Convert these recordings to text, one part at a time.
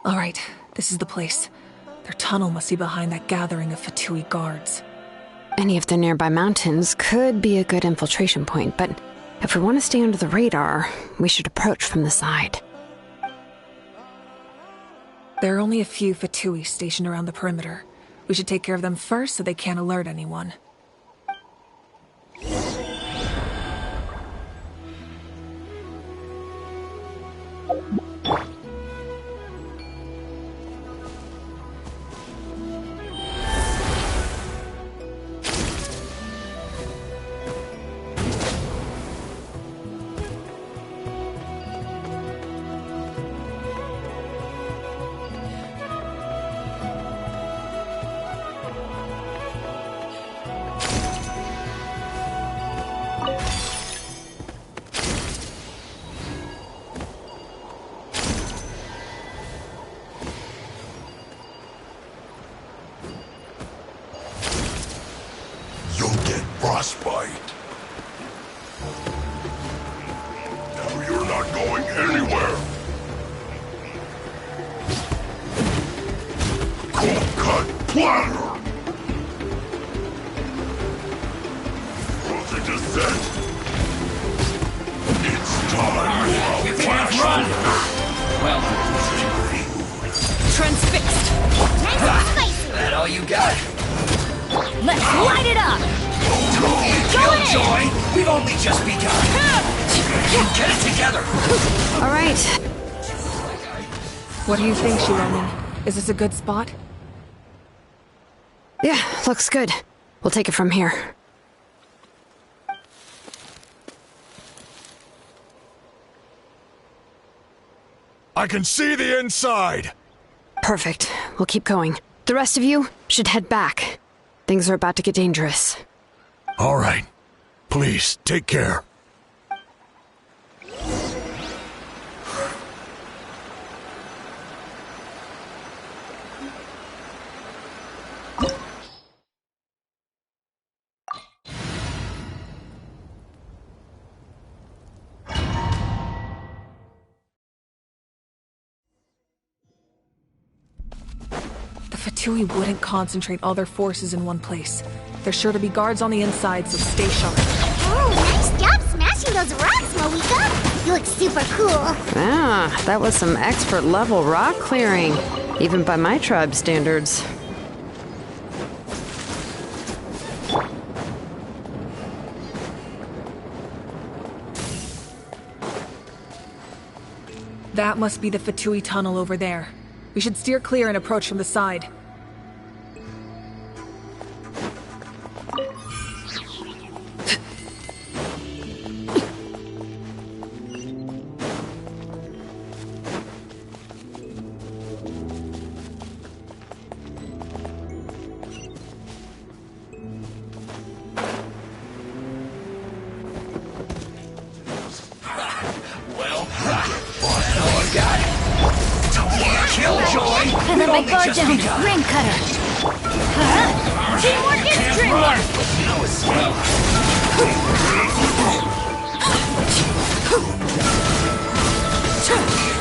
Alright, this is the place. Their tunnel must be behind that gathering of Fatui guards. Any of the nearby mountains could be a good infiltration point, but if we want to stay under the radar, we should approach from the side. There are only a few Fatui stationed around the perimeter. We should take care of them first so they can't alert anyone. Frostbite. Now you're not going anywhere. Cold cut platter. Frozen descent. It's time. You can't run. Well, Transfixed. that all you got? Let's light it up. Killjoy! We've only just begun! Get it together! Alright. What do you think, Shironin? Is this a good spot? Yeah, looks good. We'll take it from here. I can see the inside! Perfect. We'll keep going. The rest of you should head back. Things are about to get dangerous. All right. Please, take care. The Fatui wouldn't concentrate all their forces in one place. There's sure to be guards on the inside, so stay sharp. Oh, nice job smashing those rocks, Moika! You look super cool. Ah, that was some expert-level rock clearing, even by my tribe's standards. That must be the Fatui tunnel over there. We should steer clear and approach from the side. And then my guard down, ring cutter. Teamwork is dreamwork.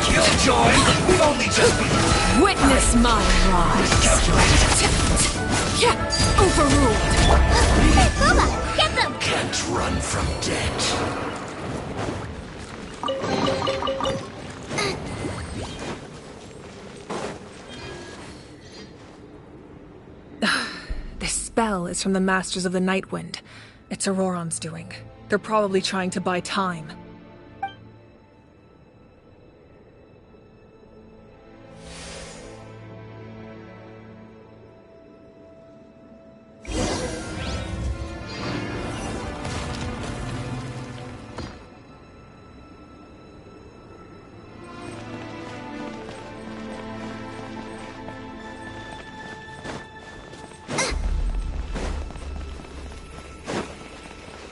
Killjoy! We've only just begun! Witness my rise. Overruled. Hey, Bubba, get them! Can't run from debt. This spell is from the Masters of the Nightwind. It's Auroron's doing. They're probably trying to buy time.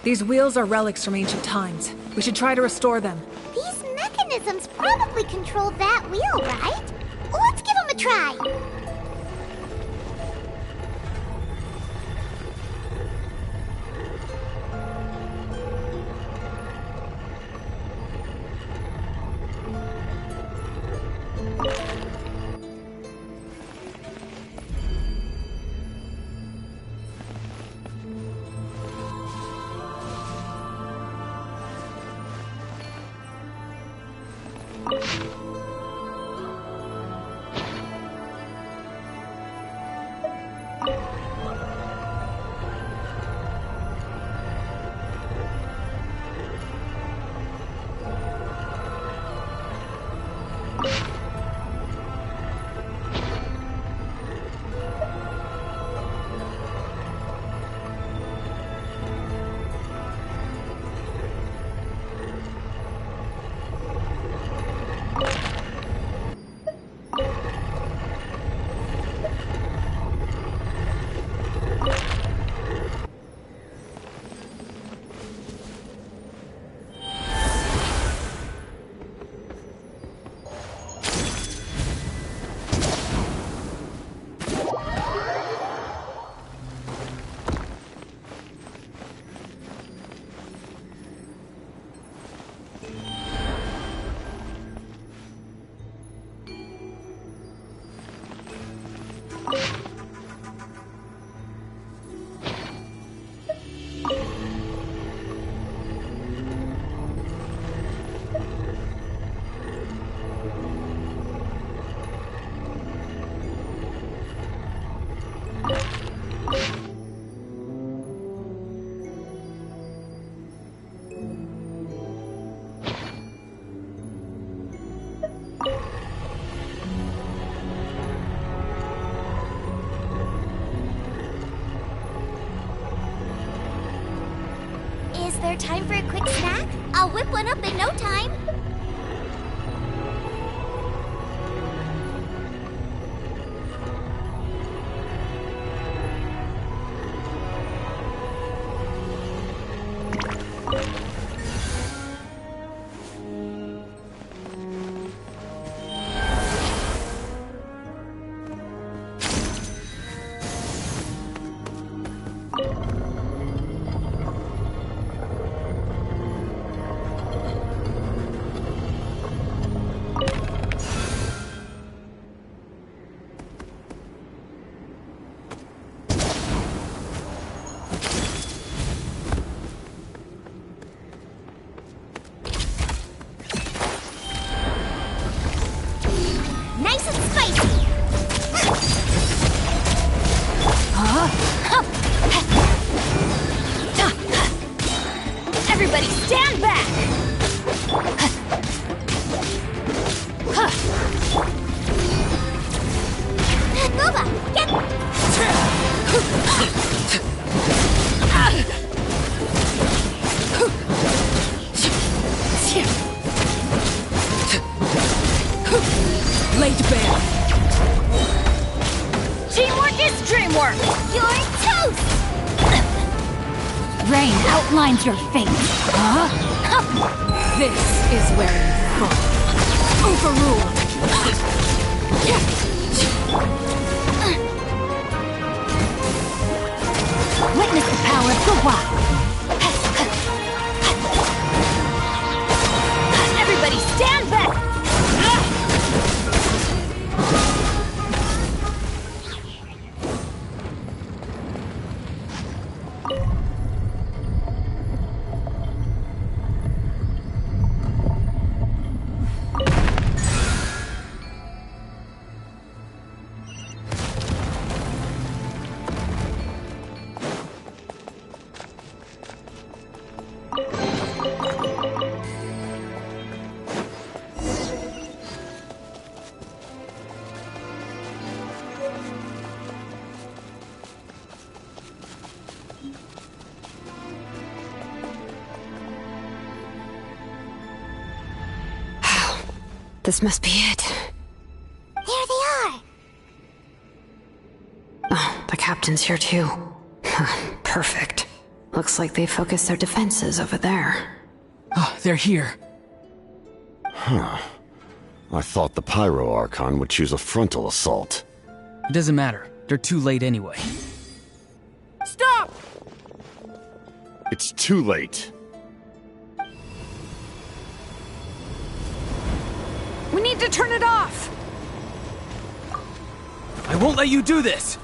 These wheels are relics from ancient times. We should try to restore them. These mechanisms probably control that wheel, right? Let's give them a try. Is there time for a quick snack? I'll whip one up in no time. Nice and spicy! Everybody stand back! Boba, get... Laid bare. Teamwork is dreamwork! You're toast! Rain outlines your fate. Huh? This is where you fall. Overruled. Witness the power of the wild. Everybody stand back! This must be it. There they are! Oh, the captain's here too. Perfect. Looks like they focused their defenses over there. Oh, they're here. Huh. I thought the Pyro Archon would choose a frontal assault. It doesn't matter. They're too late anyway. Stop! It's too late. We need to turn it off! I won't let you do this!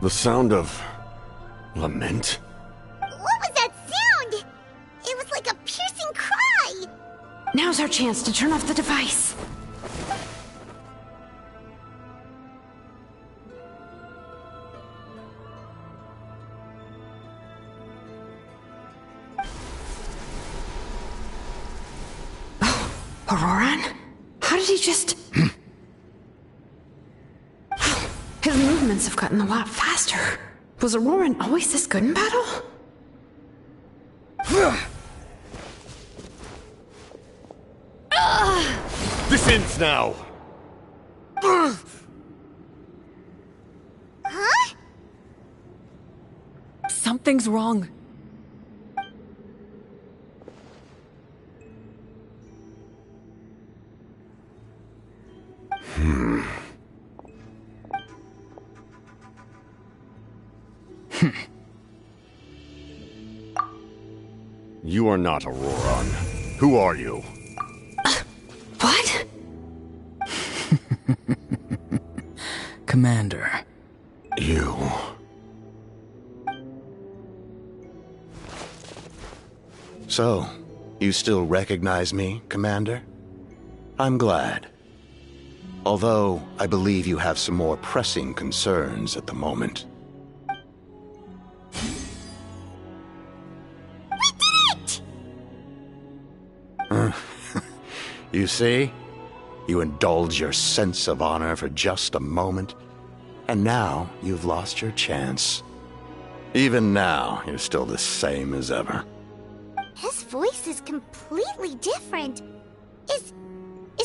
The sound of... lament? What was that sound? It was like a piercing cry! Now's our chance to turn off the device. Oh, Auroran? How did he just... His movements have gotten a lot faster. Was Auroran always this good in battle? This ends now! Huh? Something's wrong. You are not Auroran. Who are you? What? Commander. You... So, you still recognize me, Commander? I'm glad. Although, I believe you have some more pressing concerns at the moment. We did it! You see? You indulge your sense of honor for just a moment, and now you've lost your chance. Even now, you're still the same as ever. His voice is completely different. Is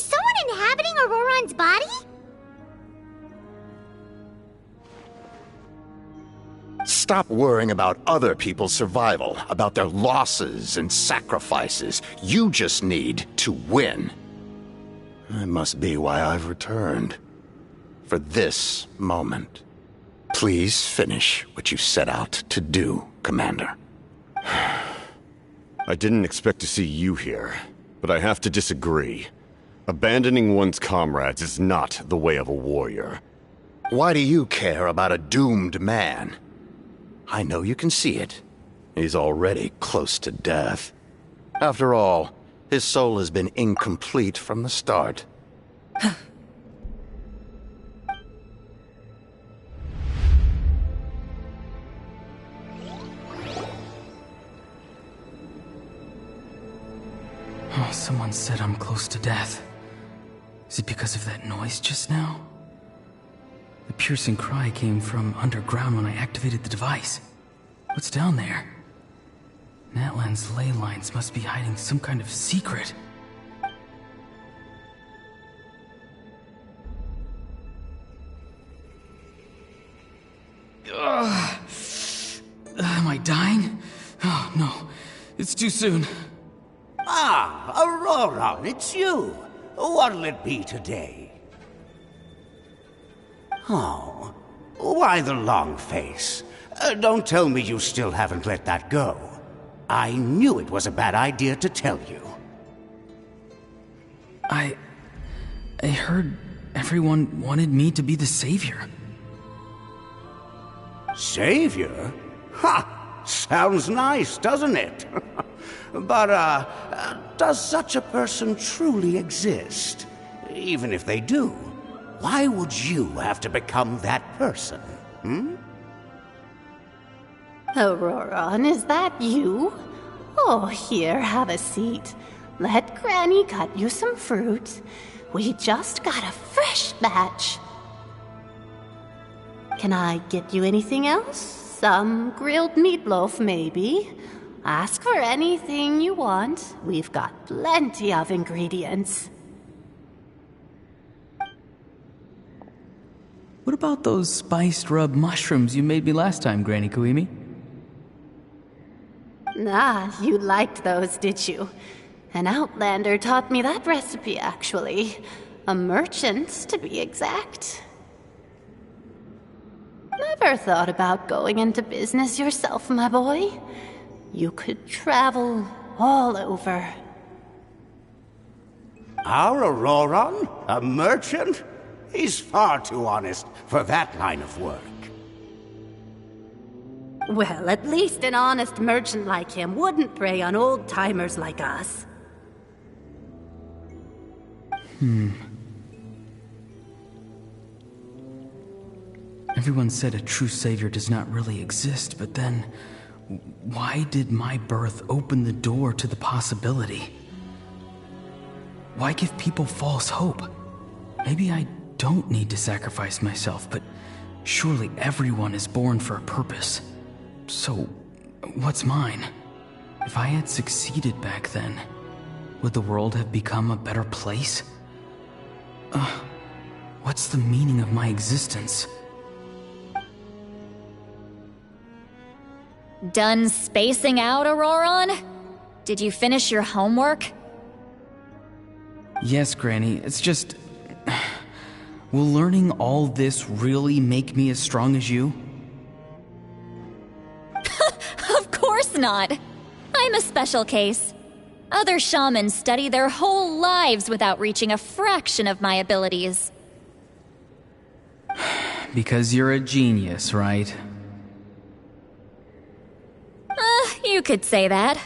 someone inhabiting Auroran's body? Stop worrying about other people's survival, about their losses and sacrifices. You just need to win. That must be why I've returned. For this moment. Please finish what you set out to do, Commander. I didn't expect to see you here, but I have to disagree. Abandoning one's comrades is not the way of a warrior. Why do you care about a doomed man? I know you can see it. He's already close to death. After all, his soul has been incomplete from the start. Oh, someone said I'm close to death. Is it because of that noise just now? The piercing cry came from underground when I activated the device. What's down there? Natlan's ley lines must be hiding some kind of secret. Am I dying? Oh, no. It's too soon. Ah, Auroran, it's you. What'll it be today? Oh, why the long face? Don't tell me you still haven't let that go. I knew it was a bad idea to tell you. I heard everyone wanted me to be the savior. Savior? Ha! Sounds nice, doesn't it? But, does such a person truly exist? Even if they do, why would you have to become that person? Auroran, is that you? Oh, here, have a seat. Let Granny cut you some fruit. We just got a fresh batch. Can I get you anything else? Some grilled meatloaf, maybe? Ask for anything you want. We've got plenty of ingredients. What about those spiced rub mushrooms you made me last time, Granny Koimi? Ah, you liked those, did you? An outlander taught me that recipe, actually. A merchant, to be exact. Never thought about going into business yourself, my boy? You could travel all over. Our Auroran? A merchant? He's far too honest for that line of work. Well, at least an honest merchant like him wouldn't prey on old-timers like us. Everyone said a true savior does not really exist, but then, why did my birth open the door to the possibility? Why give people false hope? Maybe I don't need to sacrifice myself, but surely everyone is born for a purpose. So, what's mine? If I had succeeded back then, would the world have become a better place? What's the meaning of my existence? Done spacing out, Auroron? Did you finish your homework? Yes, Granny, it's just... Will learning all this really make me as strong as you? Of course not. I'm a special case. Other shamans study their whole lives without reaching a fraction of my abilities. Because you're a genius, right? You could say that.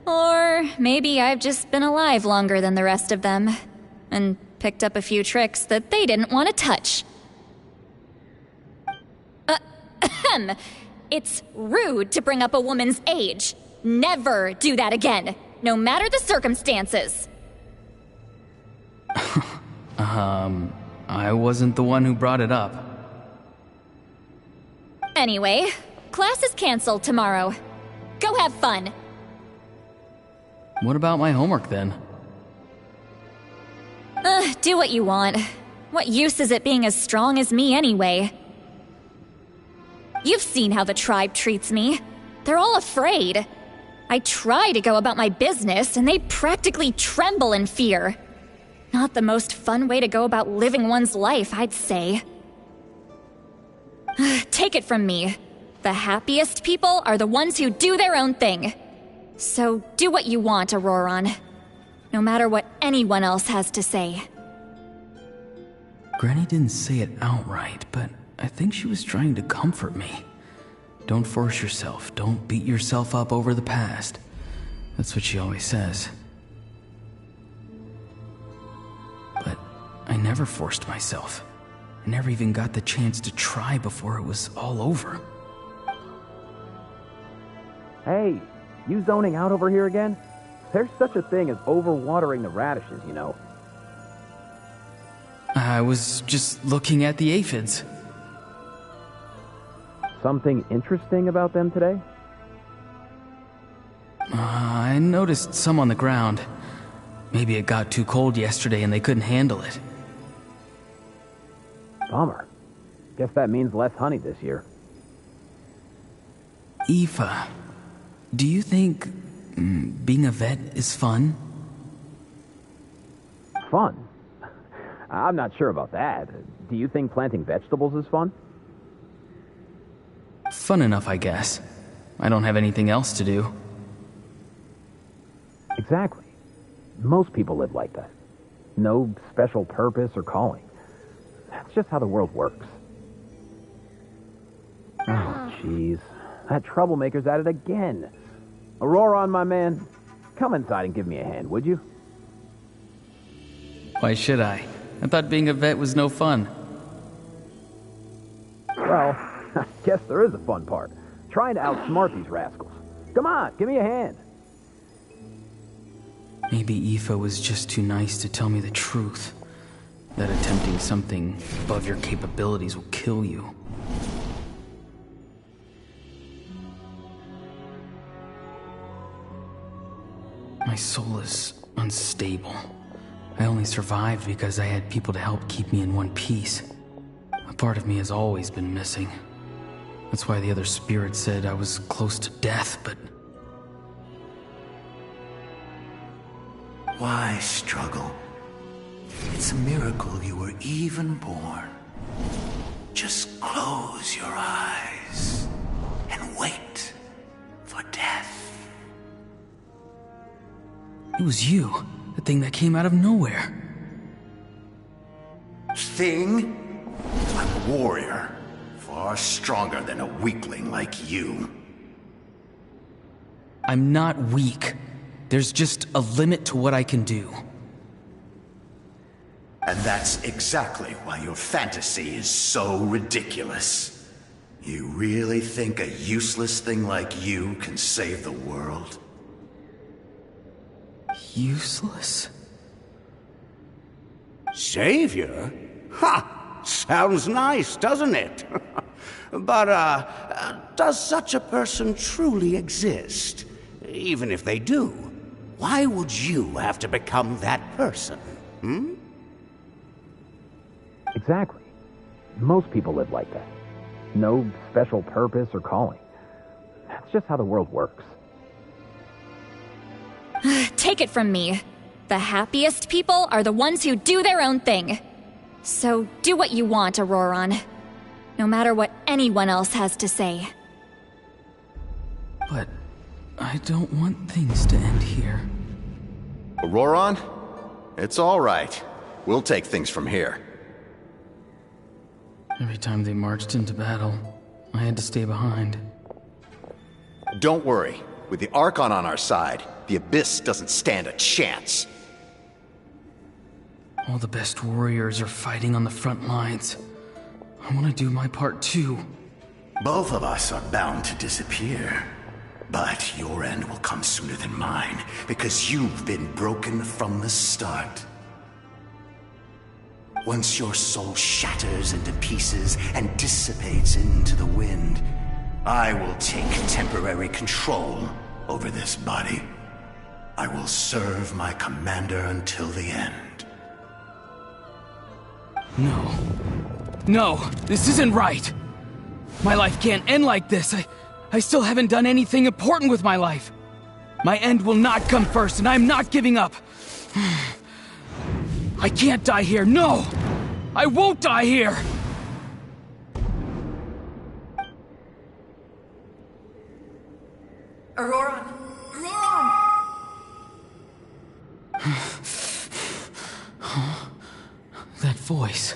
Or maybe I've just been alive longer than the rest of them, and picked up a few tricks that they didn't want to touch. It's rude to bring up a woman's age. Never do that again, no matter the circumstances. I wasn't the one who brought it up. Anyway, class is canceled tomorrow. Go have fun. What about my homework then? Do what you want. What use is it being as strong as me anyway? You've seen how the tribe treats me. They're all afraid. I try to go about my business, and they practically tremble in fear. Not the most fun way to go about living one's life, I'd say. Take it from me. The happiest people are the ones who do their own thing. So do what you want, Auroron. No matter what anyone else has to say. Granny didn't say it outright, but I think she was trying to comfort me. Don't force yourself. Don't beat yourself up over the past. That's what she always says. But I never forced myself. I never even got the chance to try before it was all over. Hey, you zoning out over here again? There's such a thing as overwatering the radishes, you know. I was just looking at the aphids. Something interesting about them today? I noticed some on the ground. Maybe it got too cold yesterday and they couldn't handle it. Bummer. Guess that means less honey this year. Aoife, do you think being a vet is fun? Fun? I'm not sure about that. Do you think planting vegetables is fun? Fun enough, I guess. I don't have anything else to do. Exactly. Most people live like that. No special purpose or calling. That's just how the world works. Oh, jeez. That troublemaker's at it again. Auroron, my man, come inside and give me a hand, would you? Why should I? I thought being a vet was no fun. Well, I guess there is a fun part. Trying to outsmart these rascals. Come on, give me a hand. Maybe Aoife was just too nice to tell me the truth. That attempting something above your capabilities will kill you. My soul is unstable. I only survived because I had people to help keep me in one piece. A part of me has always been missing. That's why the other spirit said I was close to death, but... Why struggle? It's a miracle you were even born. Just close your eyes and wait for death. It was you, the thing that came out of nowhere. Thing? I'm a warrior. Far stronger than a weakling like you. I'm not weak. There's just a limit to what I can do. And that's exactly why your fantasy is so ridiculous. You really think a useless thing like you can save the world? Useless? Savior? Ha! Sounds nice, doesn't it? But, does such a person truly exist? Even if they do, why would you have to become that person? Hmm? Exactly. Most people live like that. No special purpose or calling. That's just how the world works. Take it from me. The happiest people are the ones who do their own thing. So do what you want, Auroron. No matter what anyone else has to say. But I don't want things to end here. Auroron? It's all right. We'll take things from here. Every time they marched into battle, I had to stay behind. Don't worry. With the Archon on our side, the Abyss doesn't stand a chance. All the best warriors are fighting on the front lines. I want to do my part too. Both of us are bound to disappear. But your end will come sooner than mine, because you've been broken from the start. Once your soul shatters into pieces and dissipates into the wind, I will take temporary control over this body. I will serve my commander until the end. No. No, this isn't right. My life can't end like this. I still haven't done anything important with my life. My end will not come first, and I'm not giving up. I can't die here, no! I won't die here! Auroron! Auroron! That voice.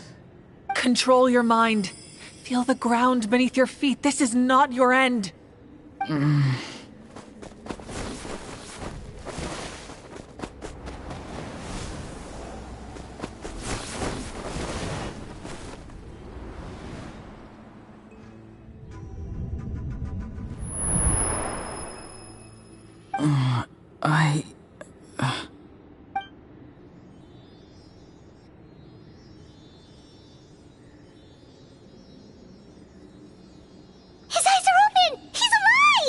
Control your mind. Feel the ground beneath your feet. This is not your end. His eyes are open! He's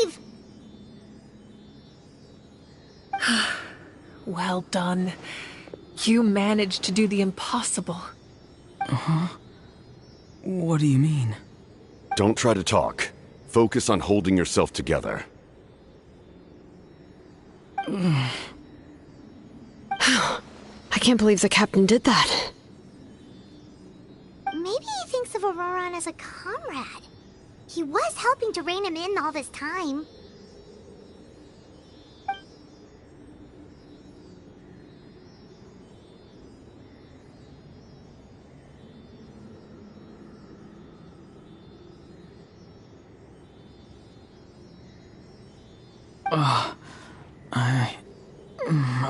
alive! Well done. You managed to do the impossible. Uh-huh. What do you mean? Don't try to talk. Focus on holding yourself together. I can't believe the captain did that. Maybe he thinks of Auroron as a comrade. He was helping to rein him in all this time.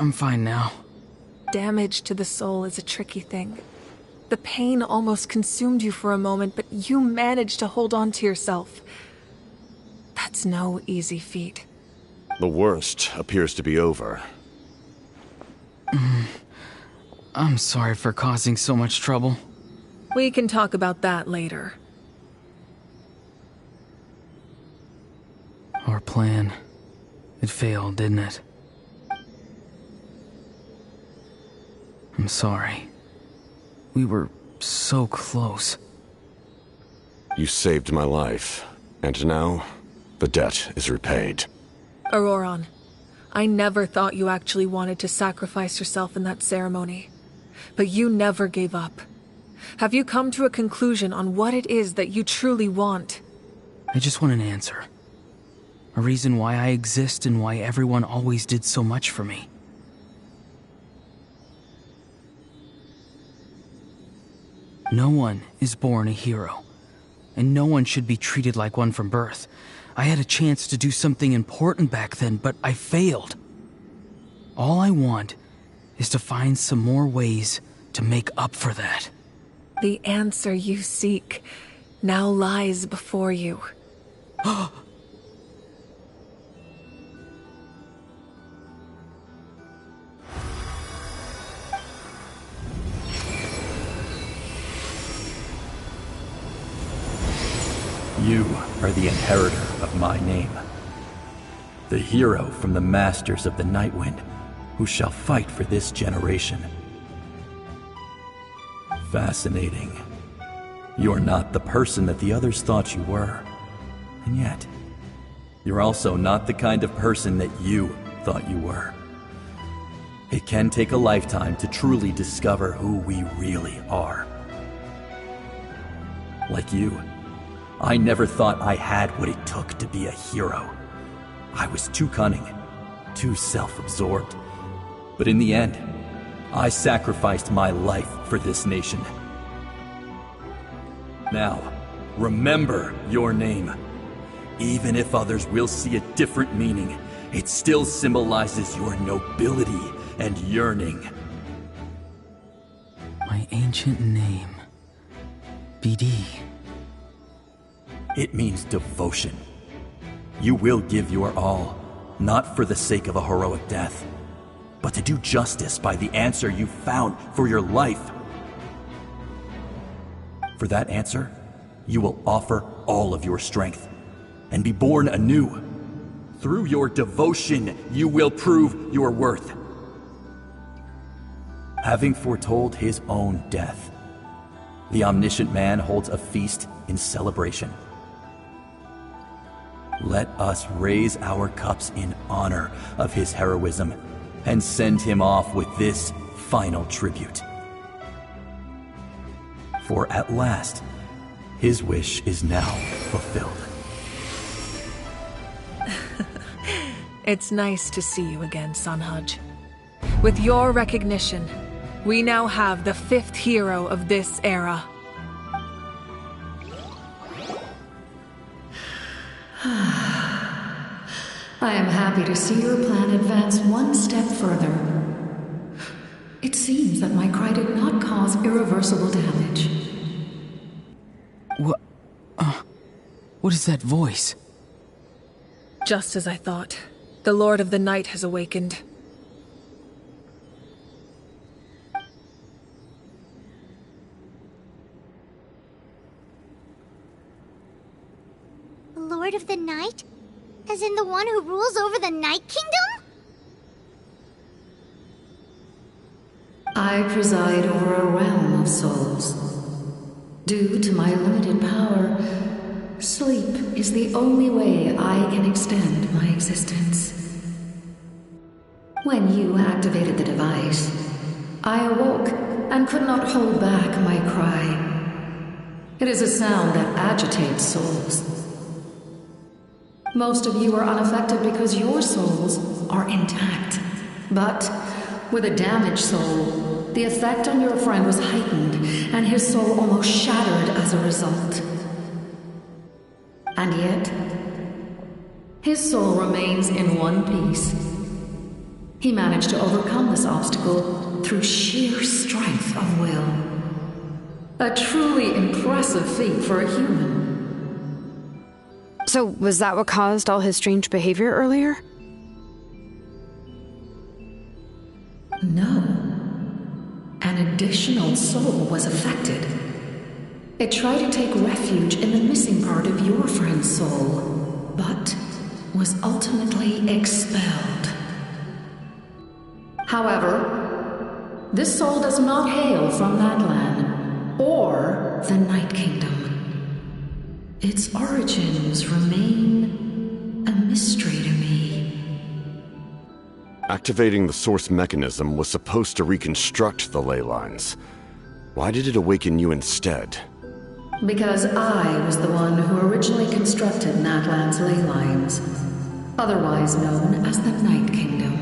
I'm fine now. Damage to the soul is a tricky thing. The pain almost consumed you for a moment, but you managed to hold on to yourself. That's no easy feat. The worst appears to be over. I'm sorry for causing so much trouble. We can talk about that later. Our plan. It failed, didn't it? I'm sorry. We were so close. You saved my life, and now the debt is repaid. Auroron, I never thought you actually wanted to sacrifice yourself in that ceremony. But you never gave up. Have you come to a conclusion on what it is that you truly want? I just want an answer. A reason why I exist and why everyone always did so much for me. No one is born a hero. and no one should be treated like one from birth. I had a chance to do something important back then, but I failed. All I want is to find some more ways to make up for that. The answer you seek now lies before you. You are the inheritor of my name. The hero from the masters of the Nightwind, who shall fight for this generation. Fascinating. You're not the person that the others thought you were. And yet, you're also not the kind of person that you thought you were. It can take a lifetime to truly discover who we really are. Like you, I never thought I had what it took to be a hero. I was too cunning, too self-absorbed. But in the end, I sacrificed my life for this nation. Now, remember your name. Even if others will see a different meaning, it still symbolizes your nobility and yearning. My ancient name. BD. It means devotion. You will give your all, not for the sake of a heroic death, but to do justice by the answer you found for your life. For that answer, you will offer all of your strength and be born anew. Through your devotion, you will prove your worth. Having foretold his own death, the omniscient man holds a feast in celebration. Let us raise our cups in honor of his heroism and send him off with this final tribute. For at last, his wish is now fulfilled. It's nice to see you again, Sunhudge. With your recognition, we now have the 5th hero of this era. I am happy to see your plan advance one step further. It seems that my cry did not cause irreversible damage. What is that voice? Just as I thought. The Lord of the Night has awakened. Lord of the Night? As in the one who rules over the Night Kingdom? I preside over a realm of souls. Due to my limited power, sleep is the only way I can extend my existence. When you activated the device, I awoke and could not hold back my cry. It is a sound that agitates souls. Most of you are unaffected because your souls are intact. But with a damaged soul, the effect on your friend was heightened, and his soul almost shattered as a result. And yet, his soul remains in one piece. He managed to overcome this obstacle through sheer strength of will. A truly impressive feat for a human. So, was that what caused all his strange behavior earlier? No. An additional soul was affected. It tried to take refuge in the missing part of your friend's soul, but was ultimately expelled. However, this soul does not hail from that land, or the Night Kingdom. Its origins remain a mystery to me. Activating the source mechanism was supposed to reconstruct the ley lines. Why did it awaken you instead? Because I was the one who originally constructed Natlan's ley lines, otherwise known as the Night Kingdom.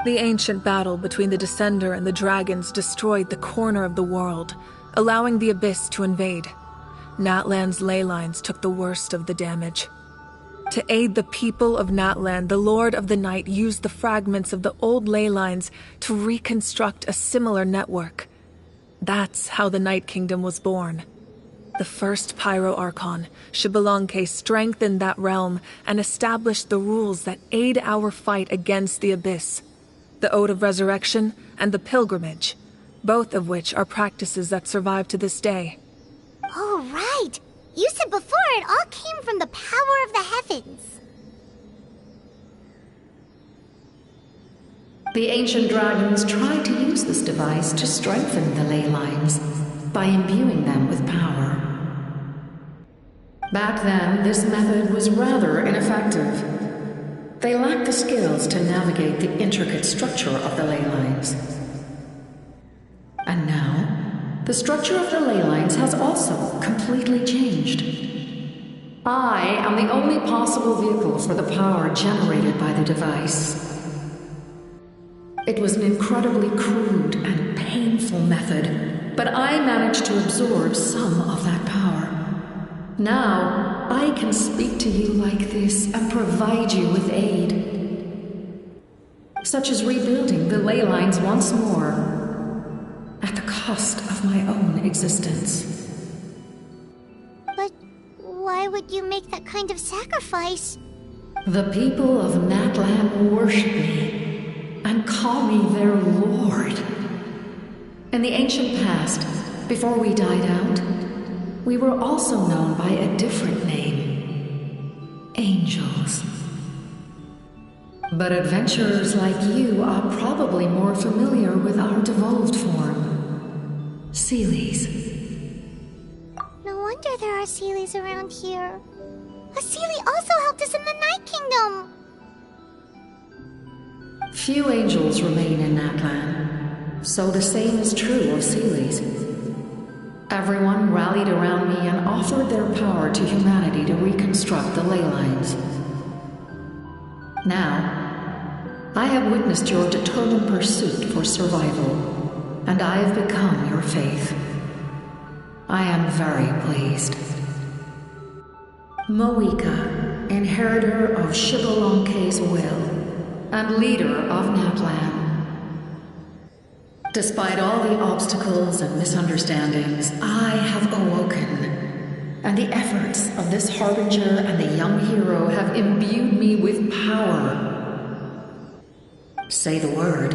The ancient battle between the Descender and the dragons destroyed the corner of the world, allowing the Abyss to invade. Natlan's ley lines took the worst of the damage. To aid the people of Natlan, the Lord of the Night used the fragments of the old ley lines to reconstruct a similar network. That's how the Night Kingdom was born. The first Pyro Archon, Xbalanque, strengthened that realm and established the rules that aid our fight against the Abyss. The Ode of Resurrection and the Pilgrimage, both of which are practices that survive to this day. Oh, right! You said before it all came from the power of the heavens. The ancient dragons tried to use this device to strengthen the ley lines by imbuing them with power. Back then, this method was rather ineffective. They lacked the skills to navigate the intricate structure of the ley lines. And now, the structure of the ley lines has also completely changed. I am the only possible vehicle for the power generated by the device. It was an incredibly crude and painful method, but I managed to absorb some of that power. Now, I can speak to you like this and provide you with aid, such as rebuilding the ley lines once more, at the cost of my own existence. But why would you make that kind of sacrifice? The people of Natlan worship me and call me their lord. In the ancient past, before we died out, we were also known by a different name: angels. But adventurers like you are probably more familiar with our devolved form, Seelies. No wonder there are Seelies around here. A Seelie also helped us in the Night Kingdom. Few angels remain in Natlan, so the same is true of Seelies. Everyone rallied around me and offered their power to humanity to reconstruct the ley lines. Now, I have witnessed your determined pursuit for survival, and I have become your faith. I am very pleased. Moika, inheritor of Xbalanque's will, and leader of Natlan. Despite all the obstacles and misunderstandings, I have awoken, and the efforts of this harbinger and the young hero have imbued me with power. Say the word,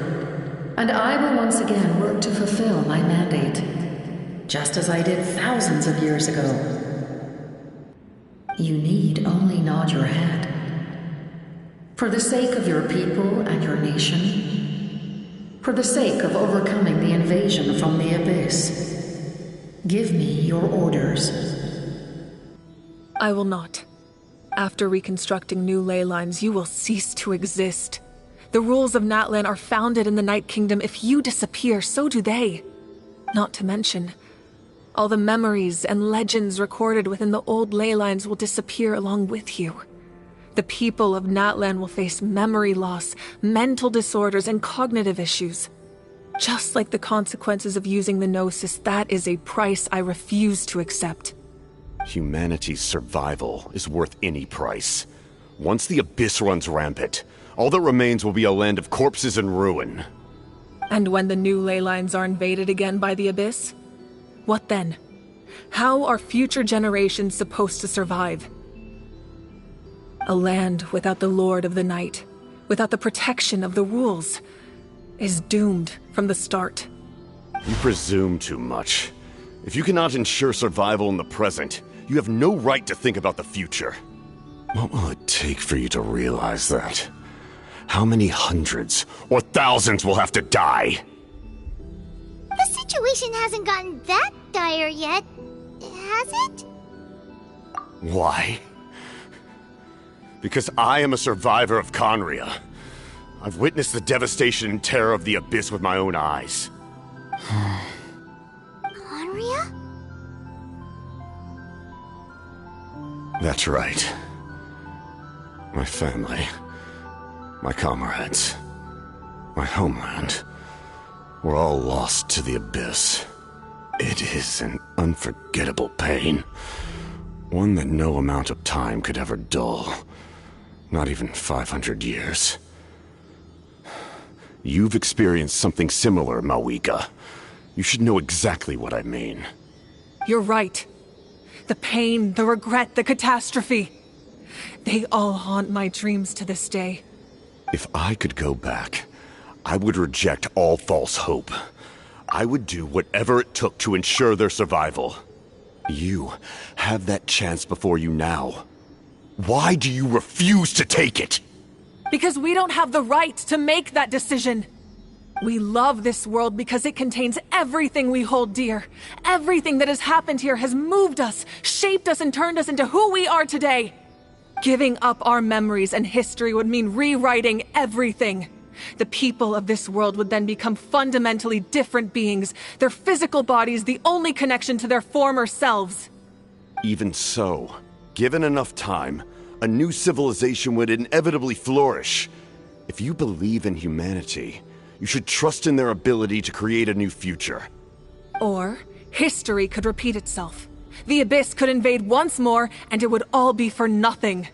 and I will once again work to fulfill my mandate, just as I did thousands of years ago. You need only nod your head. For the sake of your people and your nation, for the sake of overcoming the invasion from the Abyss, give me your orders. I will not. After reconstructing new ley lines, you will cease to exist. The rules of Natlan are founded in the Night Kingdom. If you disappear, so do they. Not to mention, all the memories and legends recorded within the old ley lines will disappear along with you. The people of Natlan will face memory loss, mental disorders, and cognitive issues. Just like the consequences of using the Gnosis, that is a price I refuse to accept. Humanity's survival is worth any price. Once the Abyss runs rampant, all that remains will be a land of corpses and ruin. And when the new ley lines are invaded again by the Abyss? What then? How are future generations supposed to survive? A land without the Lord of the Night, without the protection of the rules, is doomed from the start. You presume too much. If you cannot ensure survival in the present, you have no right to think about the future. What will it take for you to realize that? How many hundreds or thousands will have to die? The situation hasn't gotten that dire yet, has it? Why? Because I am a survivor of Conria. I've witnessed the devastation and terror of the Abyss with my own eyes. Conria? That's right. My family, my comrades, my homeland, were all lost to the Abyss. It is an unforgettable pain. One that no amount of time could ever dull. Not even 500 years. You've experienced something similar, Mawika. You should know exactly what I mean. You're right. The pain, the regret, the catastrophe. They all haunt my dreams to this day. If I could go back, I would reject all false hope. I would do whatever it took to ensure their survival. You have that chance before you now. Why do you refuse to take it? Because we don't have the right to make that decision. We love this world because it contains everything we hold dear. Everything that has happened here has moved us, shaped us, and turned us into who we are today. Giving up our memories and history would mean rewriting everything. The people of this world would then become fundamentally different beings, their physical bodies the only connection to their former selves. Even so, given enough time, a new civilization would inevitably flourish. If you believe in humanity, you should trust in their ability to create a new future. Or, history could repeat itself. The Abyss could invade once more, and it would all be for nothing.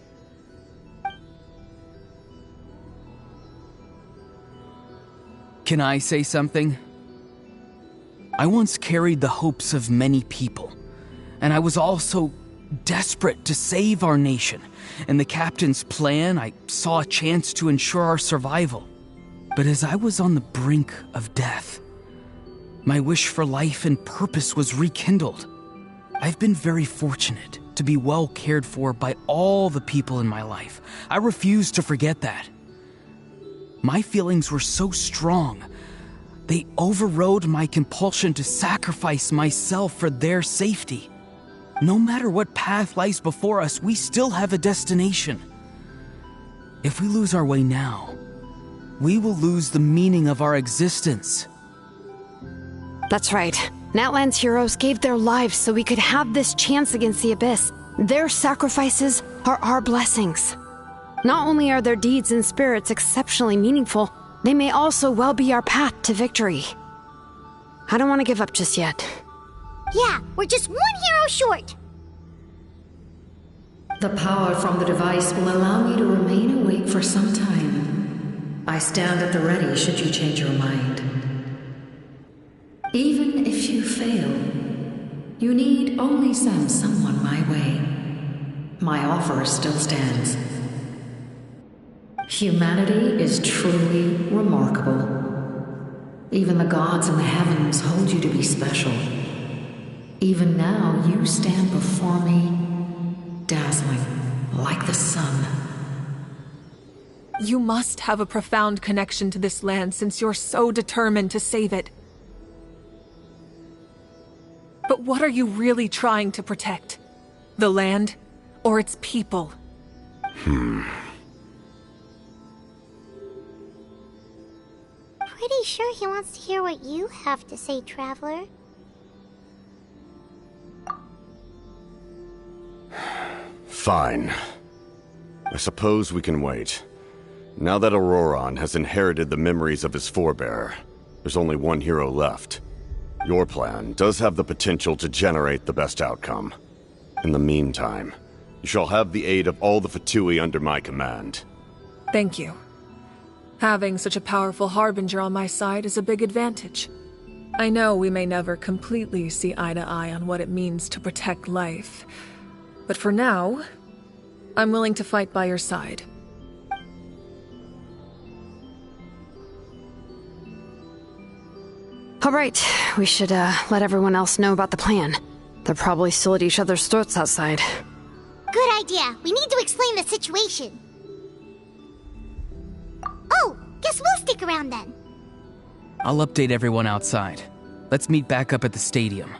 Can I say something? I once carried the hopes of many people, and I was also desperate to save our nation. In the captain's plan, I saw a chance to ensure our survival. But as I was on the brink of death, my wish for life and purpose was rekindled. I've been very fortunate to be well cared for by all the people in my life. I refuse to forget that. My feelings were so strong, they overrode my compulsion to sacrifice myself for their safety. No matter what path lies before us, we still have a destination. If we lose our way now, we will lose the meaning of our existence. That's right. Natlan's heroes gave their lives so we could have this chance against the Abyss. Their sacrifices are our blessings. Not only are their deeds and spirits exceptionally meaningful, they may also well be our path to victory. I don't want to give up just yet. Yeah, we're just one hero short. The power from the device will allow me to remain awake for some time. I stand at the ready should you change your mind. Even if you fail, you need only send someone my way. My offer still stands. Humanity is truly remarkable. Even the gods in the heavens hold you to be special. Even now, you stand before me, dazzling like the sun. You must have a profound connection to this land since you're so determined to save it. But what are you really trying to protect? The land or its people? Pretty sure he wants to hear what you have to say, Traveler. Fine. I suppose we can wait. Now that Auroron has inherited the memories of his forebearer, there's only one hero left. Your plan does have the potential to generate the best outcome. In the meantime, you shall have the aid of all the Fatui under my command. Thank you. Having such a powerful harbinger on my side is a big advantage. I know we may never completely see eye to eye on what it means to protect life, but for now, I'm willing to fight by your side. All right, we should let everyone else know about the plan. They're probably still at each other's throats outside. Good idea. We need to explain the situation. Oh, guess we'll stick around then. I'll update everyone outside. Let's meet back up at the stadium.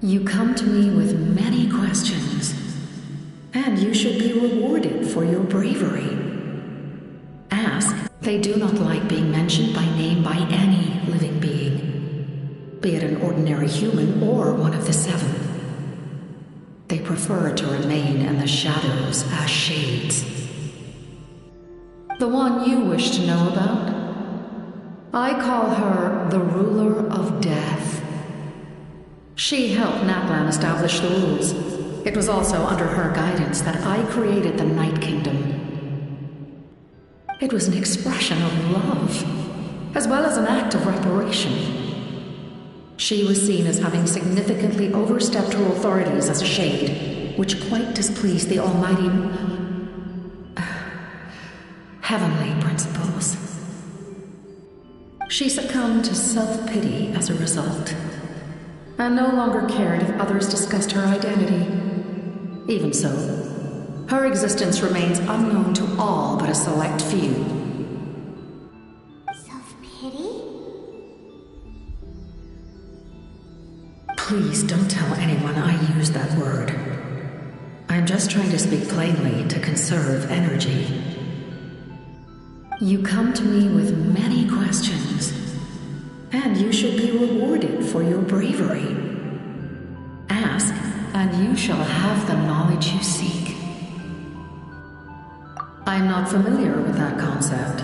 You come to me with many questions, and you should be rewarded for your bravery. Ask. They do not like being mentioned by name by any living being, be it an ordinary human or one of the seven. They prefer to remain in the shadows as shades. The one you wish to know about? I call her the Ruler of Death. She helped Natlan establish the rules. It was also under her guidance that I created the Night Kingdom. It was an expression of love, as well as an act of reparation. She was seen as having significantly overstepped her authorities as a shade, which quite displeased the almighty heavenly principles. She succumbed to self-pity as a result, and no longer cared if others discussed her identity. Even so, her existence remains unknown to all but a select few. Self-pity? Please don't tell anyone I used that word. I'm just trying to speak plainly to conserve energy. You come to me with many questions, and you should be rewarded for your bravery. Ask, and you shall have the knowledge you seek. I'm not familiar with that concept.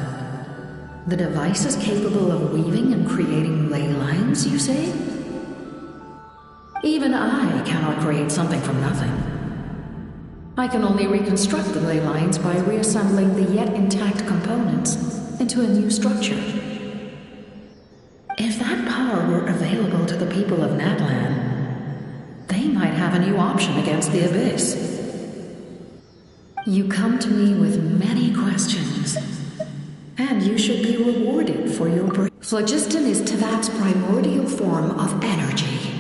The device is capable of weaving and creating ley lines, you say? Even I cannot create something from nothing. I can only reconstruct the ley lines by reassembling the yet intact components into a new structure. If that power were available to the people of Natlan, they might have a new option against the Abyss. You come to me with many questions, and you should be rewarded for your Phlogiston is Teyvat's primordial form of energy.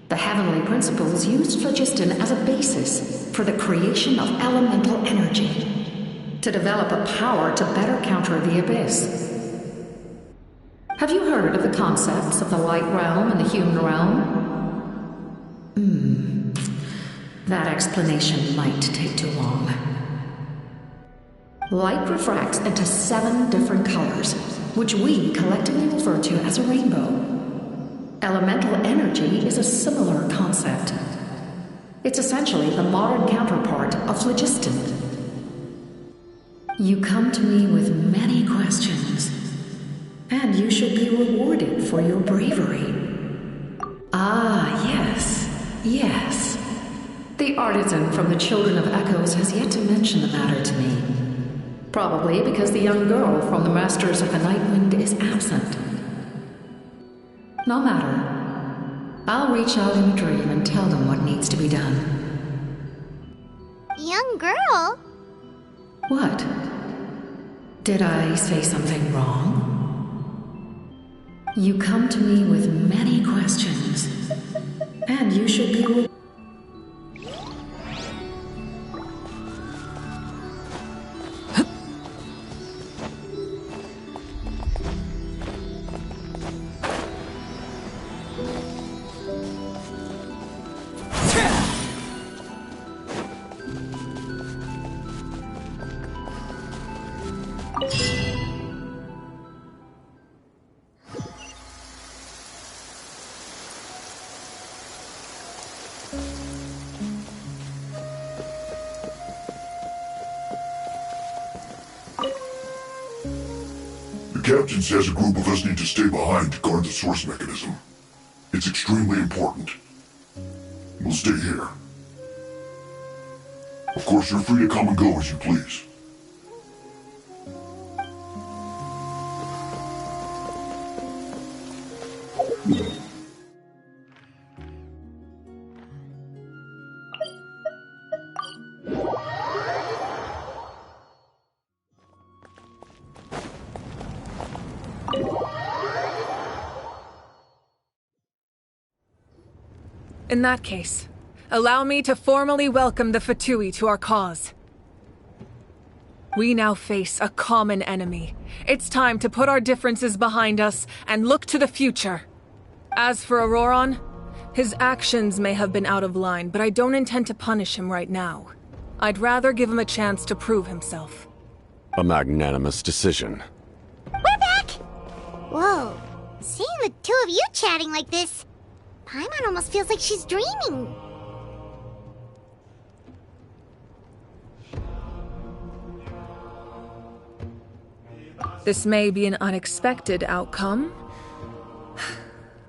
The heavenly principles used phlogiston as a basis for the creation of elemental energy, to develop a power to better counter the Abyss. Have you heard of the concepts of the light realm and the human realm? That explanation might take too long. Light refracts into 7 different colors, which we collectively refer to as a rainbow. Elemental energy is a similar concept. It's essentially the modern counterpart of phlogiston. You come to me with many questions, and you should be rewarded for your bravery. Ah, yes. The artisan from the Children of Echoes has yet to mention the matter to me. Probably because the young girl from the Masters of the Nightwind is absent. No matter. I'll reach out in a dream and tell them what needs to be done. Young girl? What? Did I say something wrong? You come to me with many questions, and you should be... The captain says a group of us need to stay behind to guard the source mechanism. It's extremely important. We'll stay here. Of course, you're free to come and go as you please. In that case, allow me to formally welcome the Fatui to our cause. We now face a common enemy. It's time to put our differences behind us and look to the future. As for Auroron, his actions may have been out of line, but I don't intend to punish him right now. I'd rather give him a chance to prove himself. A magnanimous decision. We're back! Whoa, seeing the two of you chatting like this, Paimon almost feels like she's dreaming. This may be an unexpected outcome,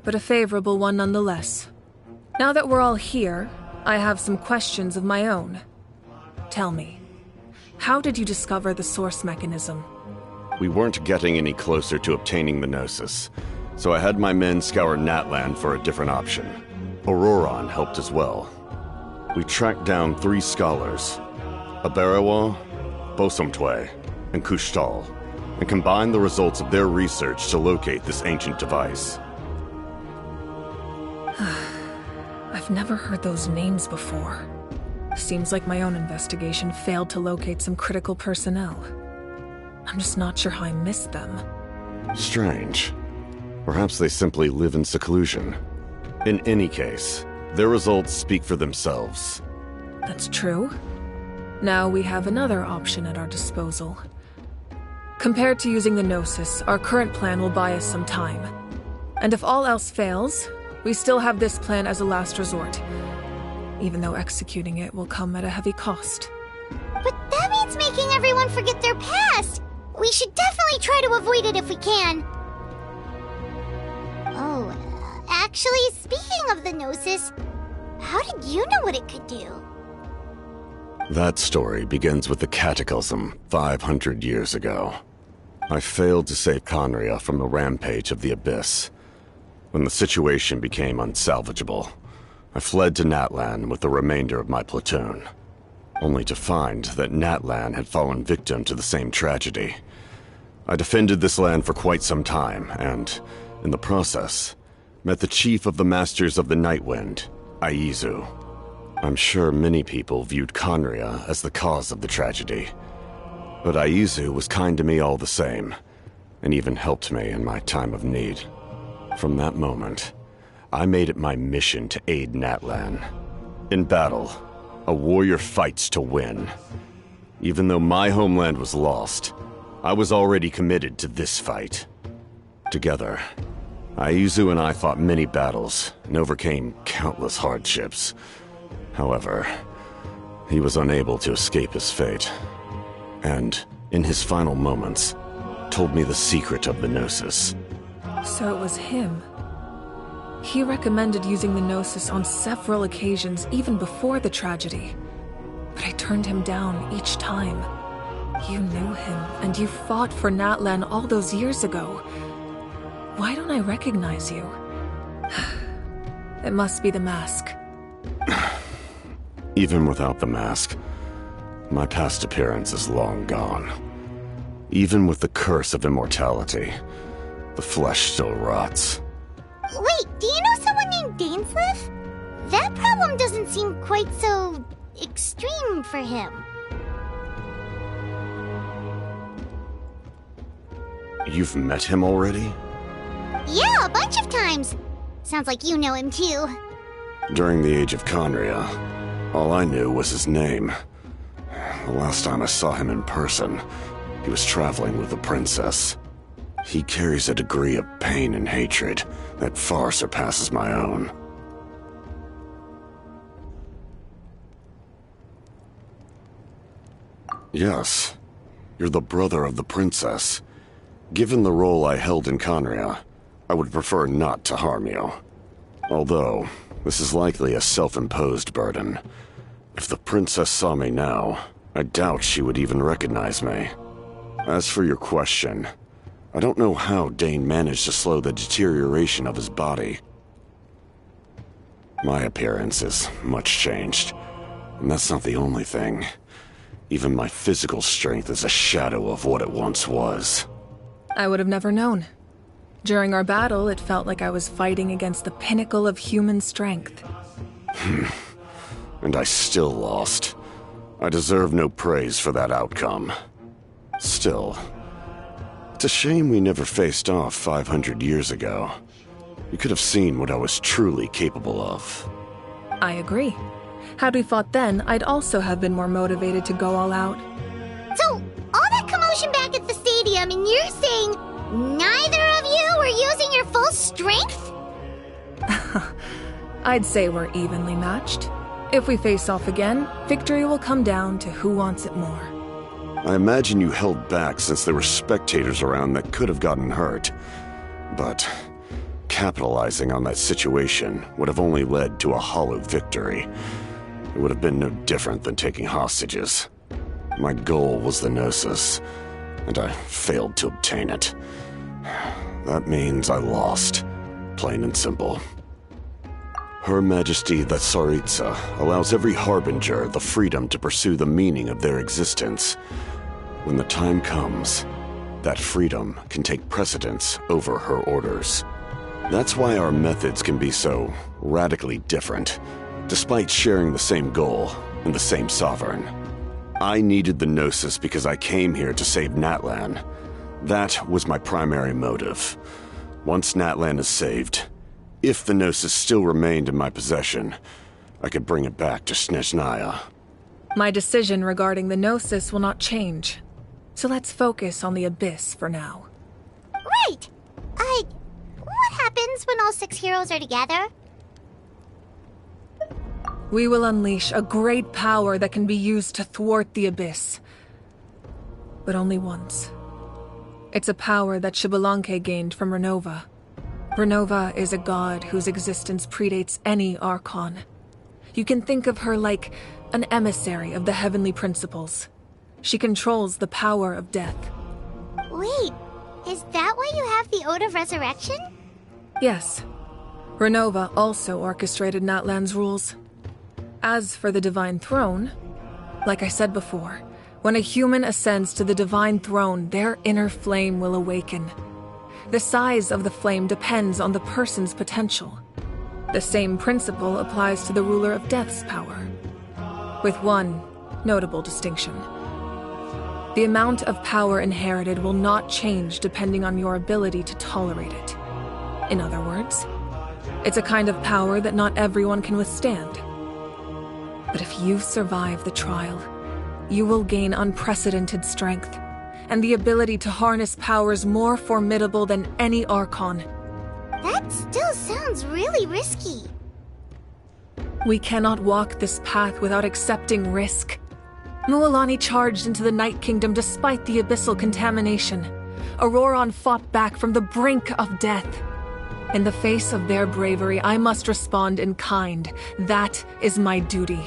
but a favorable one nonetheless. Now that we're all here, I have some questions of my own. Tell me, how did you discover the source mechanism? We weren't getting any closer to obtaining the Gnosis, so I had my men scour Natlan for a different option. Auroron helped as well. We tracked down 3 scholars, Aberawa, Bosomtwe, and Kushtal, and combined the results of their research to locate this ancient device. I've never heard those names before. Seems like my own investigation failed to locate some critical personnel. I'm just not sure how I missed them. Strange. Perhaps they simply live in seclusion. In any case, their results speak for themselves. That's true. Now we have another option at our disposal. Compared to using the Gnosis, our current plan will buy us some time. And if all else fails, we still have this plan as a last resort, even though executing it will come at a heavy cost. But that means making everyone forget their past! We should definitely try to avoid it if we can. Oh, actually, speaking of the Gnosis, how did you know what it could do? That story begins with the Cataclysm 500 years ago. I failed to save Conria from the rampage of the Abyss. When the situation became unsalvageable, I fled to Natlan with the remainder of my platoon, only to find that Natlan had fallen victim to the same tragedy. I defended this land for quite some time, and, in the process, met the chief of the Masters of the Nightwind, Aizu. I'm sure many people viewed Conria as the cause of the tragedy, but Aizu was kind to me all the same, and even helped me in my time of need. From that moment, I made it my mission to aid Natlan. In battle, a warrior fights to win. Even though my homeland was lost, I was already committed to this fight. Together, Aizu and I fought many battles and overcame countless hardships. However, he was unable to escape his fate, and, in his final moments, told me the secret of the Gnosis. So it was him. He recommended using the Gnosis on several occasions, even before the tragedy. But I turned him down each time. You knew him, and you fought for Natlan all those years ago. Why don't I recognize you? It must be the mask. Even without the mask, my past appearance is long gone. Even with the curse of immortality, the flesh still rots. Wait, do you know someone named Dainsleif? That problem doesn't seem quite so extreme for him. You've met him already? Yeah, a bunch of times. Sounds like you know him too. During the age of Conria, all I knew was his name. The last time I saw him in person, he was traveling with the princess. He carries a degree of pain and hatred that far surpasses my own. Yes, you're the brother of the princess. Given the role I held in Conria, I would prefer not to harm you. Although, this is likely a self-imposed burden. If the princess saw me now, I doubt she would even recognize me. As for your question, I don't know how Dane managed to slow the deterioration of his body. My appearance is much changed, and that's not the only thing. Even my physical strength is a shadow of what it once was. I would have never known. During our battle, it felt like I was fighting against the pinnacle of human strength. And I still lost. I deserve no praise for that outcome. Still, it's a shame we never faced off 500 years ago. You could have seen what I was truly capable of. I agree. Had we fought then, I'd also have been more motivated to go all out. So, all that commotion back at the stadium, and you're saying neither of you were using your full strength? I'd say we're evenly matched. If we face off again, victory will come down to who wants it more. I imagine you held back since there were spectators around that could have gotten hurt. But capitalizing on that situation would have only led to a hollow victory. It would have been no different than taking hostages. My goal was the Gnosis, and I failed to obtain it. That means I lost, plain and simple. Her Majesty the Tsaritsa allows every Harbinger the freedom to pursue the meaning of their existence. When the time comes, that freedom can take precedence over her orders. That's why our methods can be so radically different, despite sharing the same goal and the same sovereign. I needed the Gnosis because I came here to save Natlan. That was my primary motive. Once Natlan is saved, if the Gnosis still remained in my possession, I could bring it back to Snezhnaya. My decision regarding the Gnosis will not change. So let's focus on the Abyss for now. Right! What happens when all 6 heroes are together? We will unleash a great power that can be used to thwart the Abyss. But only once. It's a power that Xbalanque gained from Renova. Renova is a god whose existence predates any Archon. You can think of her like an emissary of the heavenly principles. She controls the power of death. Wait, is that why you have the Ode of Resurrection? Yes. Renova also orchestrated Natlan's rules. As for the Divine Throne, like I said before, when a human ascends to the Divine Throne, their inner flame will awaken. The size of the flame depends on the person's potential. The same principle applies to the ruler of Death's power, with one notable distinction. The amount of power inherited will not change depending on your ability to tolerate it. In other words, it's a kind of power that not everyone can withstand. But if you survive the trial, you will gain unprecedented strength, and the ability to harness powers more formidable than any Archon. That still sounds really risky. We cannot walk this path without accepting risk. Mualani charged into the Night Kingdom despite the abyssal contamination. Auroron fought back from the brink of death. In the face of their bravery, I must respond in kind. That is my duty.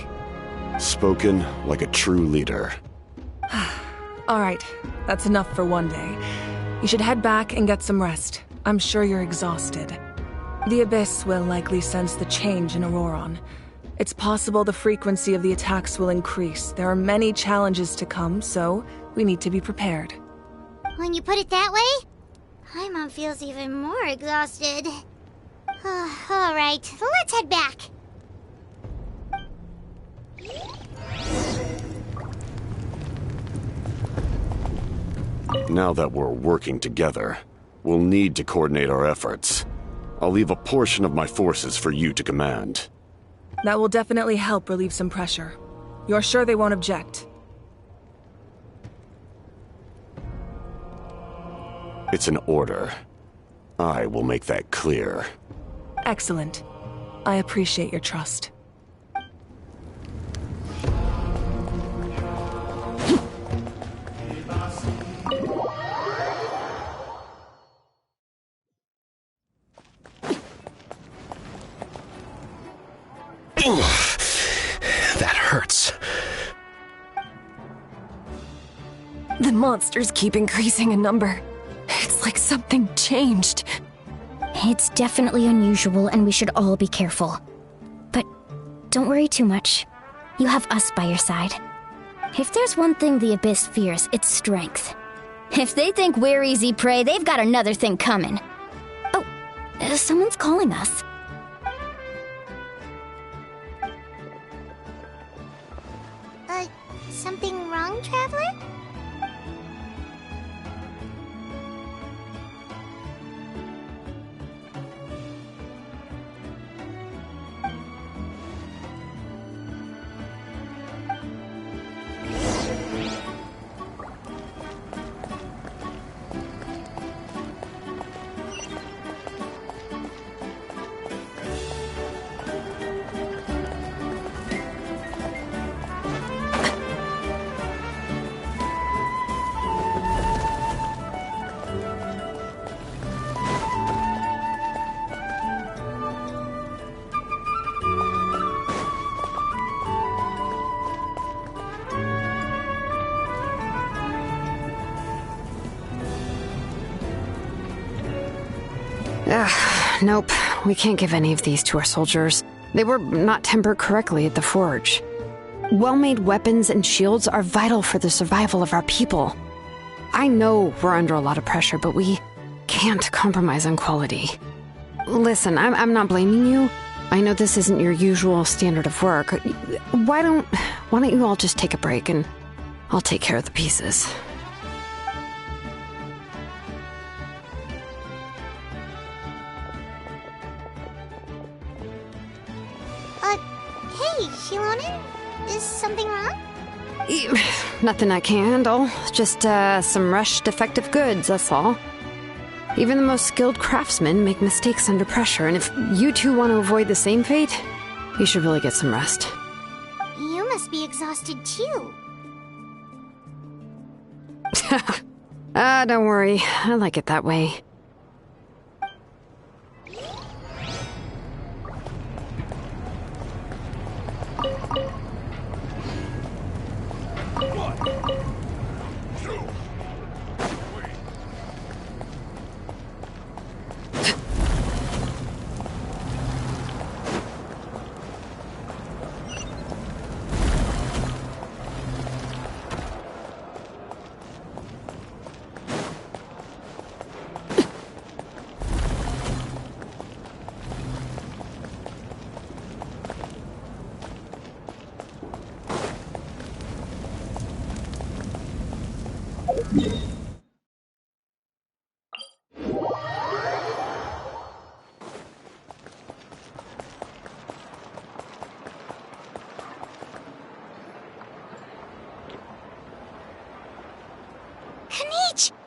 Spoken like a true leader. All right, that's enough for one day. You should head back and get some rest. I'm sure you're exhausted. The Abyss will likely sense the change in Auroron. It's possible the frequency of the attacks will increase. There are many challenges to come, so we need to be prepared. When you put it that way, Paimon feels even more exhausted. All right, let's head back. Now that we're working together, we'll need to coordinate our efforts. I'll leave a portion of my forces for you to command. That will definitely help relieve some pressure. You're sure they won't object? It's an order. I will make that clear. Excellent. I appreciate your trust. That hurts. The monsters keep increasing in number. It's like something changed. It's definitely unusual, and we should all be careful. But don't worry too much. You have us by your side. If there's one thing the Abyss fears, it's strength. If they think we're easy prey, they've got another thing coming. Oh, someone's calling us. Something wrong, Traveler? Nope. We can't give any of these to our soldiers. They were not tempered correctly at the forge. Well-made weapons and shields are vital for the survival of our people. I know we're under a lot of pressure, but we can't compromise on quality. Listen, I'm not blaming you. I know this isn't your usual standard of work. Why don't you all just take a break and I'll take care of the pieces. Hey, Shilonen? Is something wrong? Nothing I can handle. Just, some rushed defective goods, that's all. Even the most skilled craftsmen make mistakes under pressure, and if you two want to avoid the same fate, you should really get some rest. You must be exhausted too. Don't worry. I like it that way.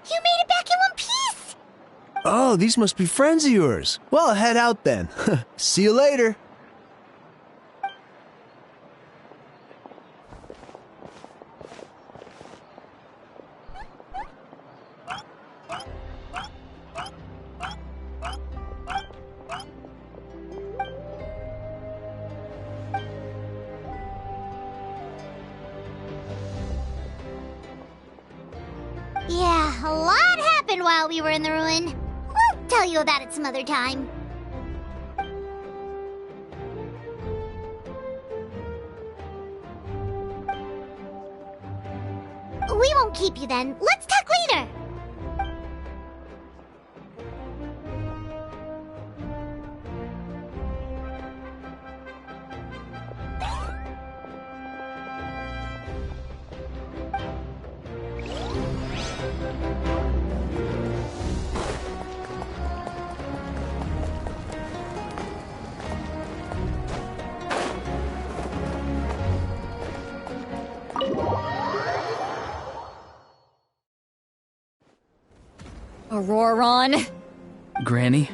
You made it back in one piece! Oh, these must be friends of yours. Well, head out then. See you later. Yeah, a lot happened while we were in the ruin. We'll tell you about it some other time. We won't keep you then. Let's talk later. Auroron? Granny?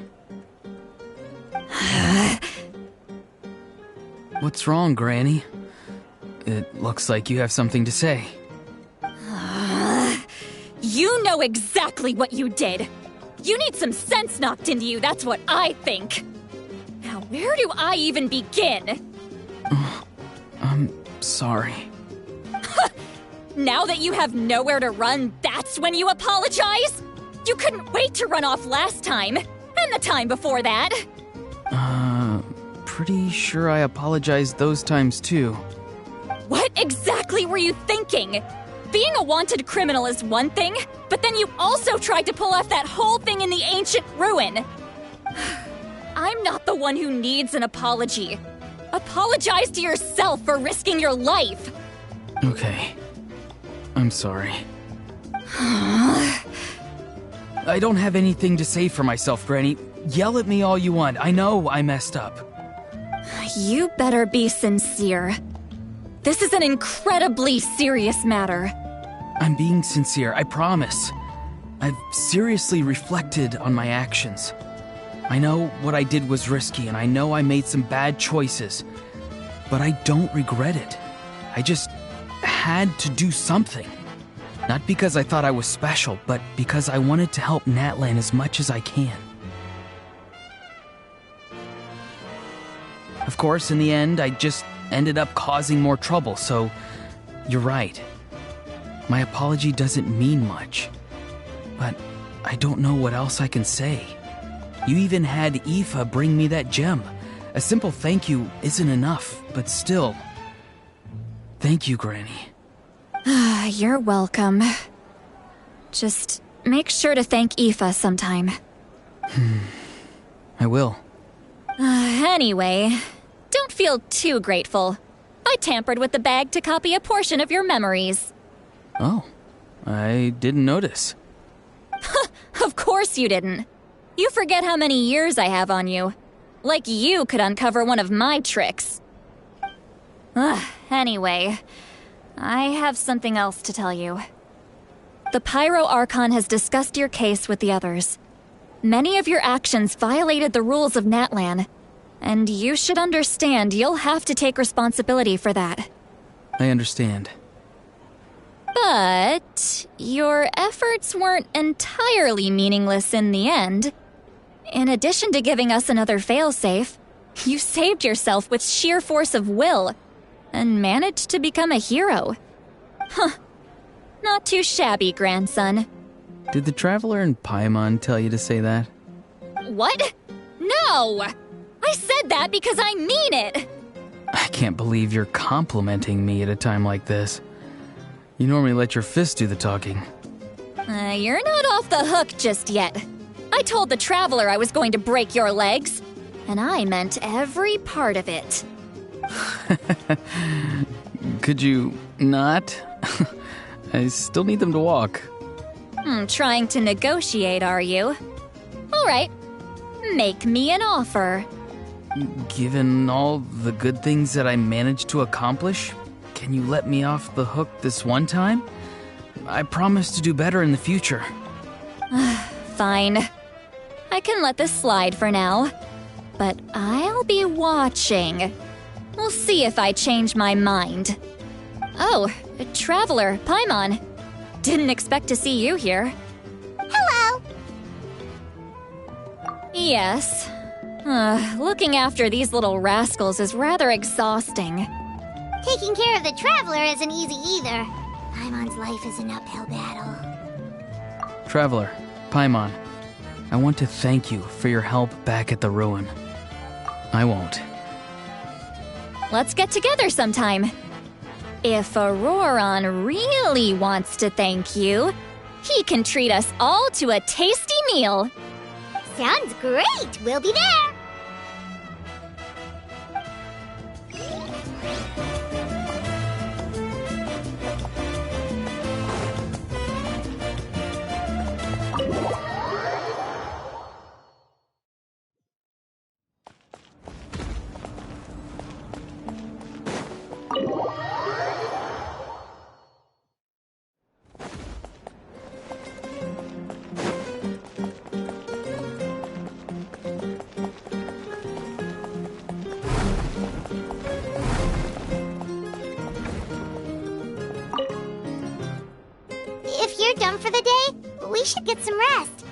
What's wrong, Granny? It looks like you have something to say. You know exactly what you did! You need some sense knocked into you, that's what I think! Now, where do I even begin? I'm sorry. Now that you have nowhere to run, that's when you apologize? You couldn't wait to run off last time, and the time before that. Pretty sure I apologized those times too. What exactly were you thinking? Being a wanted criminal is one thing, but then you also tried to pull off that whole thing in the ancient ruin. I'm not the one who needs an apology. Apologize to yourself for risking your life. Okay. I'm sorry. I don't have anything to say for myself, Granny. Yell at me all you want. I know I messed up. You better be sincere. This is an incredibly serious matter. I'm being sincere, I promise. I've seriously reflected on my actions. I know what I did was risky, and I know I made some bad choices. But I don't regret it. I just had to do something. Not because I thought I was special, but because I wanted to help Natlan as much as I can. Of course, in the end, I just ended up causing more trouble, so you're right. My apology doesn't mean much, but I don't know what else I can say. You even had Aoife bring me that gem. A simple thank you isn't enough, but still. Thank you, Granny. You're welcome. Just make sure to thank Aoife sometime. I will. Anyway, don't feel too grateful. I tampered with the bag to copy a portion of your memories. Oh, I didn't notice. Of course you didn't. You forget how many years I have on you. Like you could uncover one of my tricks. Anyway, I have something else to tell you. The Pyro Archon has discussed your case with the others. Many of your actions violated the rules of Natlan, and you should understand you'll have to take responsibility for that. I understand. But your efforts weren't entirely meaningless in the end. In addition to giving us another failsafe, you saved yourself with sheer force of will and managed to become a hero. Not too shabby, grandson. Did the Traveler and Paimon tell you to say that? What? No! I said that because I mean it! I can't believe you're complimenting me at a time like this. You normally let your fist do the talking. You're not off the hook just yet. I told the Traveler I was going to break your legs, and I meant every part of it. Could you not? I still need them to walk. Trying to negotiate, are you? All right. Make me an offer. Given all the good things that I managed to accomplish, can you let me off the hook this one time? I promise to do better in the future. Fine. I can let this slide for now. But I'll be watching. We'll see if I change my mind. Oh, Traveler, Paimon. Didn't expect to see you here. Hello! Yes. Looking after these little rascals is rather exhausting. Taking care of the Traveler isn't easy either. Paimon's life is an uphill battle. Traveler, Paimon, I want to thank you for your help back at the ruin. I won't. Let's get together sometime. If Auroron really wants to thank you, he can treat us all to a tasty meal. Sounds great! We'll be there! If you're done for the day, we should get some rest.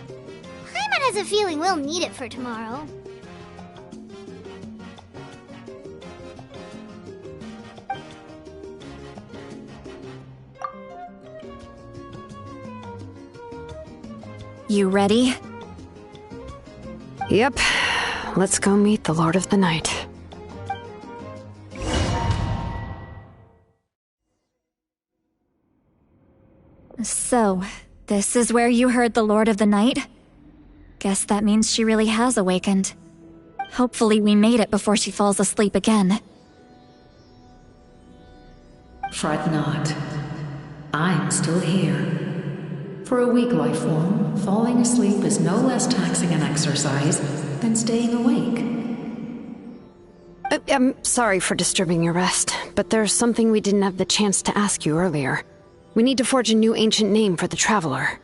Paimon has a feeling we'll need it for tomorrow. You ready? Yep. Let's go meet the Lord of the Night. So, this is where you heard the Lord of the Night? Guess that means she really has awakened. Hopefully we made it before she falls asleep again. Fret not. I'm still here. For a weak life form, falling asleep is no less taxing an exercise than staying awake. I'm sorry for disturbing your rest, but there's something we didn't have the chance to ask you earlier. We need to forge a new ancient name for the Traveler.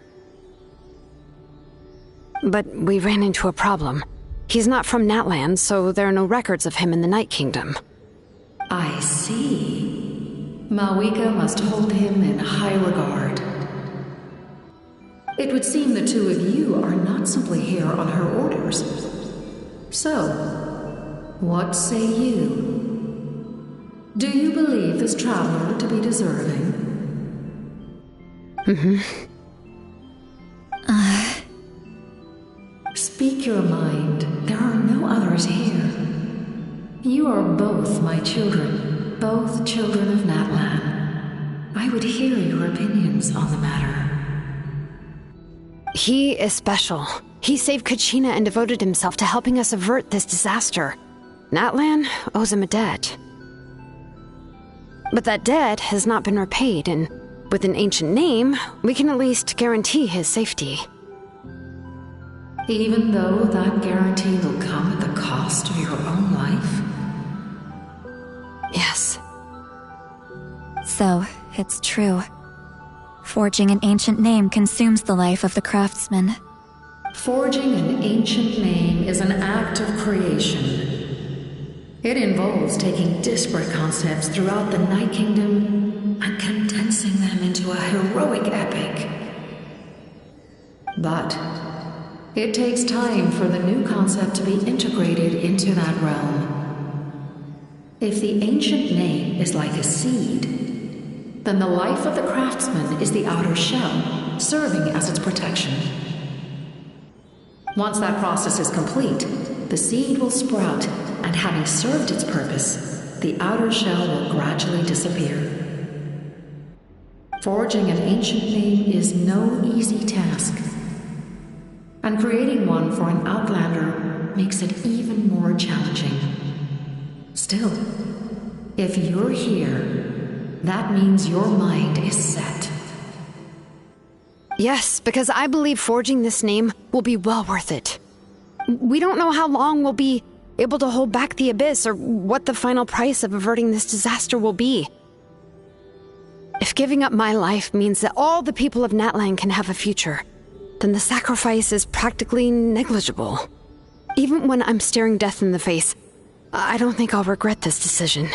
But we ran into a problem. He's not from Natlan, so there are no records of him in the Night Kingdom. I see. Malwika must hold him in high regard. It would seem the two of you are not simply here on her orders. So, what say you? Do you believe this Traveler to be deserving? Mm-hmm. Speak speak your mind, there are no others here. You are both my children, both children of Natlan. I would hear your opinions on the matter. He is special. He saved Kachina and devoted himself to helping us avert this disaster. Natlan owes him a debt. But that debt has not been repaid, and with an ancient name, we can at least guarantee his safety. Even though that guarantee will come at the cost of your own life? Yes. So, it's true. Forging an ancient name consumes the life of the craftsman. Forging an ancient name is an act of creation. It involves taking disparate concepts throughout the Night Kingdom and condensing them into a heroic epic. But it takes time for the new concept to be integrated into that realm. If the ancient name is like a seed, then the life of the craftsman is the outer shell, serving as its protection. Once that process is complete, the seed will sprout, and having served its purpose, the outer shell will gradually disappear. Forging an ancient name is no easy task, and creating one for an outlander makes it even more challenging. Still, if you're here, that means your mind is set. Yes, because I believe forging this name will be well worth it. We don't know how long we'll be able to hold back the Abyss or what the final price of averting this disaster will be. If giving up my life means that all the people of Natlan can have a future, then the sacrifice is practically negligible. Even when I'm staring death in the face, I don't think I'll regret this decision.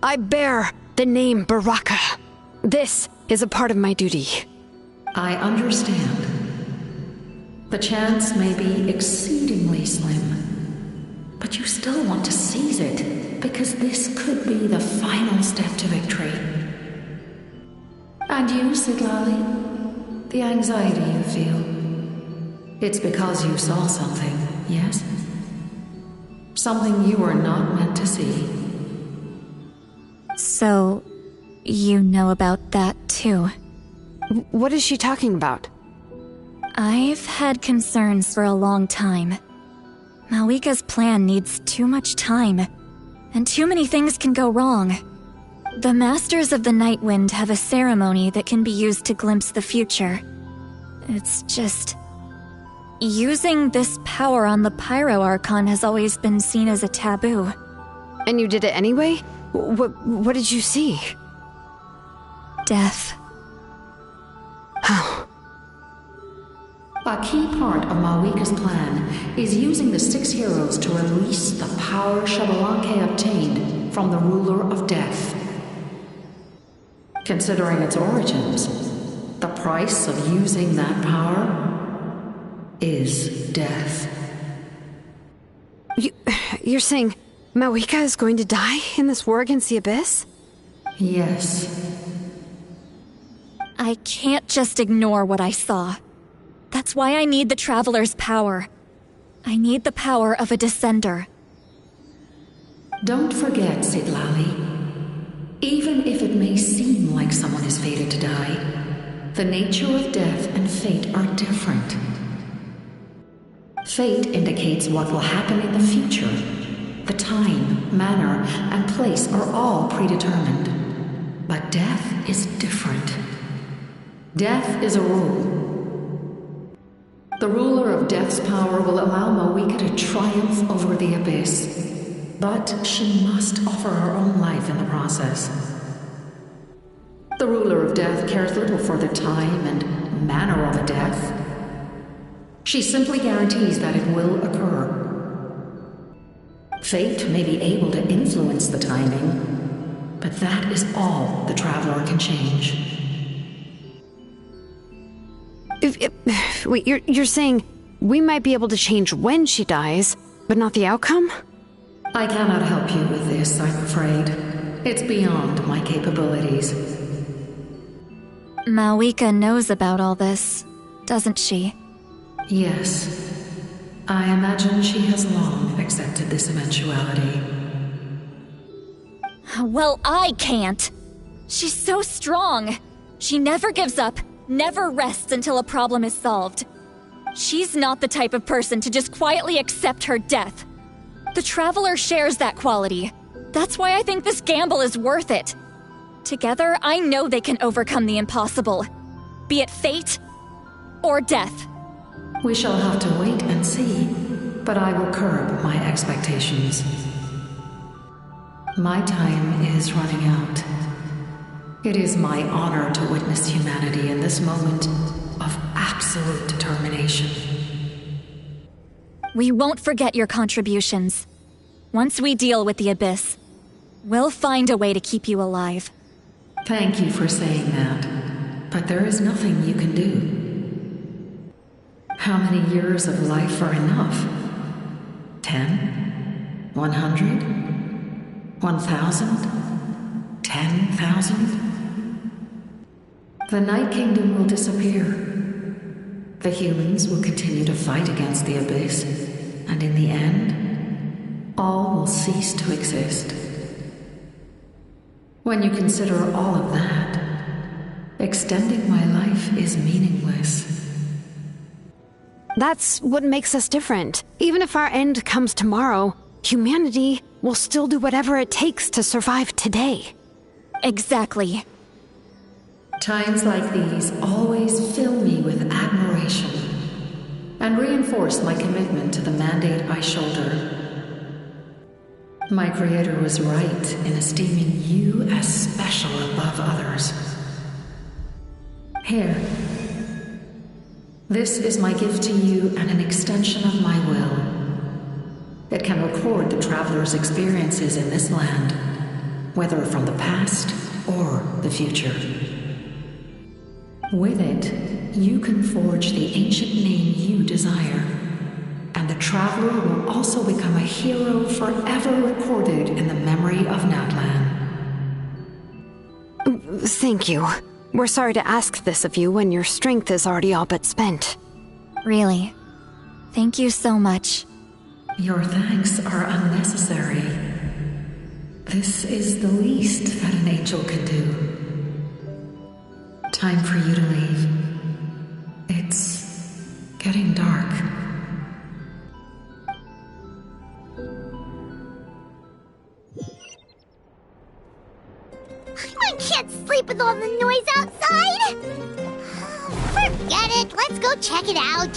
I bear the name Baraka. This is a part of my duty. I understand. The chance may be exceedingly slim, but you still want to seize it, because this could be the final step to victory. And you, Siglali, the anxiety you feel, it's because you saw something, yes? Something you were not meant to see. So, you know about that too? What is she talking about? I've had concerns for a long time. Malika's plan needs too much time, and too many things can go wrong. The Masters of the Night Wind have a ceremony that can be used to glimpse the future. It's just... using this power on the Pyro Archon has always been seen as a taboo. And you did it anyway? What did you see? Death. How? A key part of Malika's plan is using the 6 heroes to release the power Xbalanque obtained from the ruler of death. Considering its origins, the price of using that power is death. You're saying Malika is going to die in this war against the Abyss? Yes. I can't just ignore what I saw. That's why I need the Traveler's power. I need the power of a Descender. Don't forget, Siglali. Even if it may seem like someone is fated to die, the nature of death and fate are different. Fate indicates what will happen in the future. The time, manner, and place are all predetermined. But death is different. Death is a rule. The ruler of Death's power will allow Malika to triumph over the Abyss, but she must offer her own life in the process. The ruler of Death cares little for the time and manner of a death. She simply guarantees that it will occur. Fate may be able to influence the timing, but that is all the Traveler can change. Wait, you're saying we might be able to change when she dies, but not the outcome? I cannot help you with this, I'm afraid. It's beyond my capabilities. Malika knows about all this, doesn't she? Yes. I imagine she has long accepted this eventuality. Well, I can't. She's so strong. She never gives up, never rests until a problem is solved. She's not the type of person to just quietly accept her death. The Traveler shares that quality. That's why I think this gamble is worth it. Together, I know they can overcome the impossible. Be it fate or death. We shall have to wait and see, but I will curb my expectations. My time is running out. It is my honor to witness humanity in this moment of absolute determination. We won't forget your contributions. Once we deal with the Abyss, we'll find a way to keep you alive. Thank you for saying that, but there is nothing you can do. How many years of life are enough? 10? 100? 1,000? 10,000? The Night Kingdom will disappear. The humans will continue to fight against the Abyss, and in the end, all will cease to exist. When you consider all of that, extending my life is meaningless. That's what makes us different. Even if our end comes tomorrow, humanity will still do whatever it takes to survive today. Exactly. Times like these always fill me with admiration and reinforce my commitment to the mandate I shoulder. My Creator was right in esteeming you as special above others. Here. This is my gift to you and an extension of my will. It can record the Traveler's experiences in this land, whether from the past or the future. With it, you can forge the ancient name you desire, and the Traveler will also become a hero forever recorded in the memory of Natlan. Thank you. We're sorry to ask this of you when your strength is already all but spent. Really. Thank you so much. Your thanks are unnecessary. This is the least that an angel can do. Time for you to leave. It's getting dark. I can't sleep with all the noise outside! Forget it, let's go check it out.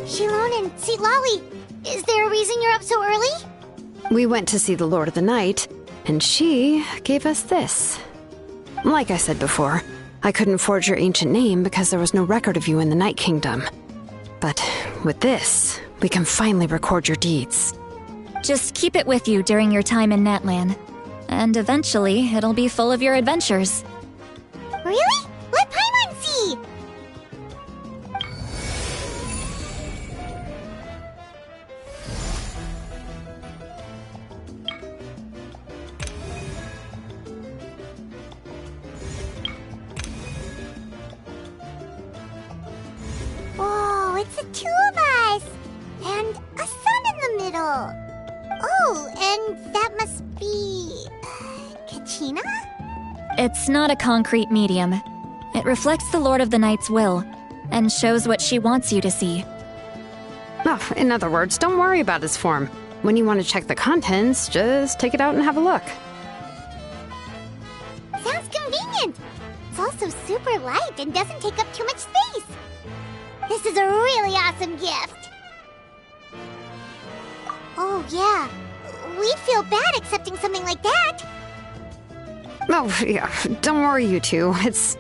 Shilon and Lolly, is there a reason you're up so early? We went to see the Lord of the Night, and she gave us this. Like I said before, I couldn't forge your ancient name because there was no record of you in the Night Kingdom. But with this, we can finally record your deeds. Just keep it with you during your time in Natlan, and eventually it'll be full of your adventures. Really? Let Paimon see! Oh, it's the two of us! And a sun in the middle! Oh, and that must be... Kachina? It's not a concrete medium. It reflects the Lord of the Night's will, and shows what she wants you to see. Oh, in other words, don't worry about its form. When you want to check the contents, just take it out and have a look. Sounds convenient! It's also super light and doesn't take up too much space! This is a really awesome gift! Oh, yeah. We'd feel bad accepting something like that! Oh, yeah, don't worry, you two. It's,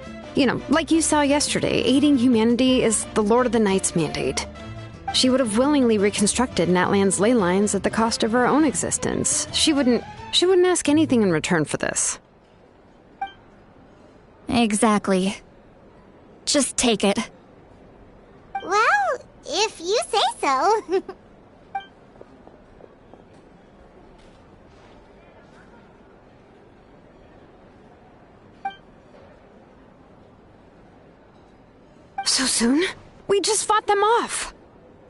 like you saw yesterday, aiding humanity is the Lord of the Night's mandate. She would have willingly reconstructed Natlan's ley lines at the cost of her own existence. She wouldn't ask anything in return for this. Exactly. Just take it. Well, if you say so. So soon? We just fought them off.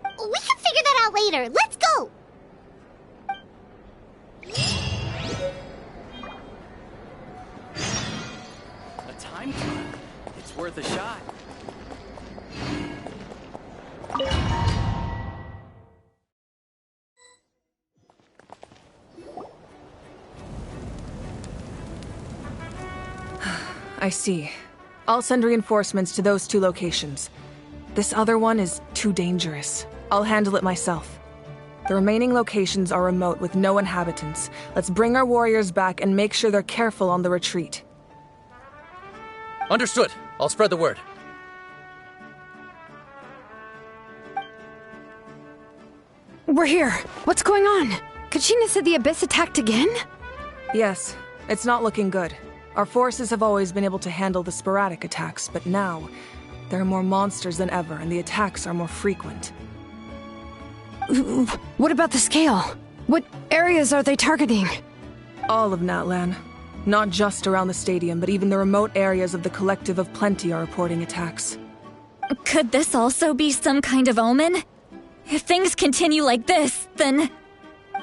We can figure that out later. Let's go! A time trial. It's worth a shot. I see. I'll send reinforcements to those 2 locations. This other one is too dangerous. I'll handle it myself. The remaining locations are remote with no inhabitants. Let's bring our warriors back and make sure they're careful on the retreat. Understood. I'll spread the word. We're here. What's going on? Kachina said the Abyss attacked again? Yes, it's not looking good. Our forces have always been able to handle the sporadic attacks, but now there are more monsters than ever, and the attacks are more frequent. What about the scale? What areas are they targeting? All of Natlan. Not just around the stadium, but even the remote areas of the Collective of Plenty are reporting attacks. Could this also be some kind of omen? If things continue like this, then...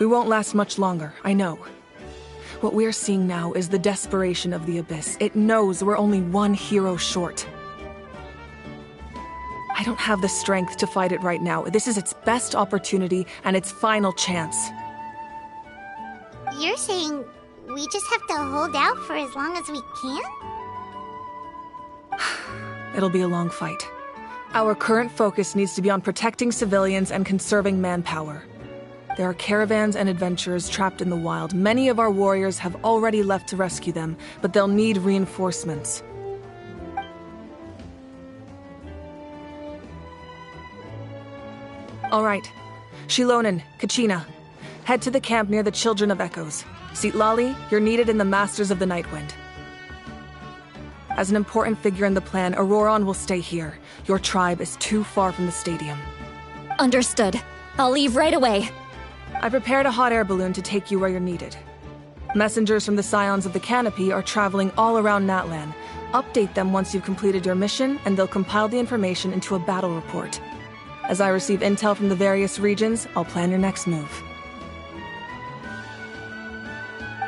We won't last much longer, I know. What we're seeing now is the desperation of the Abyss. It knows we're only one hero short. I don't have the strength to fight it right now. This is its best opportunity and its final chance. You're saying we just have to hold out for as long as we can? It'll be a long fight. Our current focus needs to be on protecting civilians and conserving manpower. There are caravans and adventurers trapped in the wild. Many of our warriors have already left to rescue them, but they'll need reinforcements. All right. Shilonen, Kachina, head to the camp near the Children of Echoes. Sitlali, you're needed in the Masters of the Nightwind. As an important figure in the plan, Auroron will stay here. Your tribe is too far from the stadium. Understood. I'll leave right away. I prepared a hot air balloon to take you where you're needed. Messengers from the Scions of the Canopy are traveling all around Natlan. Update them once you've completed your mission, and they'll compile the information into a battle report. As I receive intel from the various regions, I'll plan your next move.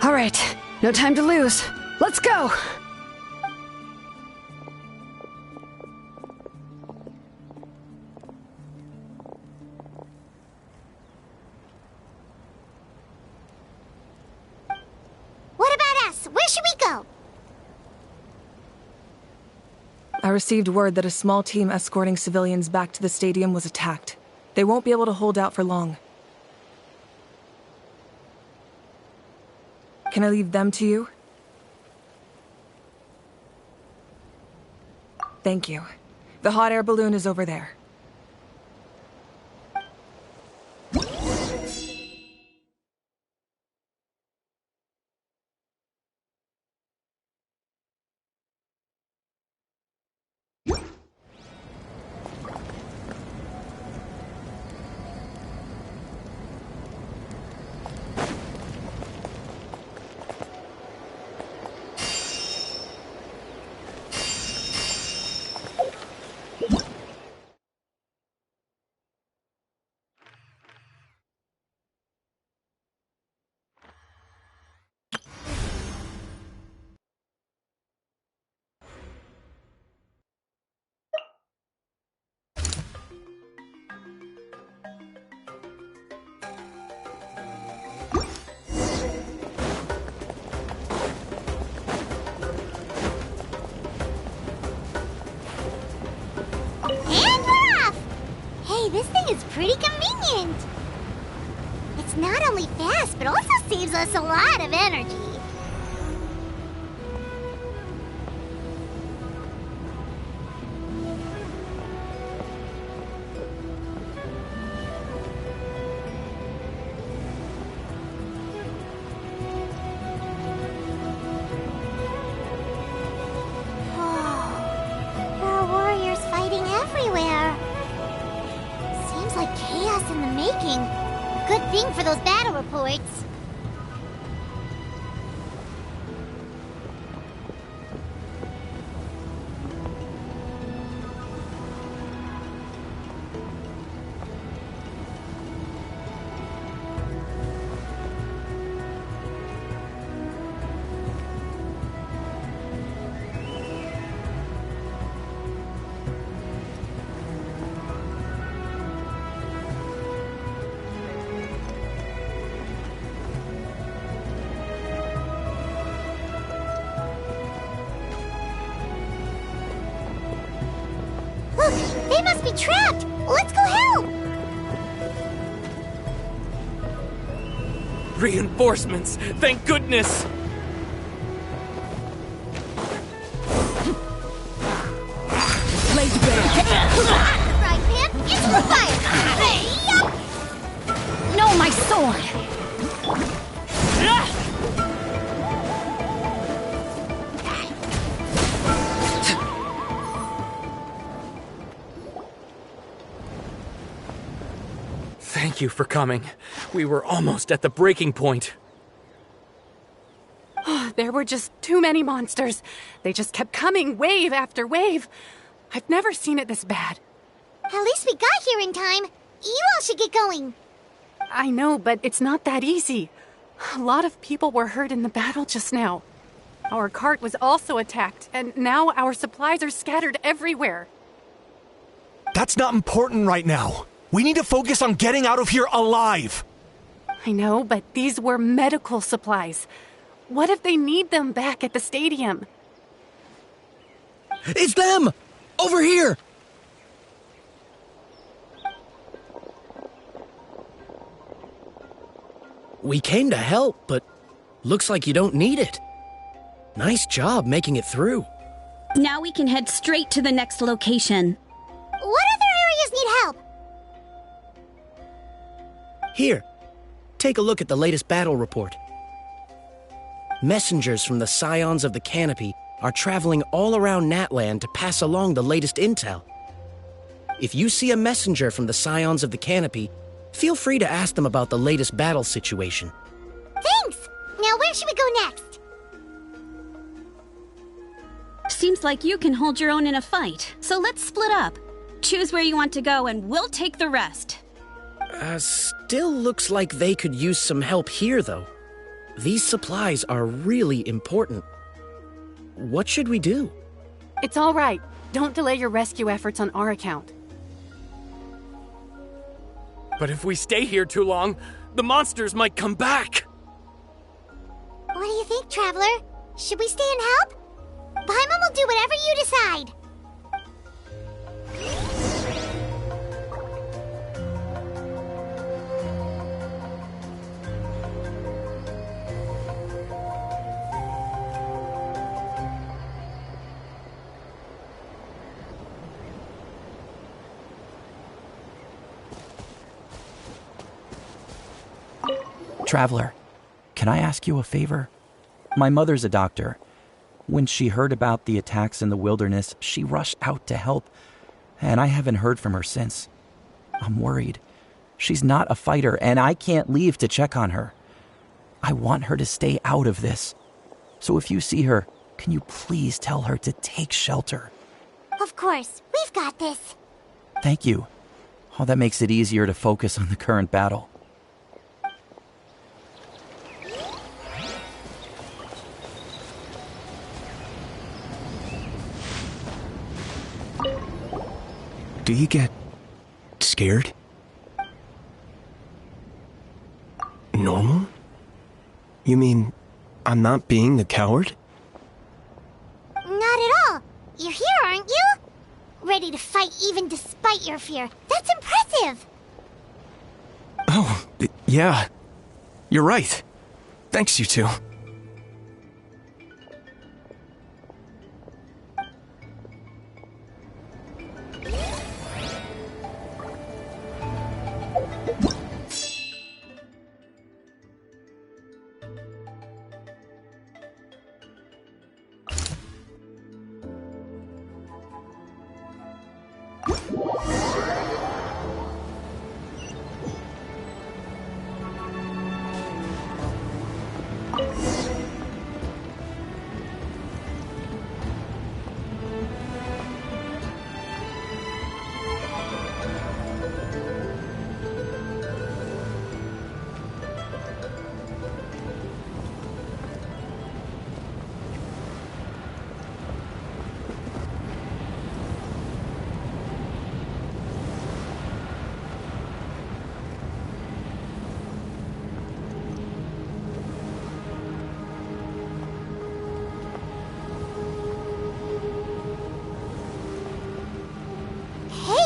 All right, no time to lose. Let's go! What about us? Where should we go? I received word that a small team escorting civilians back to the stadium was attacked. They won't be able to hold out for long. Can I leave them to you? Thank you. The hot air balloon is over there. This thing is pretty convenient. It's not only fast, but also saves us a lot of energy. Oh, there are warriors fighting everywhere. Like chaos in the making. Good thing for those battle reports. They must be trapped! Let's go help! Reinforcements! Thank goodness! Frying pan, into the fire! Yup! No, my sword! Thank you for coming. We were almost at the breaking point. There were just too many monsters. They just kept coming, wave after wave. I've never seen it this bad. At least we got here in time. You all should get going. I know, but it's not that easy. A lot of people were hurt in the battle just now. Our cart was also attacked, and now our supplies are scattered everywhere. That's not important right now. We need to focus on getting out of here alive. I know, but these were medical supplies. What if they need them back at the stadium? It's them! Over here! We came to help, but looks like you don't need it. Nice job making it through. Now we can head straight to the next location. What other areas need help? Here, take a look at the latest battle report. Messengers from the Scions of the Canopy are traveling all around Natland to pass along the latest intel. If you see a messenger from the Scions of the Canopy, feel free to ask them about the latest battle situation. Thanks! Now where should we go next? Seems like you can hold your own in a fight, so let's split up. Choose where you want to go and we'll take the rest. Still looks like they could use some help here, though. These supplies are really important. What should we do? It's all right. Don't delay your rescue efforts on our account. But if we stay here too long, the monsters might come back! What do you think, Traveler? Should we stay and help? Paimon will do whatever you decide. Traveler, can I ask you a favor? My mother's a doctor. When she heard about the attacks in the wilderness, she rushed out to help, and I haven't heard from her since. I'm worried. She's not a fighter, and I can't leave to check on her. I want her to stay out of this. So if you see her, can you please tell her to take shelter? Of course, we've got this. Thank you. Oh, that makes it easier to focus on the current battle. Do you get scared? Normal? You mean I'm not being the coward? Not at all. You're here, aren't you? Ready to fight even despite your fear. That's impressive. Oh, yeah. You're right. Thanks, you two.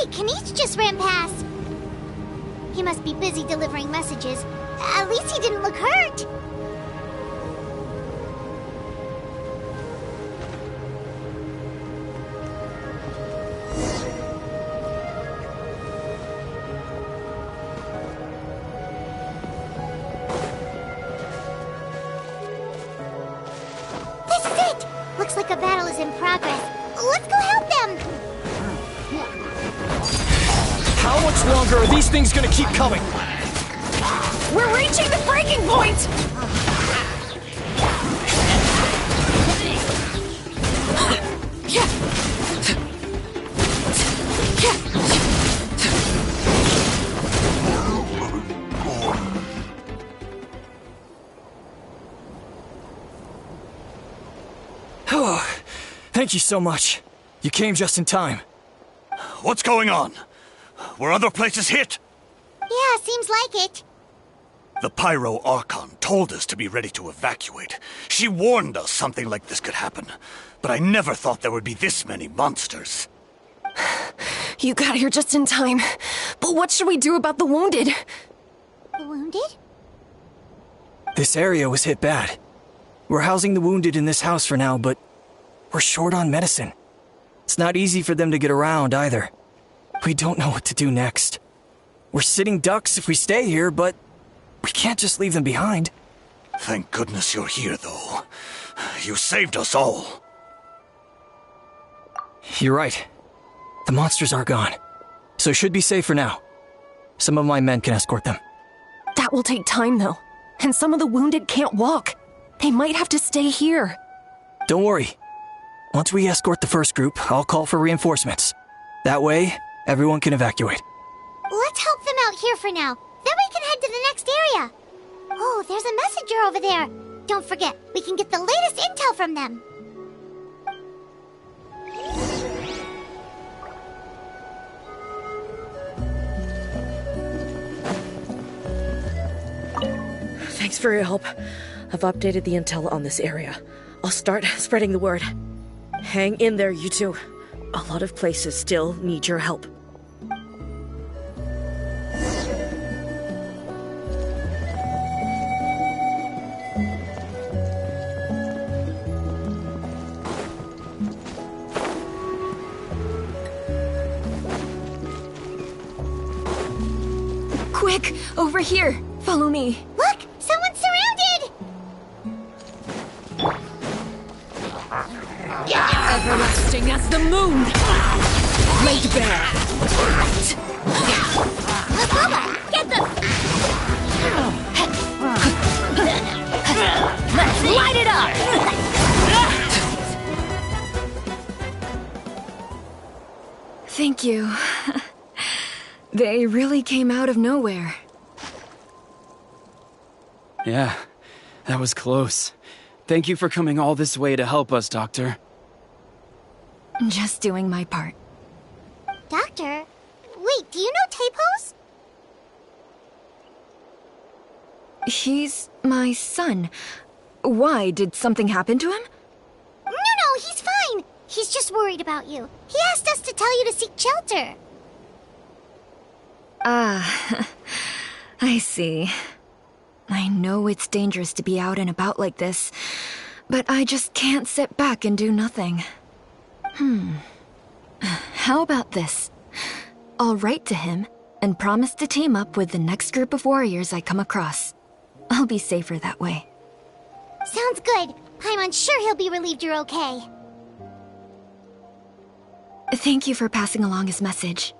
Hey, Kanish just ran past. He must be busy delivering messages. At least he didn't look hurt. This is it! Looks like a battle is in progress. Let's go help them! How much longer are these things gonna keep coming? We're reaching the breaking point! Oh, thank you so much. You came just in time. What's going on? Were other places hit? Yeah, seems like it. The Pyro Archon told us to be ready to evacuate. She warned us something like this could happen. But I never thought there would be this many monsters. You got here just in time. But what should we do about the wounded? The wounded? This area was hit bad. We're housing the wounded in this house for now, but we're short on medicine. It's not easy for them to get around either. We don't know what to do next. We're sitting ducks if we stay here, but we can't just leave them behind. Thank goodness you're here, though. You saved us all. You're right. The monsters are gone, so should be safe for now. Some of my men can escort them. That will take time, though. And some of the wounded can't walk. They might have to stay here. Don't worry. Once we escort the first group, I'll call for reinforcements. That way, everyone can evacuate. Let's help them out here for now. Then we can head to the next area. Oh, there's a messenger over there. Don't forget, we can get the latest intel from them. Thanks for your help. I've updated the intel on this area. I'll start spreading the word. Hang in there, you two. A lot of places still need your help. Quick, over here. Follow me. Look, someone's surrounded! Everlasting as the moon. Laid bare. Baba, get them! Let's light it up! Thank you. They really came out of nowhere. Yeah, that was close. Thank you for coming all this way to help us, Doctor. Just doing my part. Doctor? Wait, do you know Tapos? He's my son. Why? Did something happen to him? No, he's fine. He's just worried about you. He asked us to tell you to seek shelter. Ah, I see. I know it's dangerous to be out and about like this, but I just can't sit back and do nothing. How about this? I'll write to him and promise to team up with the next group of warriors I come across. I'll be safer that way. Sounds good. I'm sure he'll be relieved you're okay. Thank you for passing along his message.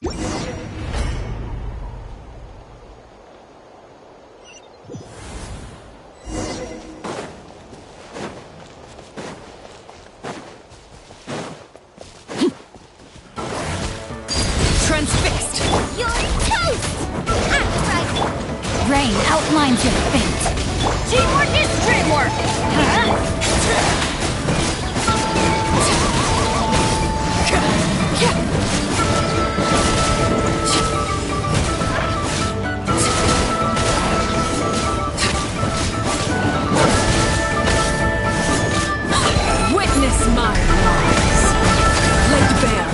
Transfixed! You're toast! Rain outlines your fate. Teamwork is dreamwork! Witness my lies. Laid bare.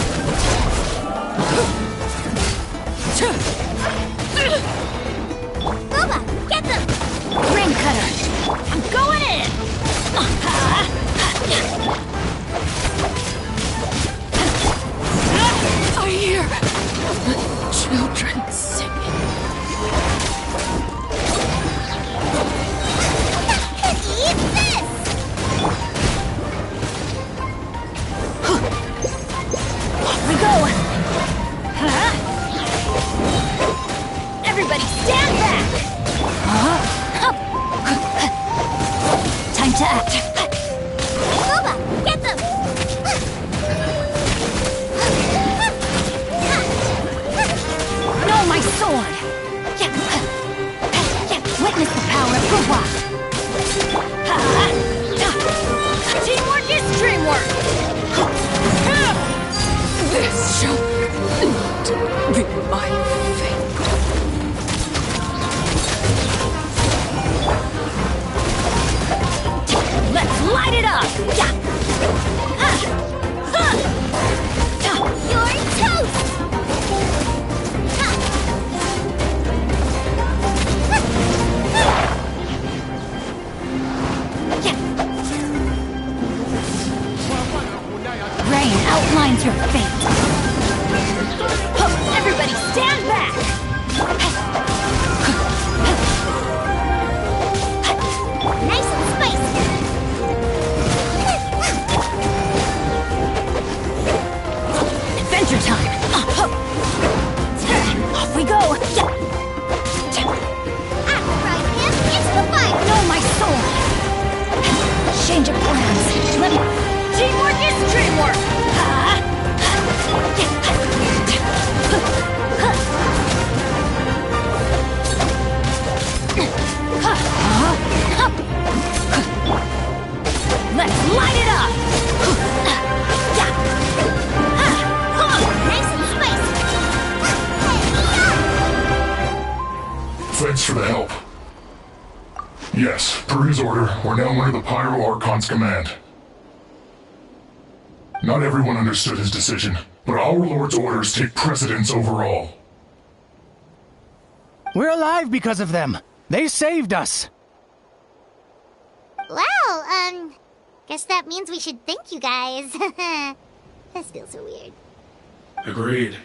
Boba, get them! Ring cutter! I'm going in! I hear children singing. Eat this! Off we go! Everybody stand back! Time to act. Boba, get them! No, my sword! Witness the power of Guhua! Teamwork is dreamwork! This shall not be my fate. Let's light it up! You're toast! Rain outlines your fate. Everybody stand back! Nice and spicy! Adventure time! Off we go! Ride him into the fire! No, my sword! Change of plans. Let me... Teamwork is dreamwork! Let's light it up! Nice and spicy! Thanks for the help. Yes, per his order, we're now under the Pyro Archon's command. Not everyone understood his decision, but our Lord's orders take precedence over all. We're alive because of them. They saved us. Well, guess that means we should thank you guys. This feels so weird. Agreed.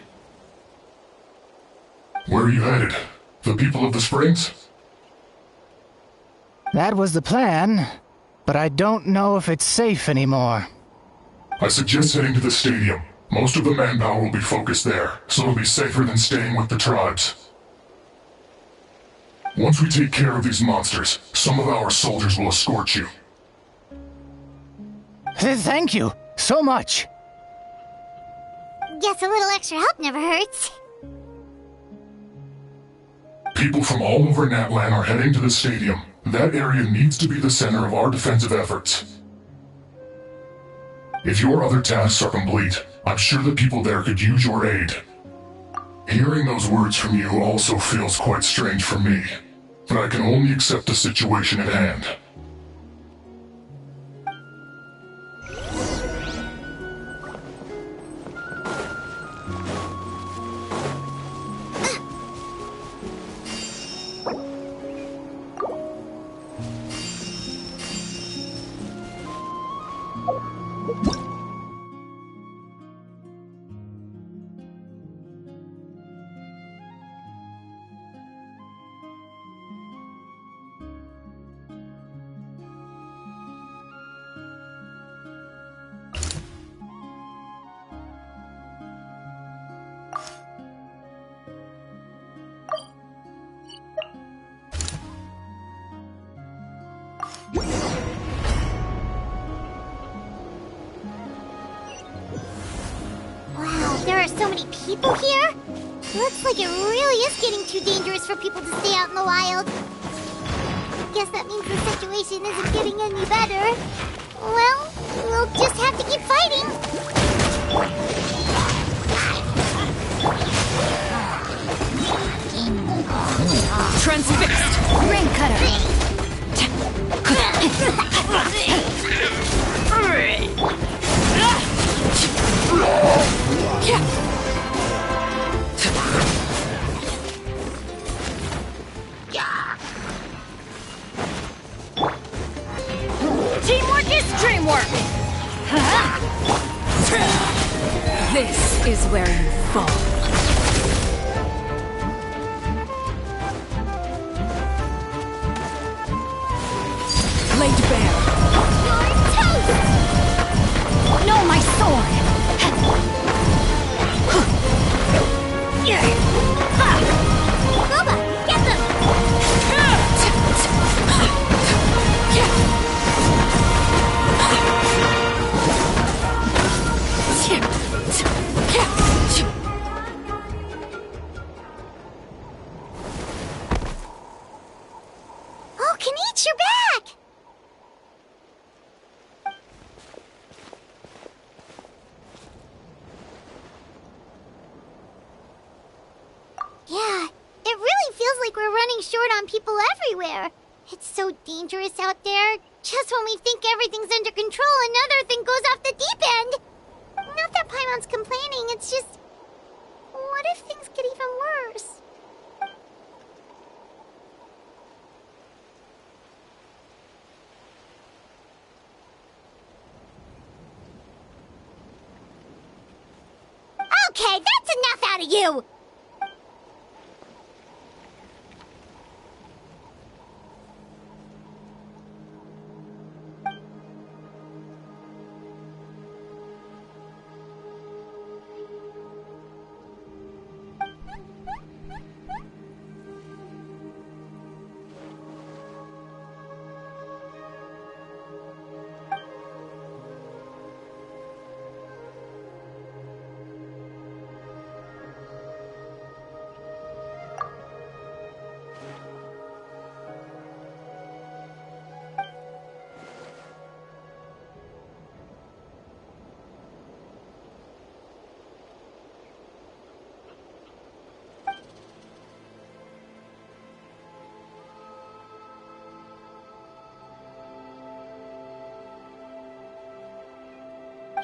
Where are you headed? The people of the Springs? That was the plan, but I don't know if it's safe anymore. I suggest heading to the stadium. Most of the manpower will be focused there, so it'll be safer than staying with the tribes. Once we take care of these monsters, some of our soldiers will escort you. Thank you so much. Guess a little extra help never hurts. People from all over Natlan are heading to the stadium. That area needs to be the center of our defensive efforts. If your other tasks are complete, I'm sure the people there could use your aid. Hearing those words from you also feels quite strange for me, but I can only accept the situation at hand. Wow, there are so many people here? Looks like it really is getting too dangerous for people to stay out in the wild. Guess that means the situation isn't getting any better. Well, we'll just have to keep fighting. Transfixed! Rain cutter! Teamwork is dreamwork! This is where you fall. Laid bare. You're toast! No, my sword! Boba, get them! Oh, Kanichi, you're back! Yeah, it really feels like we're running short on people everywhere. It's so dangerous out there. Just when we think everything's under control, another thing goes off the deep end. Not that Paimon's complaining, it's just... What if things get even worse? Okay, that's enough out of you!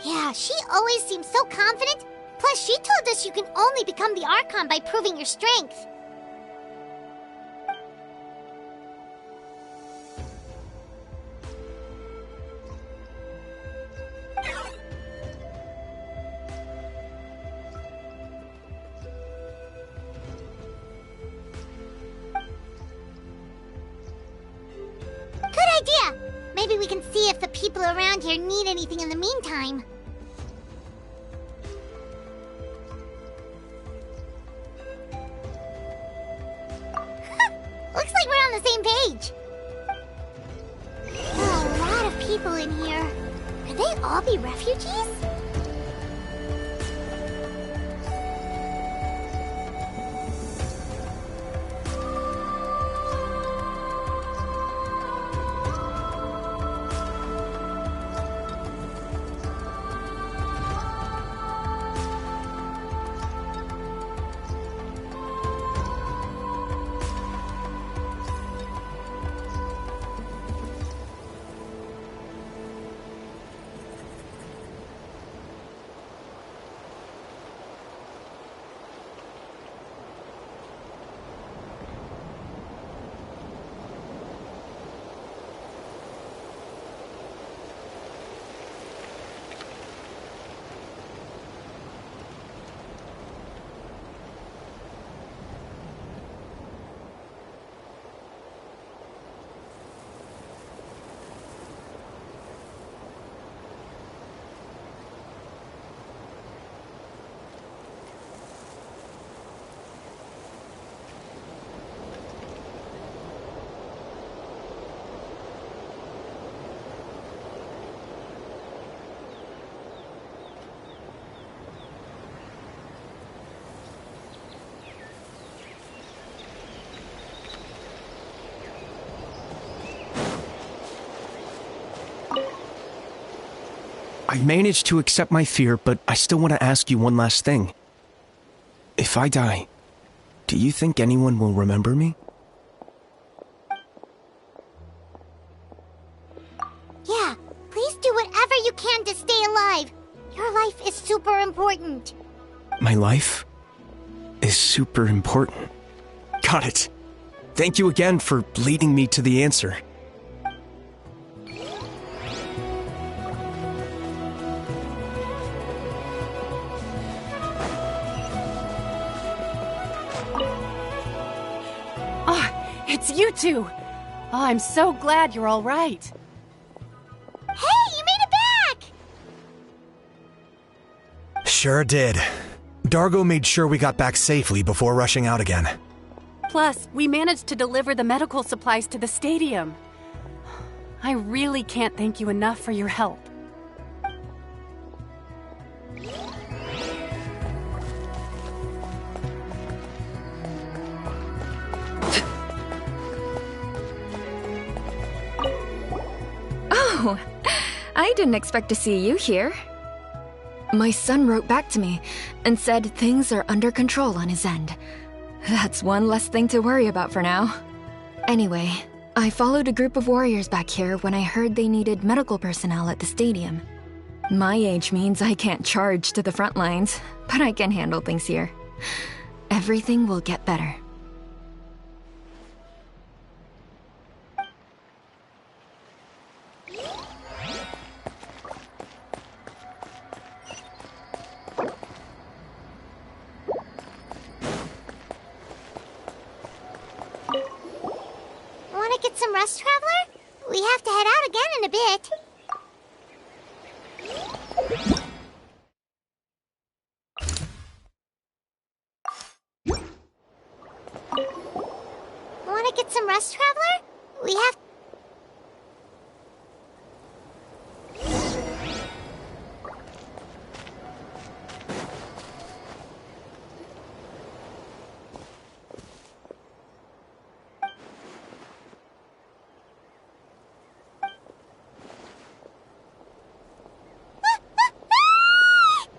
Yeah, she always seems so confident. Plus, she told us you can only become the Archon by proving your strength. Good idea! Maybe we can see if the people around here need anything in the meantime. Looks like we're on the same page. There are a lot of people in here. Could they all be refugees? I managed to accept my fear, but I still want to ask you one last thing. If I die, do you think anyone will remember me? Yeah, please do whatever you can to stay alive. Your life is super important. My life is super important. Got it. Thank you again for leading me to the answer. It's you two! Oh, I'm so glad you're all right. Hey, you made it back! Sure did. Dargo made sure we got back safely before rushing out again. Plus, we managed to deliver the medical supplies to the stadium. I really can't thank you enough for your help. Oh, I didn't expect to see you here. My son wrote back to me and said things are under control on his end. That's one less thing to worry about for now. Anyway, I followed a group of warriors back here when I heard they needed medical personnel at the stadium. My age means I can't charge to the front lines, but I can handle things here. Everything will get better. Want to get some rest, Traveler? We have to head out again in a bit. Want to get some rest, Traveler? We have...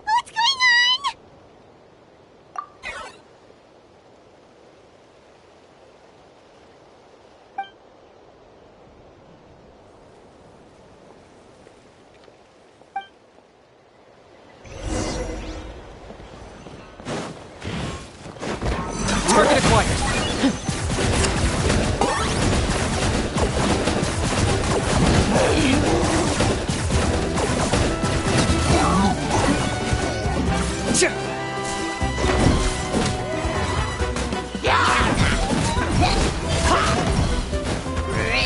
What's going on? Target acquired.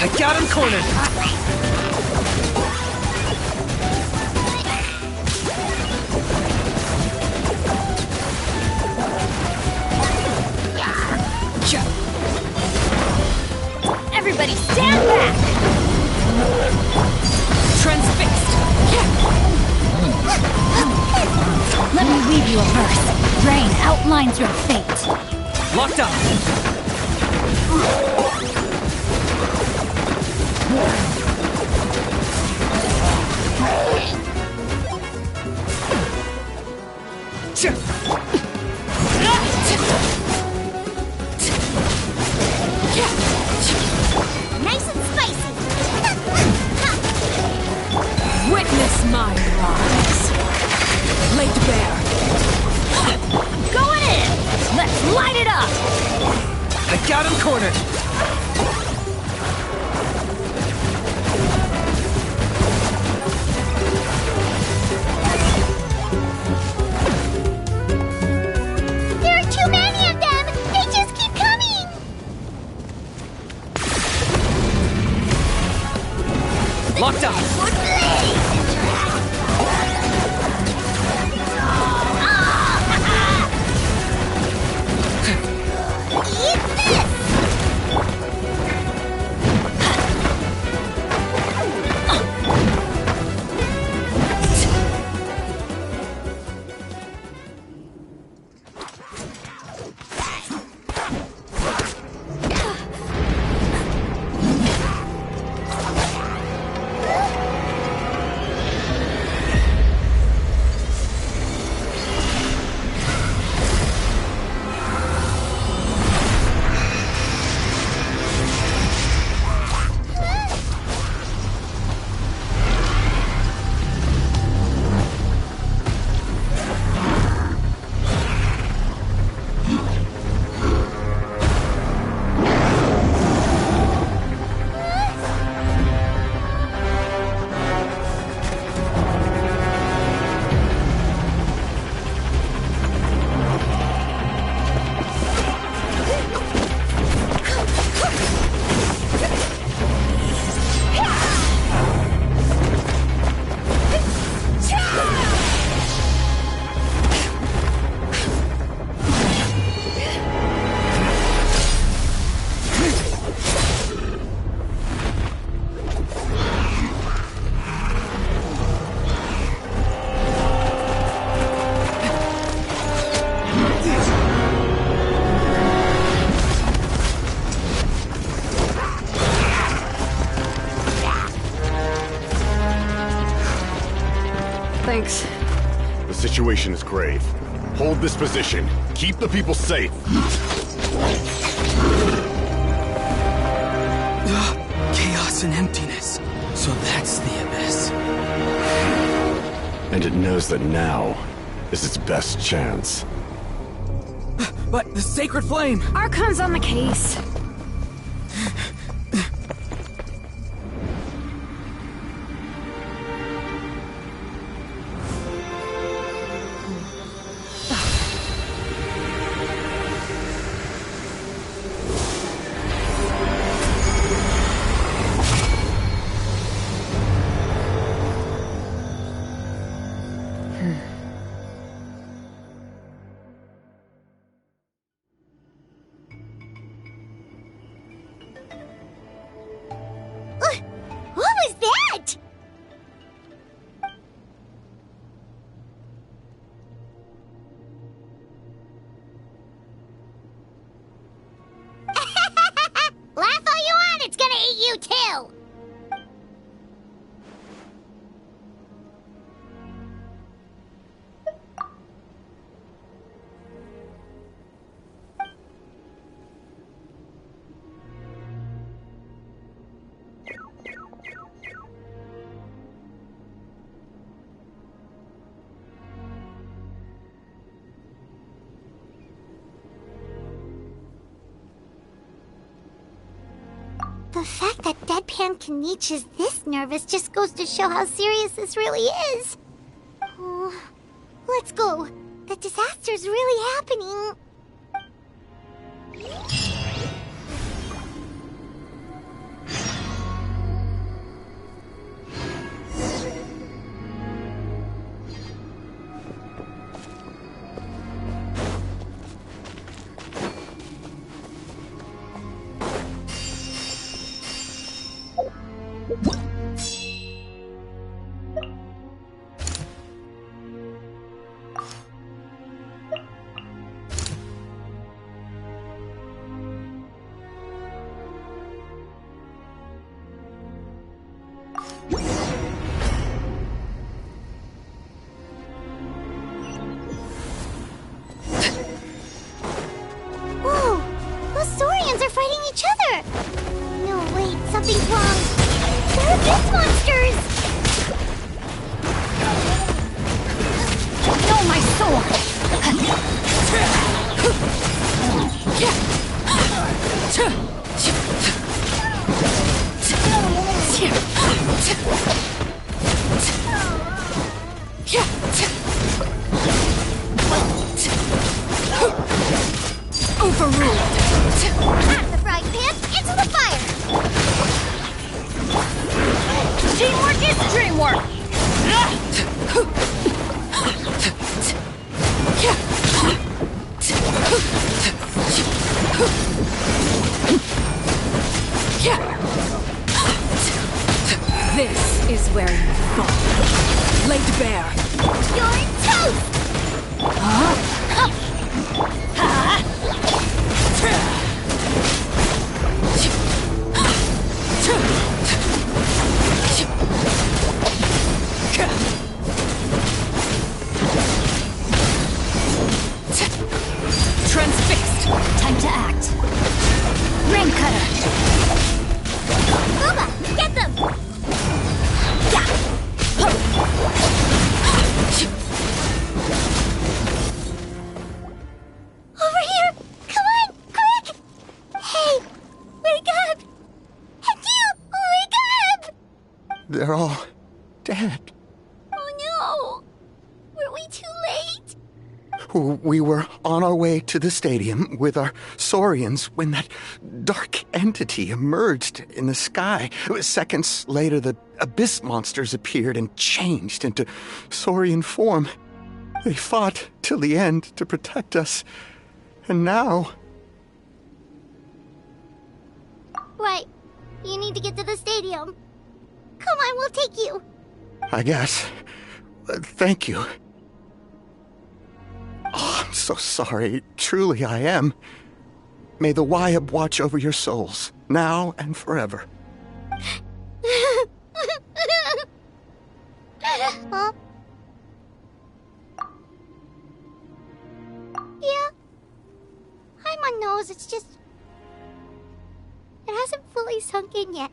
I got him cornered. Everybody stand back! Transfixed! Let me read you a verse. Rain outlines your fate. Locked up. Nice and spicy! Witness my rise. Laid bare. Going in! Let's light it up! I got him cornered. There are too many of them! They just keep coming! Locked up. Eat this! Thanks. The situation is grave. Hold this position. Keep the people safe. Chaos and emptiness. So that's the Abyss. And it knows that now is its best chance. But the sacred flame! Archon's on the case. What was that? Laugh all you want, it's gonna eat you too! The fact that Deadpan Kaniche is this nervous just goes to show how serious this really is. Oh, let's go. The disaster's really happening. Whoa! Those Saurians are fighting each other! No, wait, something's wrong. They're abyss monsters! No, my sword! Overruled! Out of the frying pan, into the fire! Teamwork is dreamwork! This is where you fall. Laid bare. You're toast! Transfixed! Time to act. Rain cutter! Booba, get them! Over here! Come on, quick! Hey, wake up! Hekyu, wake up! They're all dead. Oh no! Were we too late? We were on our way to the stadium with our Saurians when that dark entity emerged in the sky. Seconds later, the abyss monsters appeared and changed into Saurian form. They fought till the end to protect us. And now... Right. You need to get to the stadium. Come on, we'll take you. I guess. Thank you. Oh, I'm so sorry. Truly I am. May the Wyab watch over your souls, now and forever. Huh? knows, it's just... it hasn't fully sunk in yet.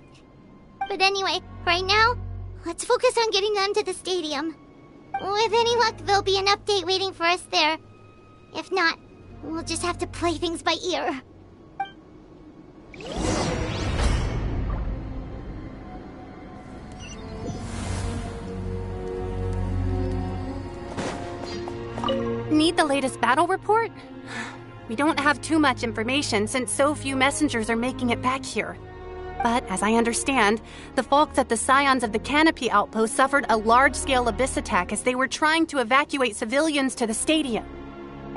But anyway, right now, let's focus on getting them to the stadium. With any luck, there'll be an update waiting for us there. If not, we'll just have to play things by ear. Need the latest battle report? We don't have too much information since so few messengers are making it back here. But, as I understand, the folks at the Scions of the Canopy outpost suffered a large-scale abyss attack as they were trying to evacuate civilians to the stadium.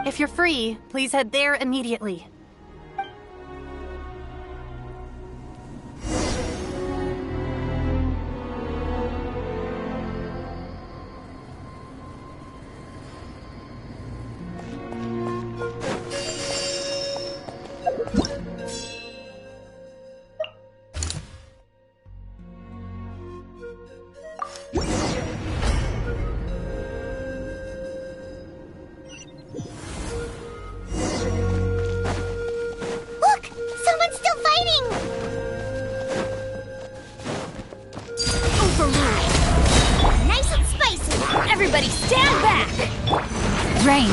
If you're free, please head there immediately.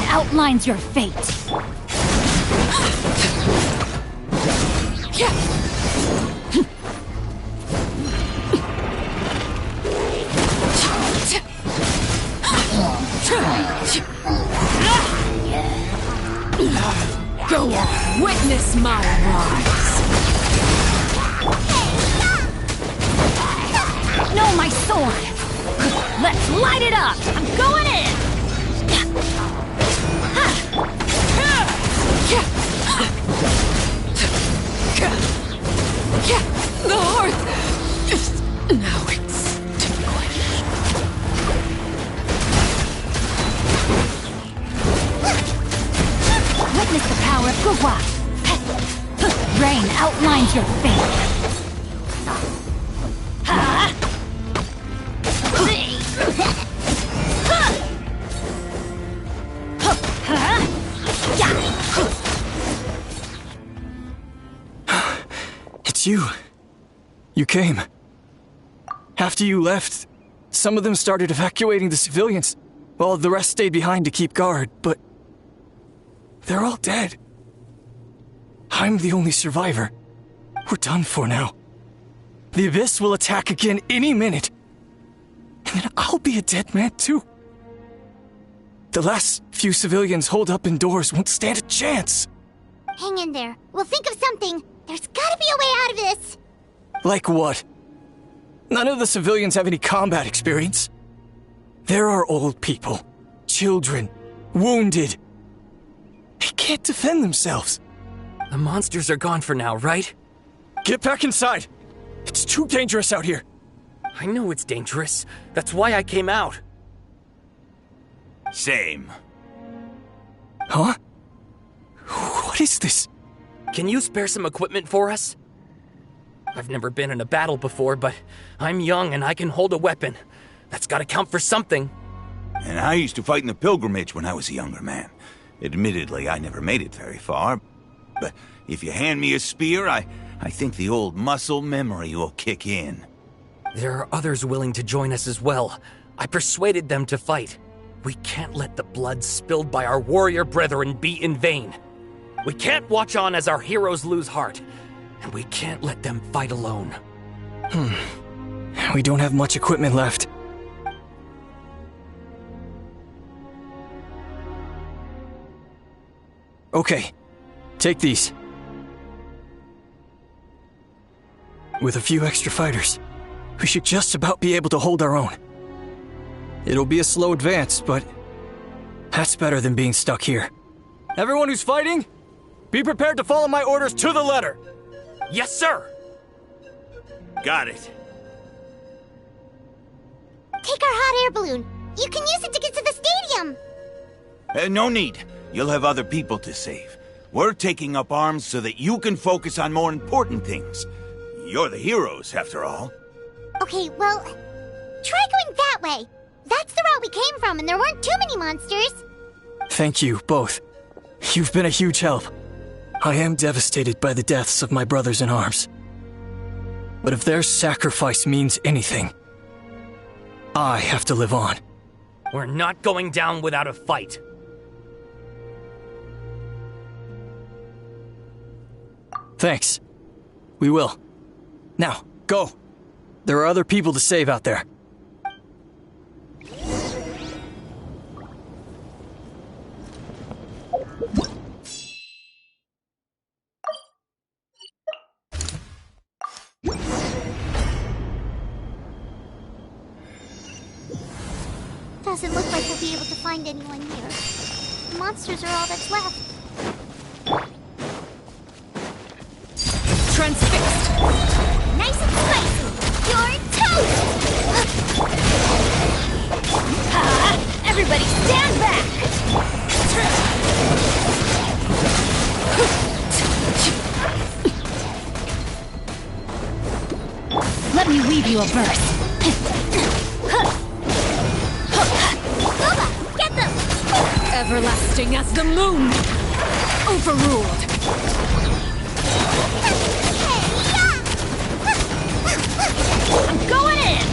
Outlines your fate. Go on, witness my rise. No, my sword. Let's light it up. I'm going in. The hearth! Now it's ticklish. Witness the power of Gugwa. Rain outlines your fate. It's you. You came. After you left, some of them started evacuating the civilians, while the rest stayed behind to keep guard, but they're all dead. I'm the only survivor. We're done for now. The Abyss will attack again any minute. And then I'll be a dead man too. The last few civilians holed up indoors won't stand a chance. Hang in there. We'll think of something. There's gotta be a way out of this. Like what? None of the civilians have any combat experience. There are old people, children, wounded. They can't defend themselves. The monsters are gone for now, right? Get back inside. It's too dangerous out here. I know it's dangerous. That's why I came out. Same. Huh? What is this? Can you spare some equipment for us? I've never been in a battle before, but I'm young and I can hold a weapon. That's gotta count for something. And I used to fight in the pilgrimage when I was a younger man. Admittedly, I never made it very far. But if you hand me a spear, I think the old muscle memory will kick in. There are others willing to join us as well. I persuaded them to fight. We can't let the blood spilled by our warrior brethren be in vain. We can't watch on as our heroes lose heart. And we can't let them fight alone. We don't have much equipment left. Okay, take these. With a few extra fighters, we should just about be able to hold our own. It'll be a slow advance, but that's better than being stuck here. Everyone who's fighting, be prepared to follow my orders to the letter. Yes, sir! Got it. Take our hot air balloon. You can use it to get to the stadium. No need. You'll have other people to save. We're taking up arms so that you can focus on more important things. You're the heroes, after all. Okay, well, try going that way. That's the route we came from, and there weren't too many monsters. Thank you, both. You've been a huge help. I am devastated by the deaths of my brothers in arms. But if their sacrifice means anything, I have to live on. We're not going down without a fight. Thanks. We will. Now, go. There are other people to save out there. Doesn't look like we'll be able to find anyone here. The monsters are all that's left. Transfixed! Nice and spicy! You're toast! Everybody stand back! Let me weave you a verse. Boba, get them! Everlasting as the moon! Overruled! I'm going in!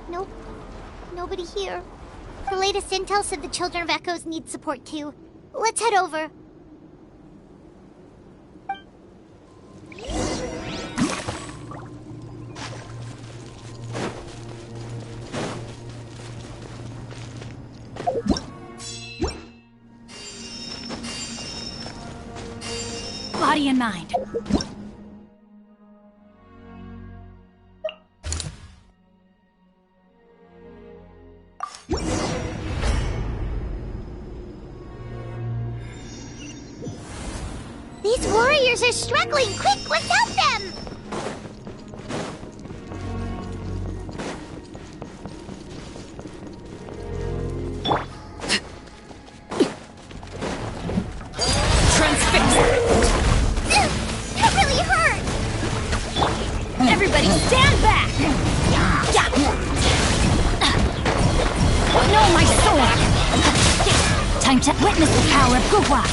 Nope. Nobody here. The latest intel said the Children of Echoes need support too. Let's head over. Body and mind. These warriors are struggling! Quick, let's help them! That really hurt! Everybody stand back! No, my sword! Time to witness the power of Guhua!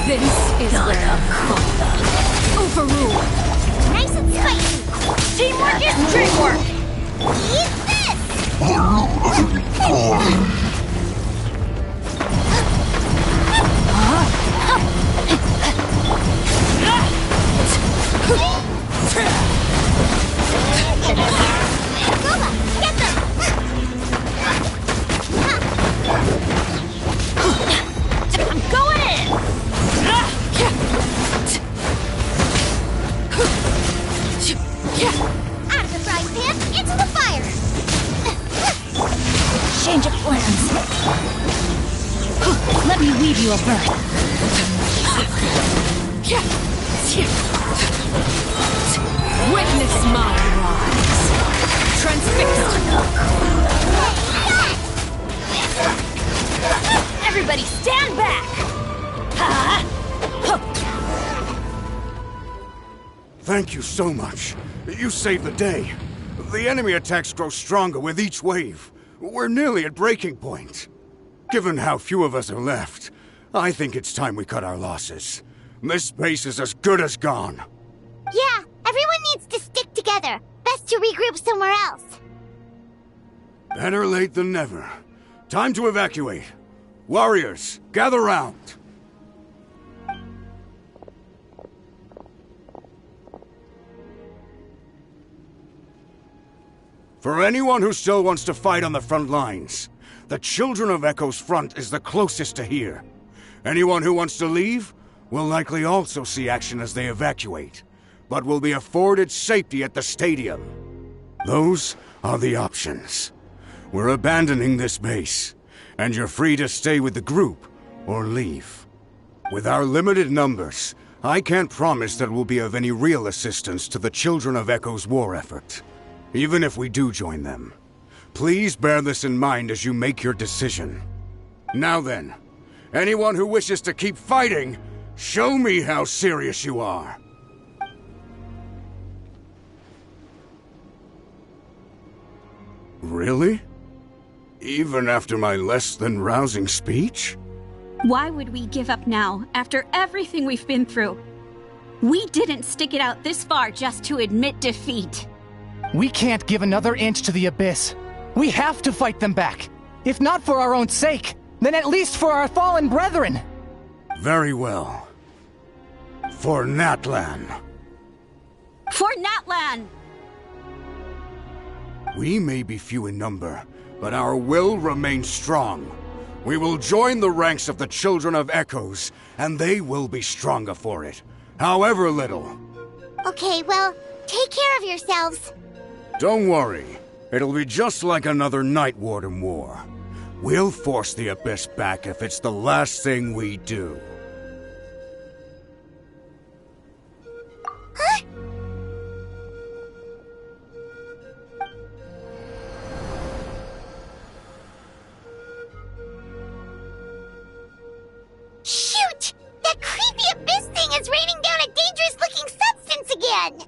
This is where I'm overruled! Nice and spicy! Teamwork is dreamwork! Eat this! Boba, get them! I'm going in! Out of the frying pan, into the fire! Change of plans. Let me weave you a verse. Witness my rise! Transfixed! Everybody stand back! Thank you so much. You saved the day. The enemy attacks grow stronger with each wave. We're nearly at breaking point. Given how few of us are left, I think it's time we cut our losses. This base is as good as gone. Yeah, everyone needs to stick together. Best to regroup somewhere else. Better late than never. Time to evacuate. Warriors, gather round. For anyone who still wants to fight on the front lines, the Children of Echo's front is the closest to here. Anyone who wants to leave will likely also see action as they evacuate, but will be afforded safety at the stadium. Those are the options. We're abandoning this base, and you're free to stay with the group or leave. With our limited numbers, I can't promise that we'll be of any real assistance to the Children of Echo's war effort. Even if we do join them, please bear this in mind as you make your decision. Now then, Anyone who wishes to keep fighting, show me how serious you are. Really? Even after my less than rousing speech? Why would we give up now, after everything we've been through? We didn't stick it out this far just to admit defeat. We can't give another inch to the Abyss. We have to fight them back. If not for our own sake, then at least for our fallen brethren. Very well. For Natlan. For Natlan! We may be few in number, but our will remains strong. We will join the ranks of the Children of Echoes, and they will be stronger for it, however little. Okay, well, take care of yourselves. Don't worry. It'll be just like another Night Warden war. We'll force the Abyss back if it's the last thing we do. Huh? Shoot! That creepy Abyss thing is raining down a dangerous-looking substance again!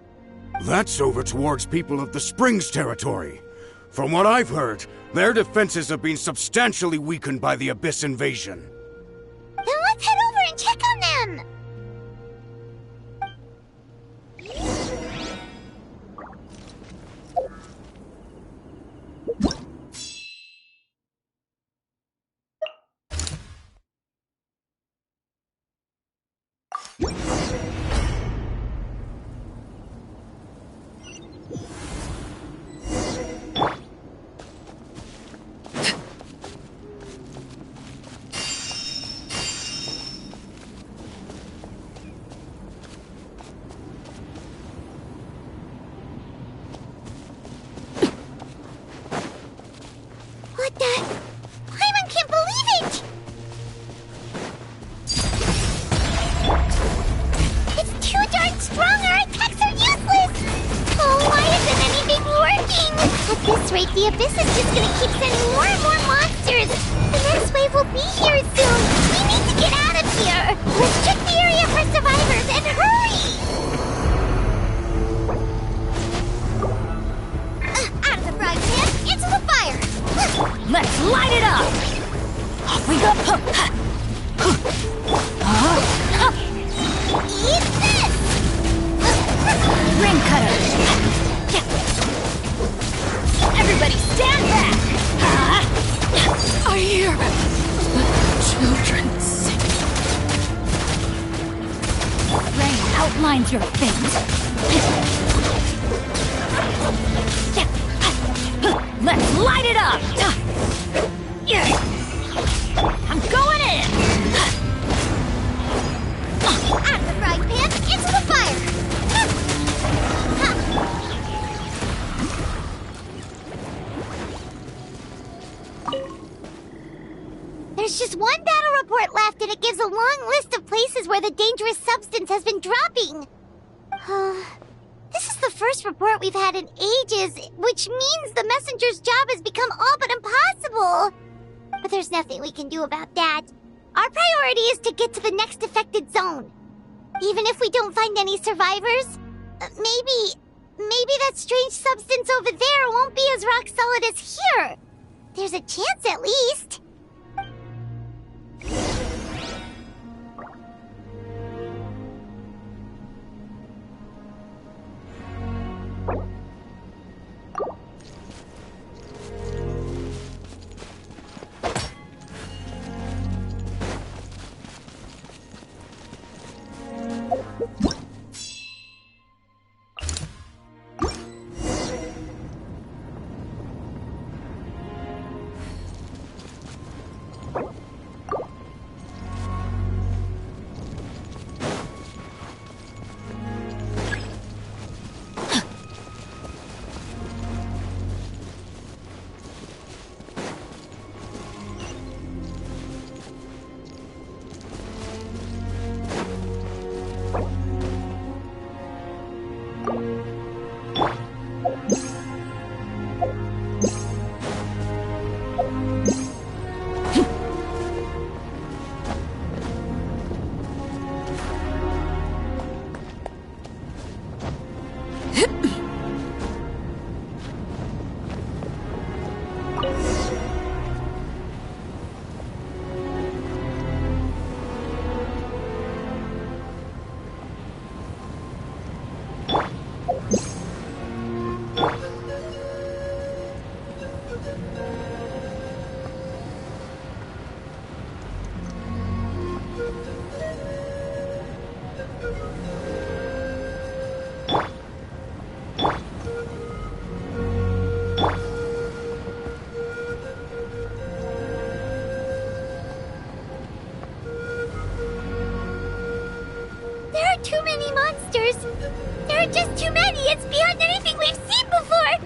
That's over towards people of the Springs territory. From what I've heard, their defenses have been substantially weakened by the Abyss invasion. Then let's head over and check on them! What the? Paimon can't believe it! It's too darn strong, our attacks are useless! Oh, why isn't anything working? At this rate, the Abyss is just gonna keep sending more and more monsters! The next wave will be here soon! We need to get out of here! Let's check the area for survivors, and hurry! Out of the frying pan, into the fire! Let's light it up! Off we go! Eat this! Ring cutter! Everybody stand back! I hear children sing. Rain outlines your fate. Let's light it up! I'm going in! Out of the frying pan, into the fire! There's just one battle report left, and it gives a long list of places where the dangerous substance has been dropping. This is the first report we've had in ages, which means the messenger's job has become all but impossible. But there's nothing we can do about that. Our priority is to get to the next affected zone. Even if we don't find any survivors, maybe that strange substance over there won't be as rock solid as here. There's a chance at least. There are just too many. It's beyond anything we've seen before.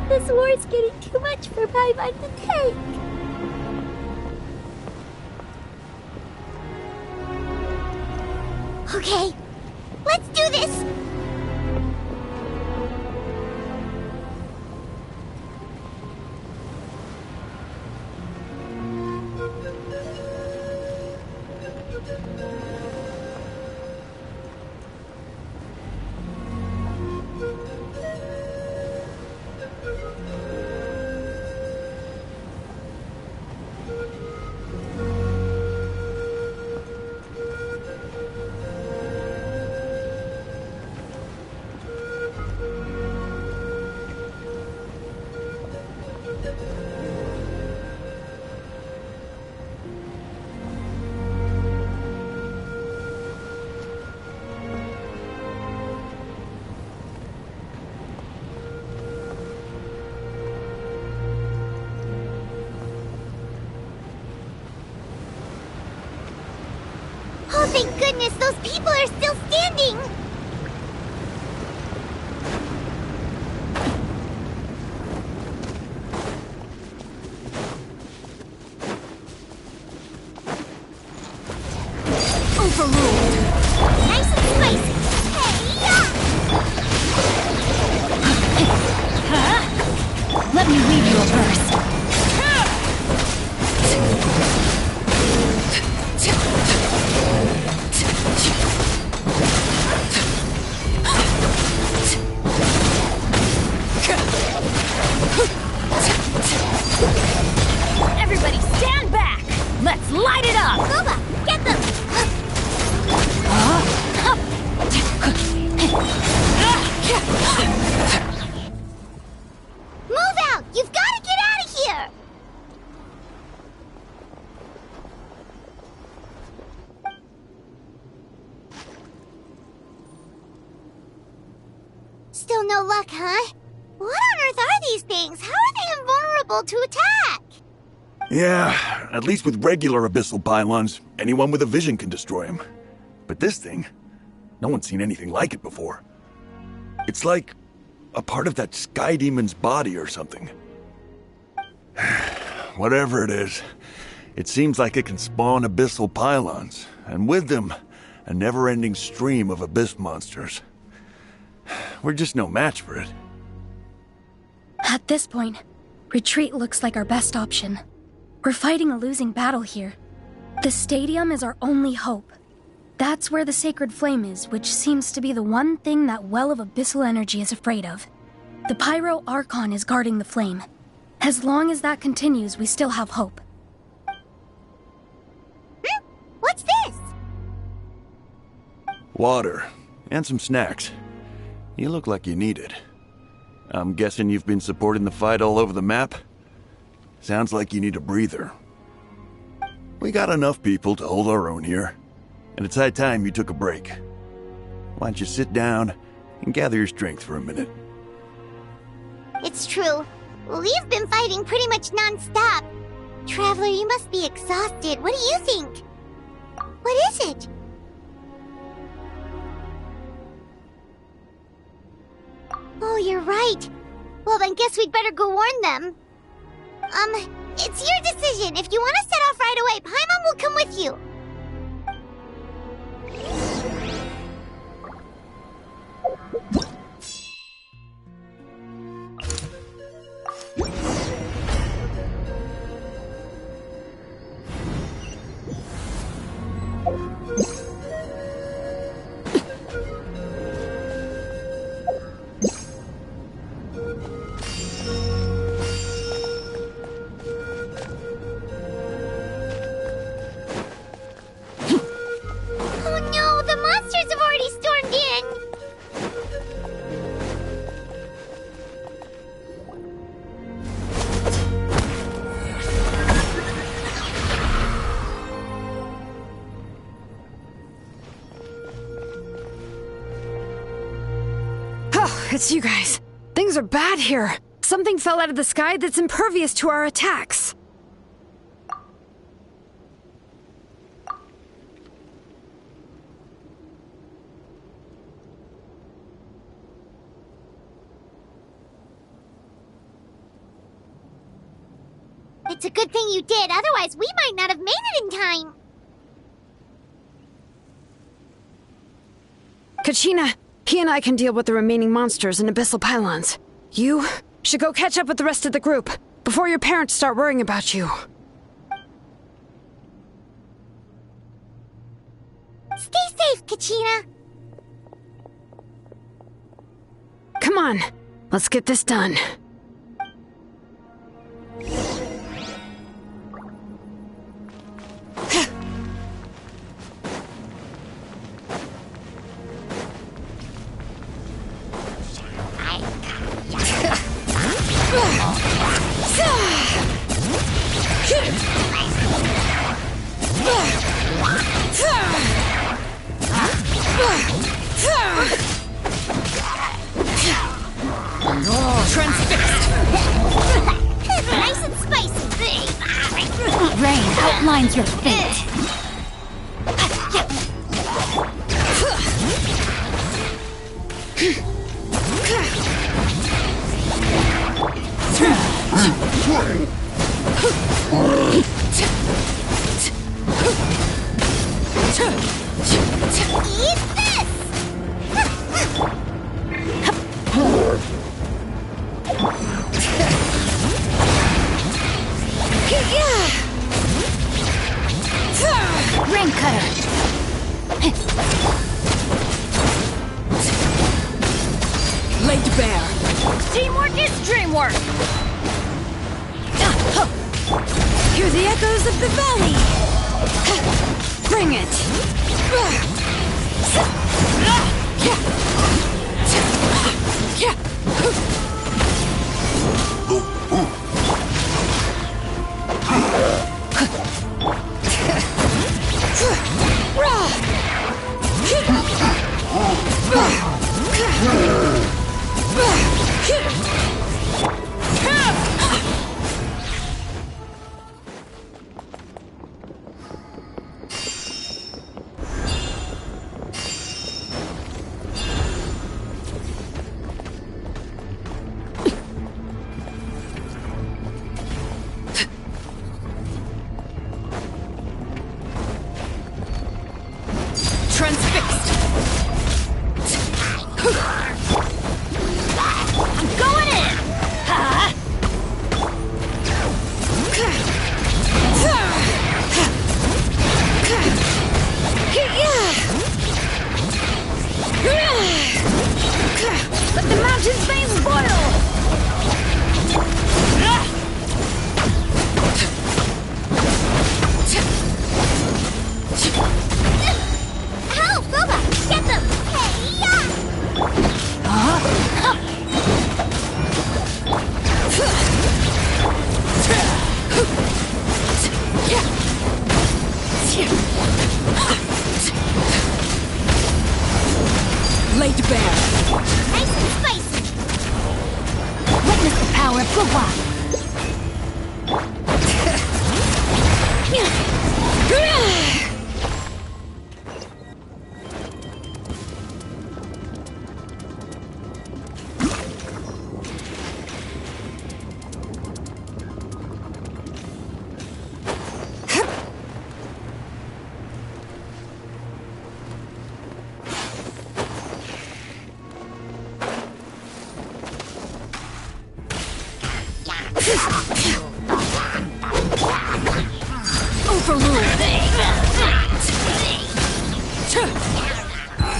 This war's getting too much for Paimon to take. Okay, let's do this! Oh, thank goodness, those people are still standing! Overruled! Nice and spicy! Hey-ya! Let me read you a verse. Everybody stand back! Let's light it up! Boba, get them! Move out! You've got to get out of here! Still no luck, huh? What on earth are these things? How are they invulnerable to attack? Yeah, at least with regular abyssal pylons, anyone with a vision can destroy them. But this thing, no one's seen anything like it before. It's like a part of that sky demon's body or something. Whatever it is, It seems like it can spawn abyssal pylons, and with them, a never-ending stream of abyss monsters. We're just no match for it. At this point, retreat looks like our best option. We're fighting a losing battle here. The stadium is our only hope. That's where the sacred flame is, which seems to be the one thing that well of abyssal energy is afraid of. The Pyro Archon is guarding the flame. As long as that continues, we still have hope. What's this? Water, and some snacks. You look like you need it. I'm guessing you've been supporting the fight all over the map? Sounds like you need a breather. We got enough people to hold our own here, and it's high time you took a break. Why don't you sit down and gather your strength for a minute? It's true. We've been fighting pretty much non-stop. Traveler, you must be exhausted. What do you think? What is it? Oh, you're right. Well, then guess we'd better go warn them. It's your decision. If you want to set off right away, Paimon will come with you. It's you guys. Things are bad here. Something fell out of the sky that's impervious to our attacks. It's a good thing you did, otherwise we might not have made it in time. Kachina, he and I can deal with the remaining monsters and abyssal pylons. You should go catch up with the rest of the group before your parents start worrying about you. Stay safe, Kachina. Come on, let's get this done. Transfixed. Nice and spicy. Rain outlines your fate. Eat this! Rain cutter. Laid bare. Teamwork is dreamwork. Hear the echoes of the valley. Bring it. Let the mountain's veins boil! Help, Boba! Get them! Hey-ya! Laid bare. Nice and spicy! Witness the power of Guhua.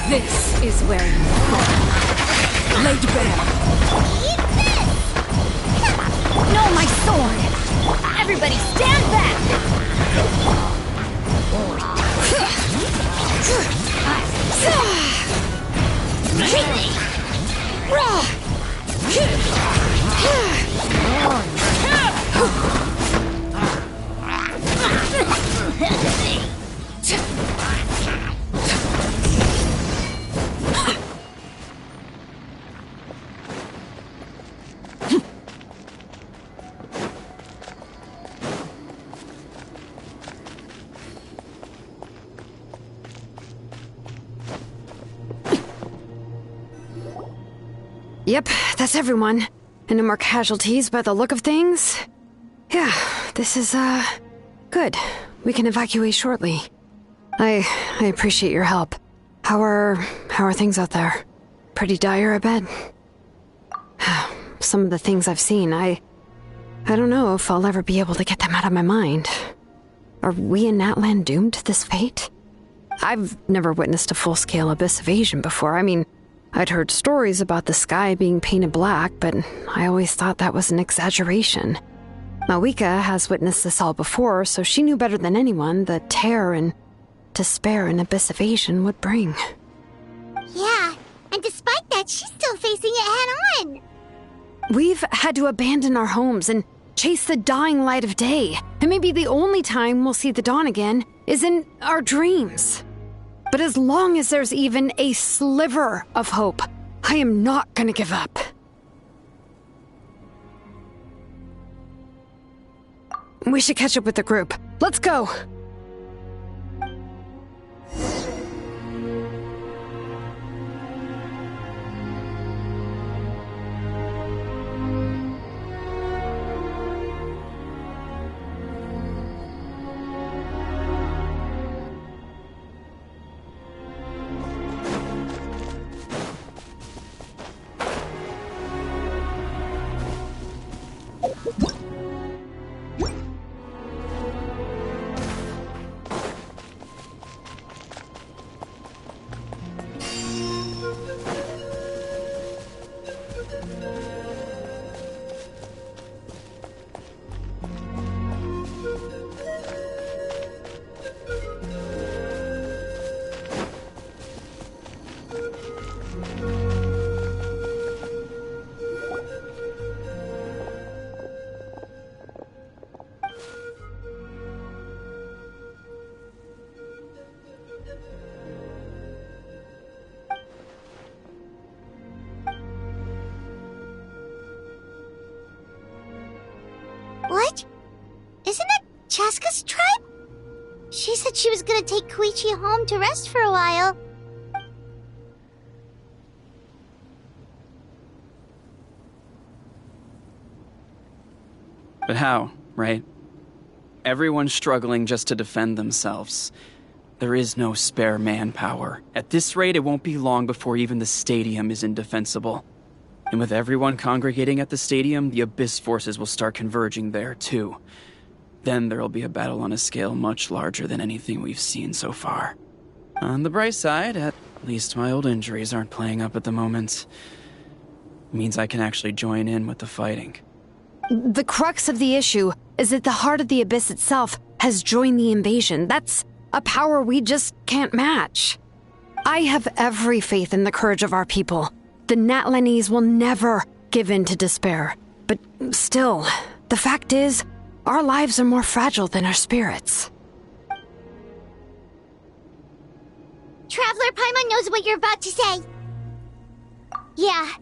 This is where you fall. Laid bare. No, my sword! Everybody stand back! Yep, that's everyone. And no more casualties by the look of things. Yeah, this is, good. We can evacuate shortly. I appreciate your help. How are things out there? Pretty dire, I bet. Some of the things I've seen, I don't know if I'll ever be able to get them out of my mind. Are we in Natlan doomed to this fate? I've never witnessed a full-scale abyss invasion before. I mean, I'd heard stories about the sky being painted black, but I always thought that was an exaggeration. Mawika has witnessed this all before, so she knew better than anyone the terror and despair an abyss invasion would bring. Yeah, and despite that, she's still facing it head-on. We've had to abandon our homes and chase the dying light of day, and maybe the only time we'll see the dawn again is in our dreams. But as long as there's even a sliver of hope, I am not gonna give up. We should catch up with the group. Let's go! What? Isn't that Chaska's tribe? She said she was gonna take Koichi home to rest for a while. But how, right? Everyone's struggling just to defend themselves. There is no spare manpower. At this rate, it won't be long before even the stadium is indefensible. And with everyone congregating at the stadium, the Abyss forces will start converging there, too. Then there'll be a battle on a scale much larger than anything we've seen so far. On the bright side, at least my old injuries aren't playing up at the moment. means I can actually join in with the fighting. The crux of the issue is that the heart of the Abyss itself has joined the invasion. That's a power we just can't match. I have every faith in the courage of our people. The Natlanese will never give in to despair. But still, the fact is, our lives are more fragile than our spirits. Traveler Paimon knows what you're about to say. Yeah,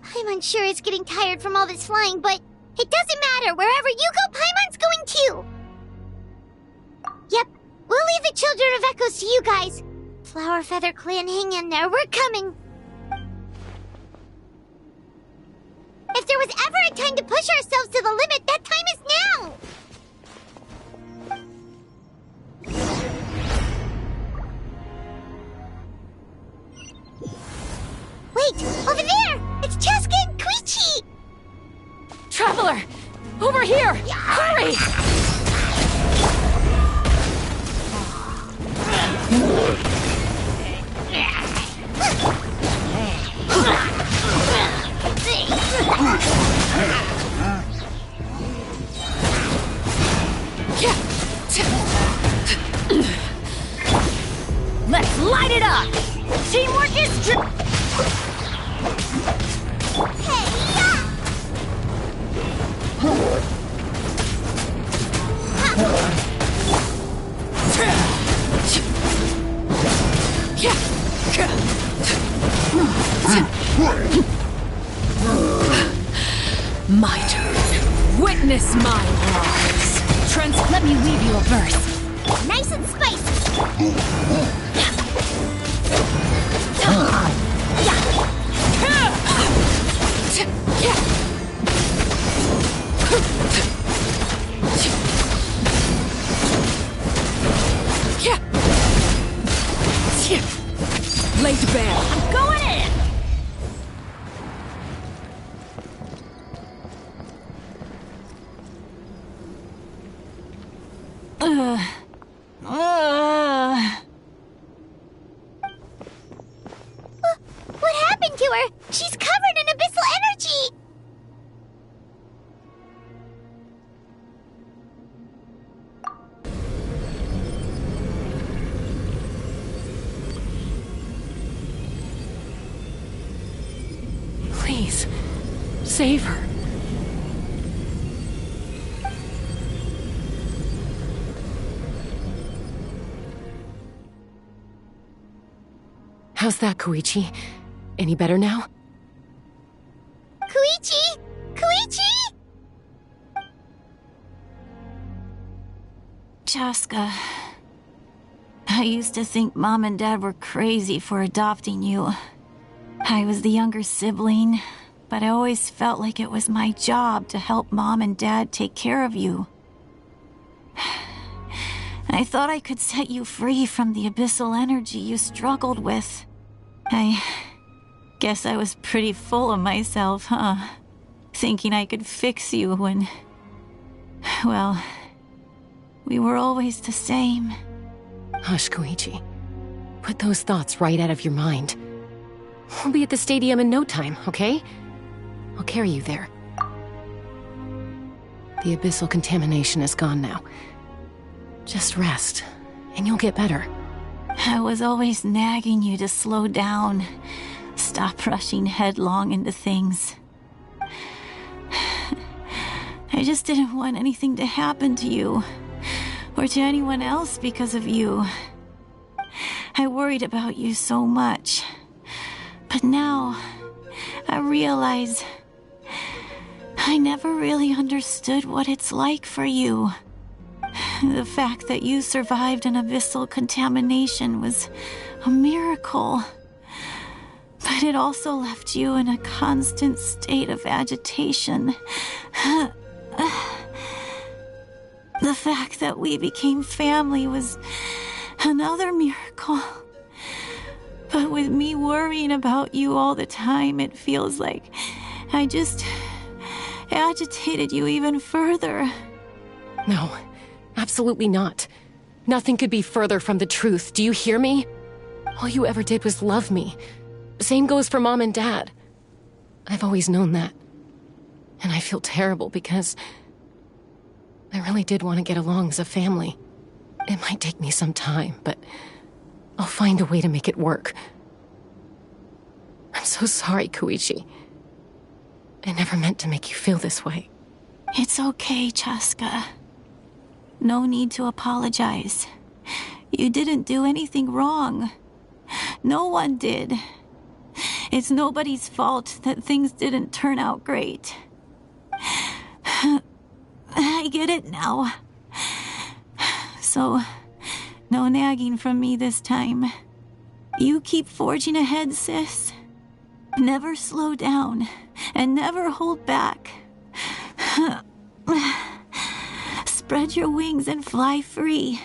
Paimon's sure is getting tired from all this flying, but it doesn't matter. Wherever you go, Paimon's going too. Yep, we'll leave the Children of Echoes to you guys. Flower Feather Clan, hang in there. We're coming. If there was ever a time to push ourselves to the limit, that time is now! Wait! Over there! It's Cheska and Koichi! Traveler! Over here! Hurry! Let's light it up! Teamwork is true! My turn. Witness my laws. Trent, let me weave you a verse. Nice and spicy! Lay to bear. I'm going in! What happened to her? She's covered in abyssal energy! Please, save her. How's that, Koichi? Any better now? Koichi! Koichi! Cheska, I used to think Mom and Dad were crazy for adopting you. I was the younger sibling, but I always felt like it was my job to help Mom and Dad take care of you. I thought I could set you free from the abyssal energy you struggled with. I guess I was pretty full of myself, huh? Thinking I could fix you when... well, we were always the same. Hush, Koichi. Put those thoughts right out of your mind. We'll be at the stadium in no time, okay? I'll carry you there. The abyssal contamination is gone now. Just rest, and you'll get better. I was always nagging you to slow down. Stop rushing headlong into things. I just didn't want anything to happen to you, or to anyone else because of you. I worried about you so much. But now, I realize I never really understood what it's like for you. The fact that you survived an abyssal contamination was a miracle. But it also left you in a constant state of agitation. The fact that we became family was another miracle. But with me worrying about you all the time, it feels like I just agitated you even further. No, absolutely not. Nothing could be further from the truth. Do you hear me? All you ever did was love me. Same goes for Mom and Dad. I've always known that. And I feel terrible because I really did want to get along as a family. It might take me some time, but I'll find a way to make it work. I'm so sorry, Koichi. I never meant to make you feel this way. It's okay, Chaska. No need to apologize. You didn't do anything wrong. No one did. It's nobody's fault that things didn't turn out great. I get it now. So, no nagging from me this time. You keep forging ahead, sis. Never slow down, and never hold back. Spread your wings and fly free,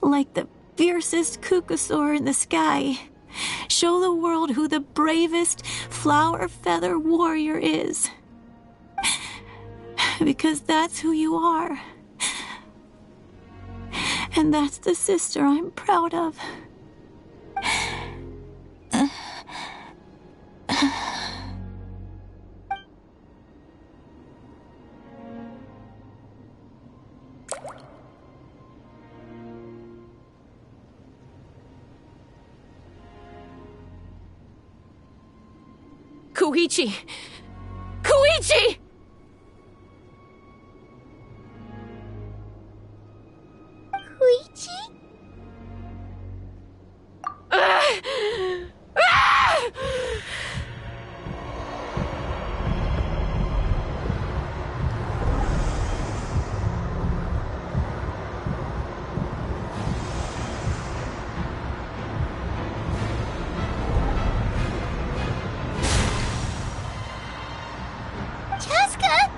like the fiercest kukusaur in the sky. Show the world who the bravest flower feather warrior is. Because that's who you are. And that's the sister I'm proud of. Koichi! Koichi! Koichi? Chaska?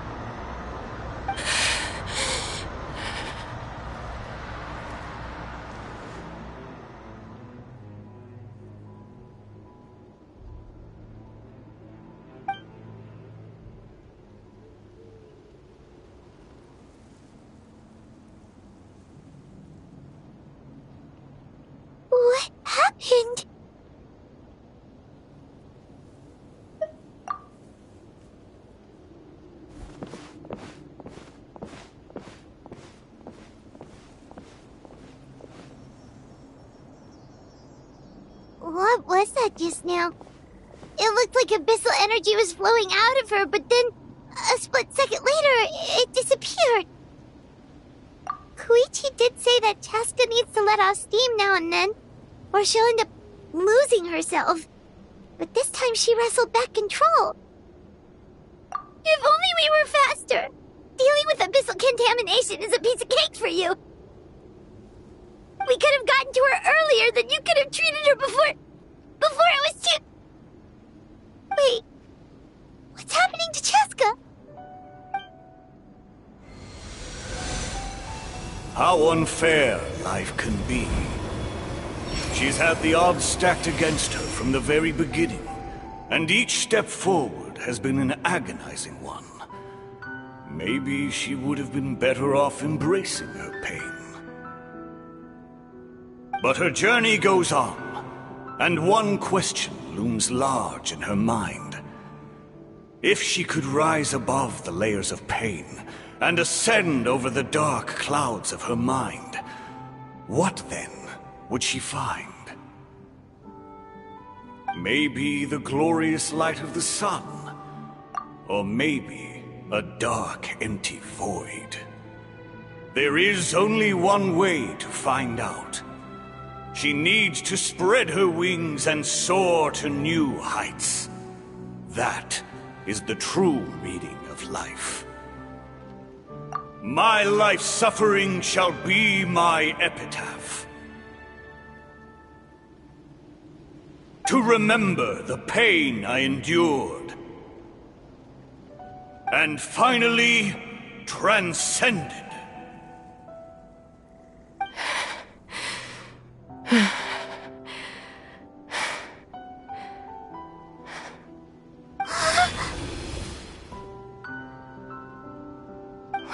What happened? What was that just now? It looked like abyssal energy was flowing out of her, but then a split second later, it disappeared. Koichi did say that Chaska needs to let off steam now and then, or she'll end up losing herself. But this time she wrestled back control. If only we were faster! Dealing with abyssal contamination is a piece of cake for you! We could have gotten to her earlier, then you could have treated her before it was too... Wait, what's happening to Chaska? How unfair life can be. She's had the odds stacked against her from the very beginning, and each step forward has been an agonizing one. Maybe she would have been better off embracing her pain. But her journey goes on, and one question looms large in her mind. If she could rise above the layers of pain and ascend over the dark clouds of her mind, what then would she find? Maybe the glorious light of the sun, or maybe a dark, empty void. There is only one way to find out. She needs to spread her wings and soar to new heights. That is the true meaning of life. My life's suffering shall be my epitaph. To remember the pain I endured, and finally transcended.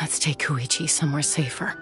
Let's take Koichi somewhere safer.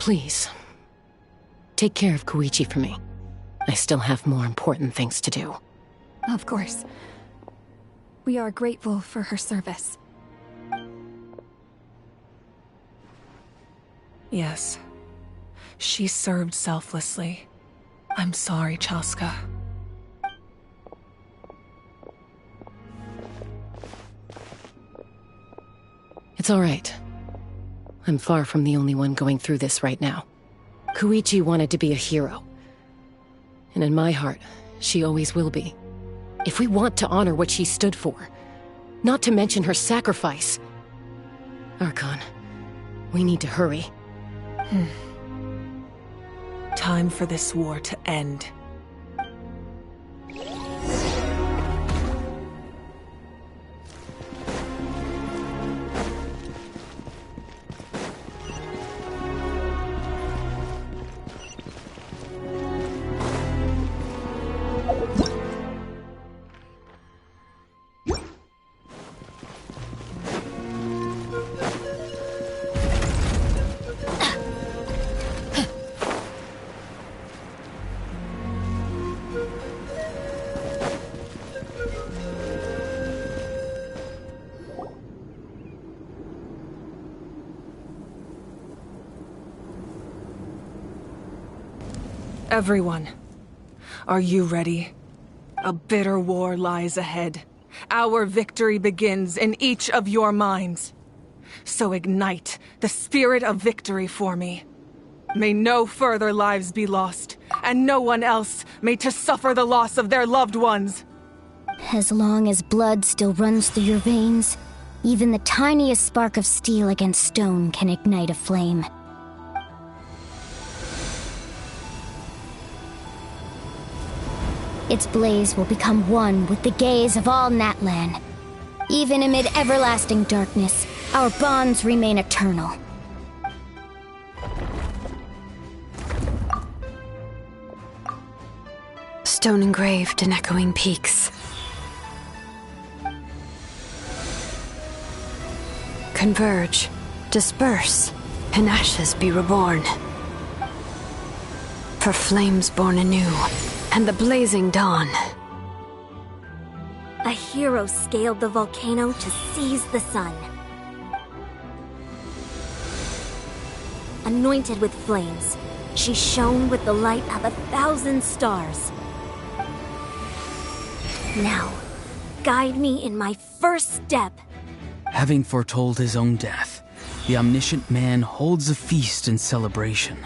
Please, take care of Koichi for me. I still have more important things to do. Of course. We are grateful for her service. Yes. She served selflessly. I'm sorry, Chaska. It's all right. I'm far from the only one going through this right now. Koichi wanted to be a hero. And in my heart, she always will be. If we want to honor what she stood for, not to mention her sacrifice. Archon, we need to hurry. Time for this war to end. Everyone, are you ready? A bitter war lies ahead. Our victory begins in each of your minds. So ignite the spirit of victory for me. May no further lives be lost, and no one else may to suffer the loss of their loved ones. As long as blood still runs through your veins, even the tiniest spark of steel against stone can ignite a flame. Its blaze will become one with the gaze of all Natlan. Even amid everlasting darkness, our bonds remain eternal. Stone engraved in echoing peaks. Converge, disperse, in ashes be reborn. For flames born anew, and the blazing dawn. A hero scaled the volcano to seize the sun. Anointed with flames, she shone with the light of 1,000 stars. Now, guide me in my first step. Having foretold his own death, the omniscient man holds a feast in celebration.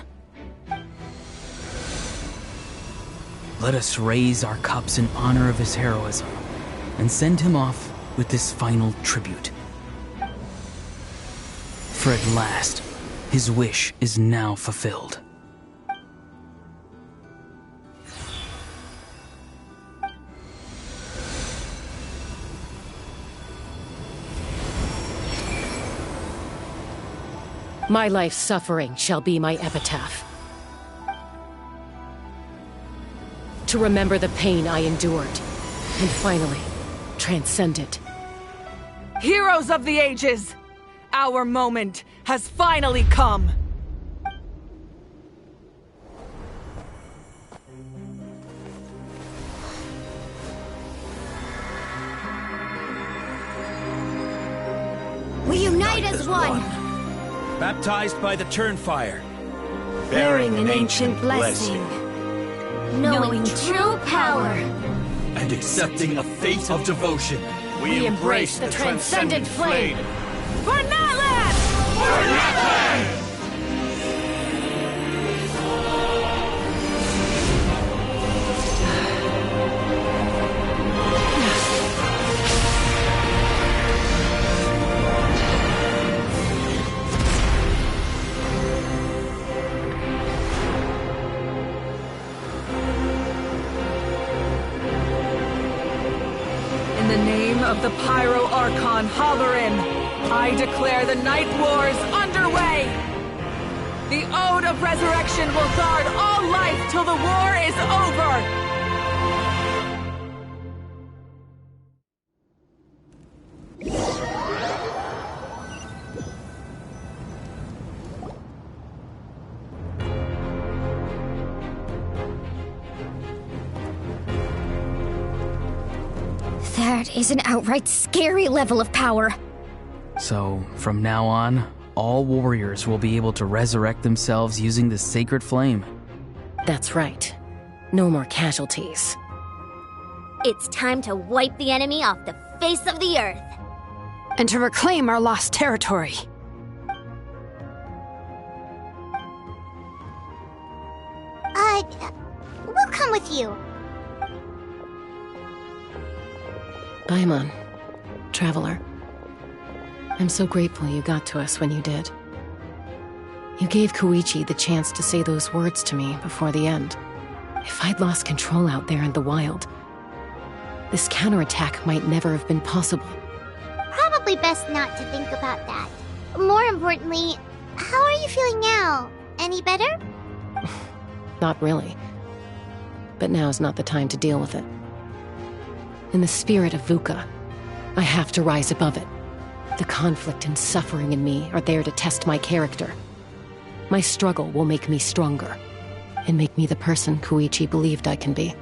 Let us raise our cups in honor of his heroism, and send him off with this final tribute. For at last, his wish is now fulfilled. My life's suffering shall be my epitaph. To remember the pain I endured, and finally, transcend it. Heroes of the ages! Our moment has finally come! We unite as one! Baptized by the Turnfire. Bearing an ancient blessing. Knowing true power. And accepting a fate of devotion. We embrace the transcendent flame. For Natlan! For Natlan! In the name of the Pyro Archon Halloran, I declare the Night Wars underway! The Ode of Resurrection will guard all life till the war is over! That is an outright scary level of power. So, from now on, all warriors will be able to resurrect themselves using the sacred flame. That's right. No more casualties. It's time to wipe the enemy off the face of the earth. And to reclaim our lost territory. We'll come with you. Paimon, Traveler. I'm so grateful you got to us when you did. You gave Koichi the chance to say those words to me before the end. If I'd lost control out there in the wild, this counterattack might never have been possible. Probably best not to think about that. More importantly, how are you feeling now? Any better? Not really. But now's not the time to deal with it. In the spirit of VUCA, I have to rise above it. The conflict and suffering in me are there to test my character. My struggle will make me stronger, and make me the person Koichi believed I can be.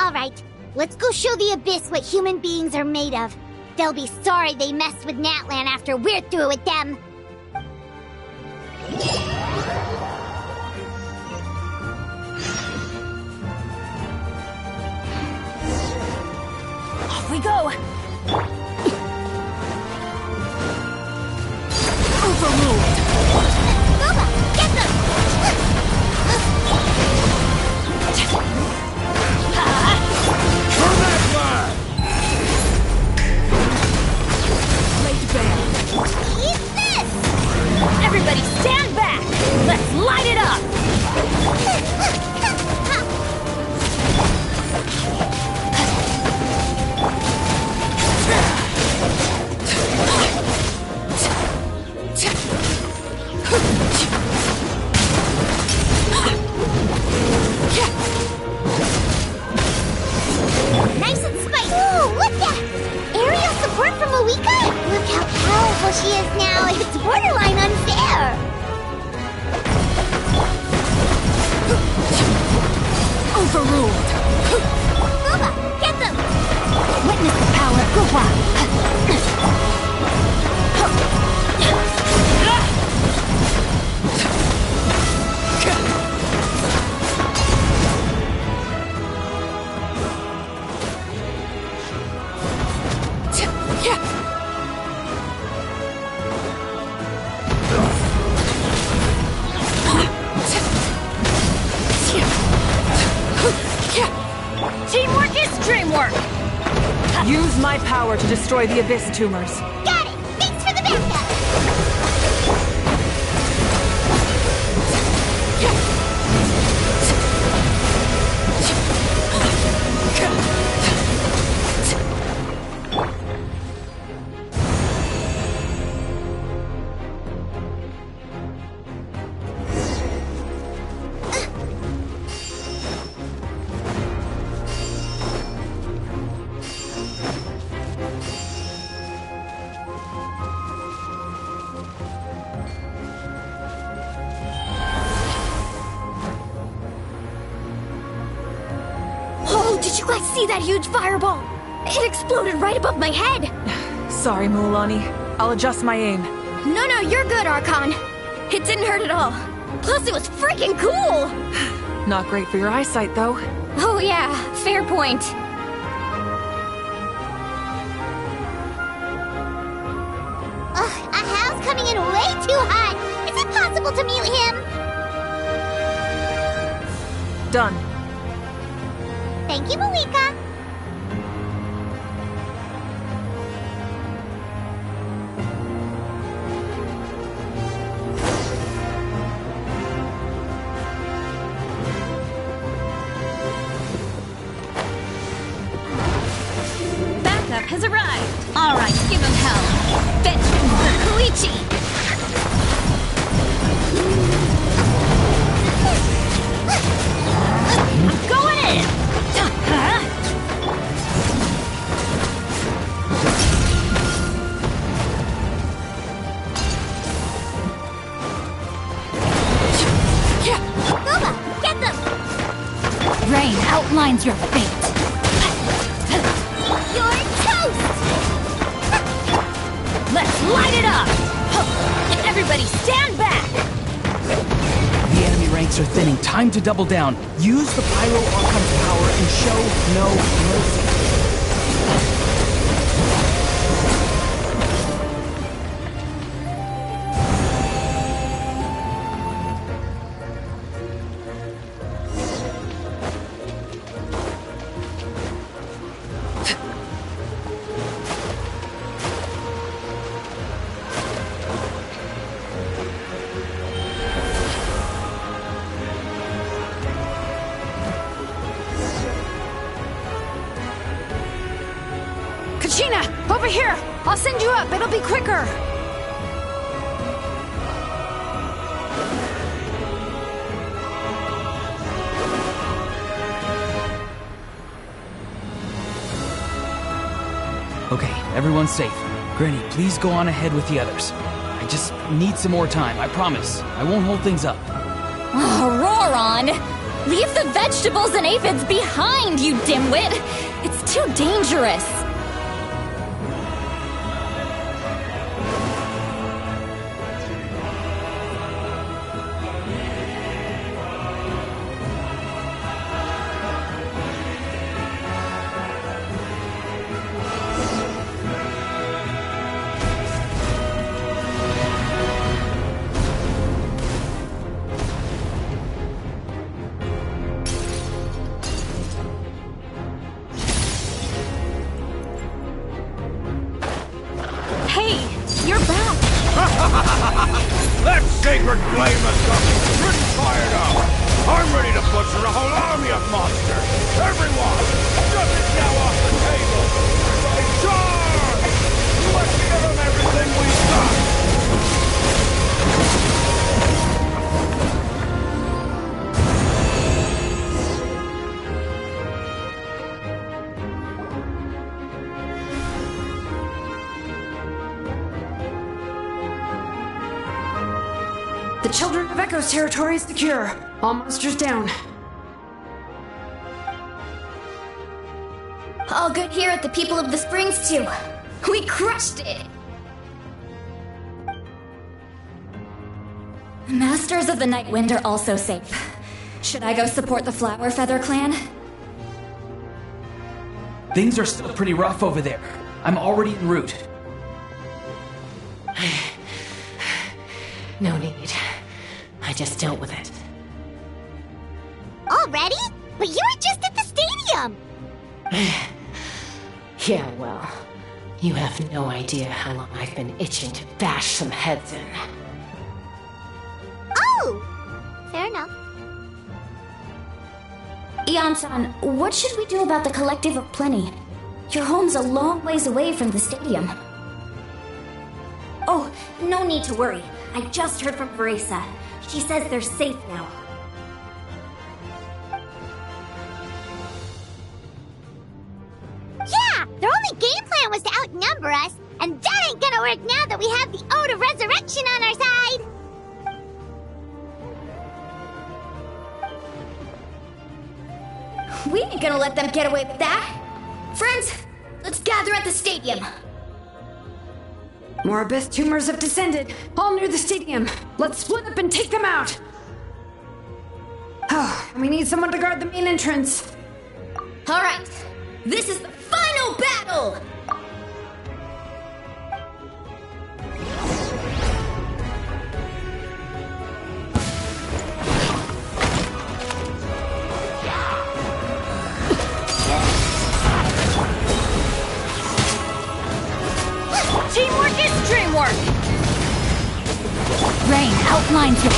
Alright, let's go show the Abyss what human beings are made of. They'll be sorry they messed with Natlan after we're through with them. Off we go! Overruled! Boba, get them! Turn that flag! Laid bare. Eat this! Everybody stand back! Let's light it up! Nice and spicy! Ooh, look that! Aerial support from Moika? Look how powerful she is now. It's borderline unfair! Overruled! Boba, get them! Witness the power of Guhua! Teamwork is dreamwork! Use my power to destroy the Abyss tumors. Got it! Thanks for the backup! Did you guys see that huge fireball? It exploded right above my head! Sorry, Mualani. I'll adjust my aim. No, you're good, Archon. It didn't hurt at all. Plus, it was freaking cool! Not great for your eyesight, though. Oh yeah, fair point. Ugh, Ahal's coming in way too hot! Is it possible to mute him? Done. Thank you, Moika. Backup has arrived. All right, give him hell. Vengeance for Koichi. I'm going in. Boba, get them! Rain outlines your fate. You're toast! Let's light it up! Everybody stand back! The enemy ranks are thinning. Time to double down. Use the Pyro Archon's power and show no mercy. Kachina, over here! I'll send you up, it'll be quicker! Okay, everyone's safe. Granny, please go on ahead with the others. I just need some more time, I promise. I won't hold things up. Oh, Roron! Leave the vegetables and aphids behind, you dimwit! It's too dangerous! That sacred flame of something pretty fired up! I'm ready to butcher a whole army of monsters! Everyone! Justice now off the table! Charge! Let's give them everything we've got! The Children of Echo's territory is secure. All monsters down. All good here at the People of the Springs, too. We crushed it! Masters of the Night Wind are also safe. Should I go support the Flower Feather clan? Things are still pretty rough over there. I'm already en route. No need. I just dealt with it. Already? But you were just at the stadium! Yeah, well, you have no idea how long I've been itching to bash some heads in. Oh! Fair enough. Ian-san, what should we do about the Collective of Plenty? Your home's a long ways away from the stadium. Oh, no need to worry. I just heard from Veresa. She says they're safe now. Yeah! Their only game plan was to outnumber us, and that ain't gonna work now that we have the Ode of Resurrection on our side! We ain't gonna let them get away with that! Friends, let's gather at the stadium! More abyss tumors have descended, all near the stadium. Let's split up and take them out! Oh, we need someone to guard the main entrance. Alright, this is the final battle! Teamwork is dreamwork! Rain outlines it.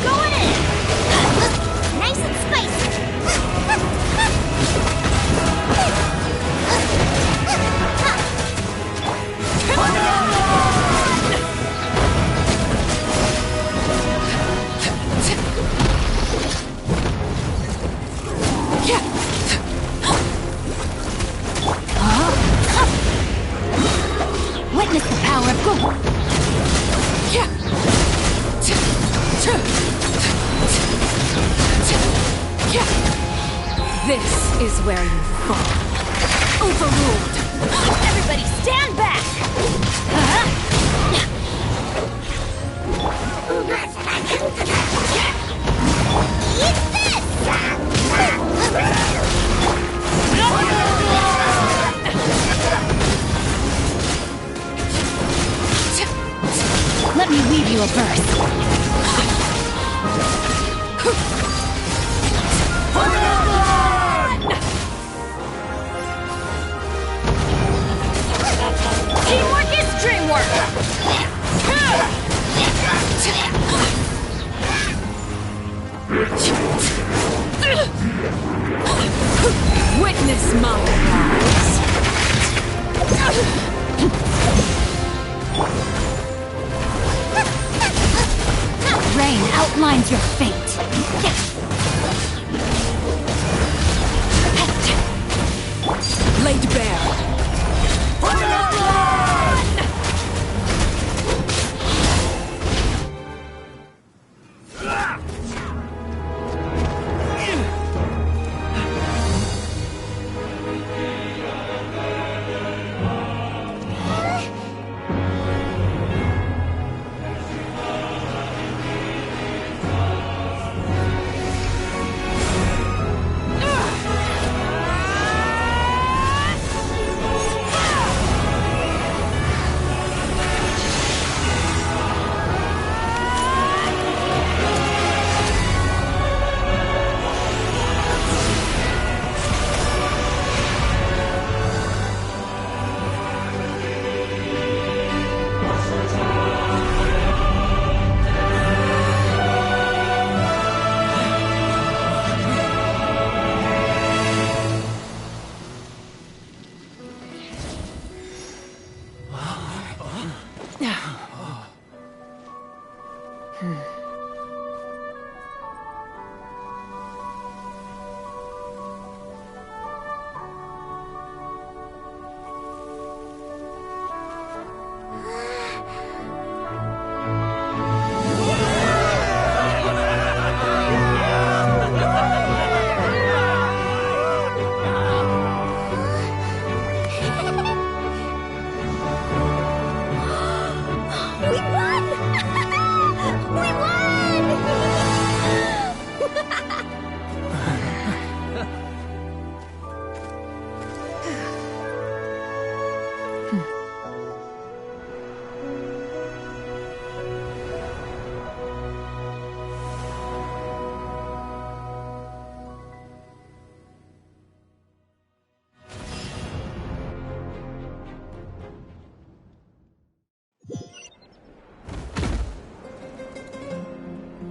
Going in! Nice and spicy! is where you fall. Overruled! Everybody stand back! Eat this! Let me weave you a verse. Teamwork is dreamwork! Witness my rise. Rain outlines your fate. Laid bare.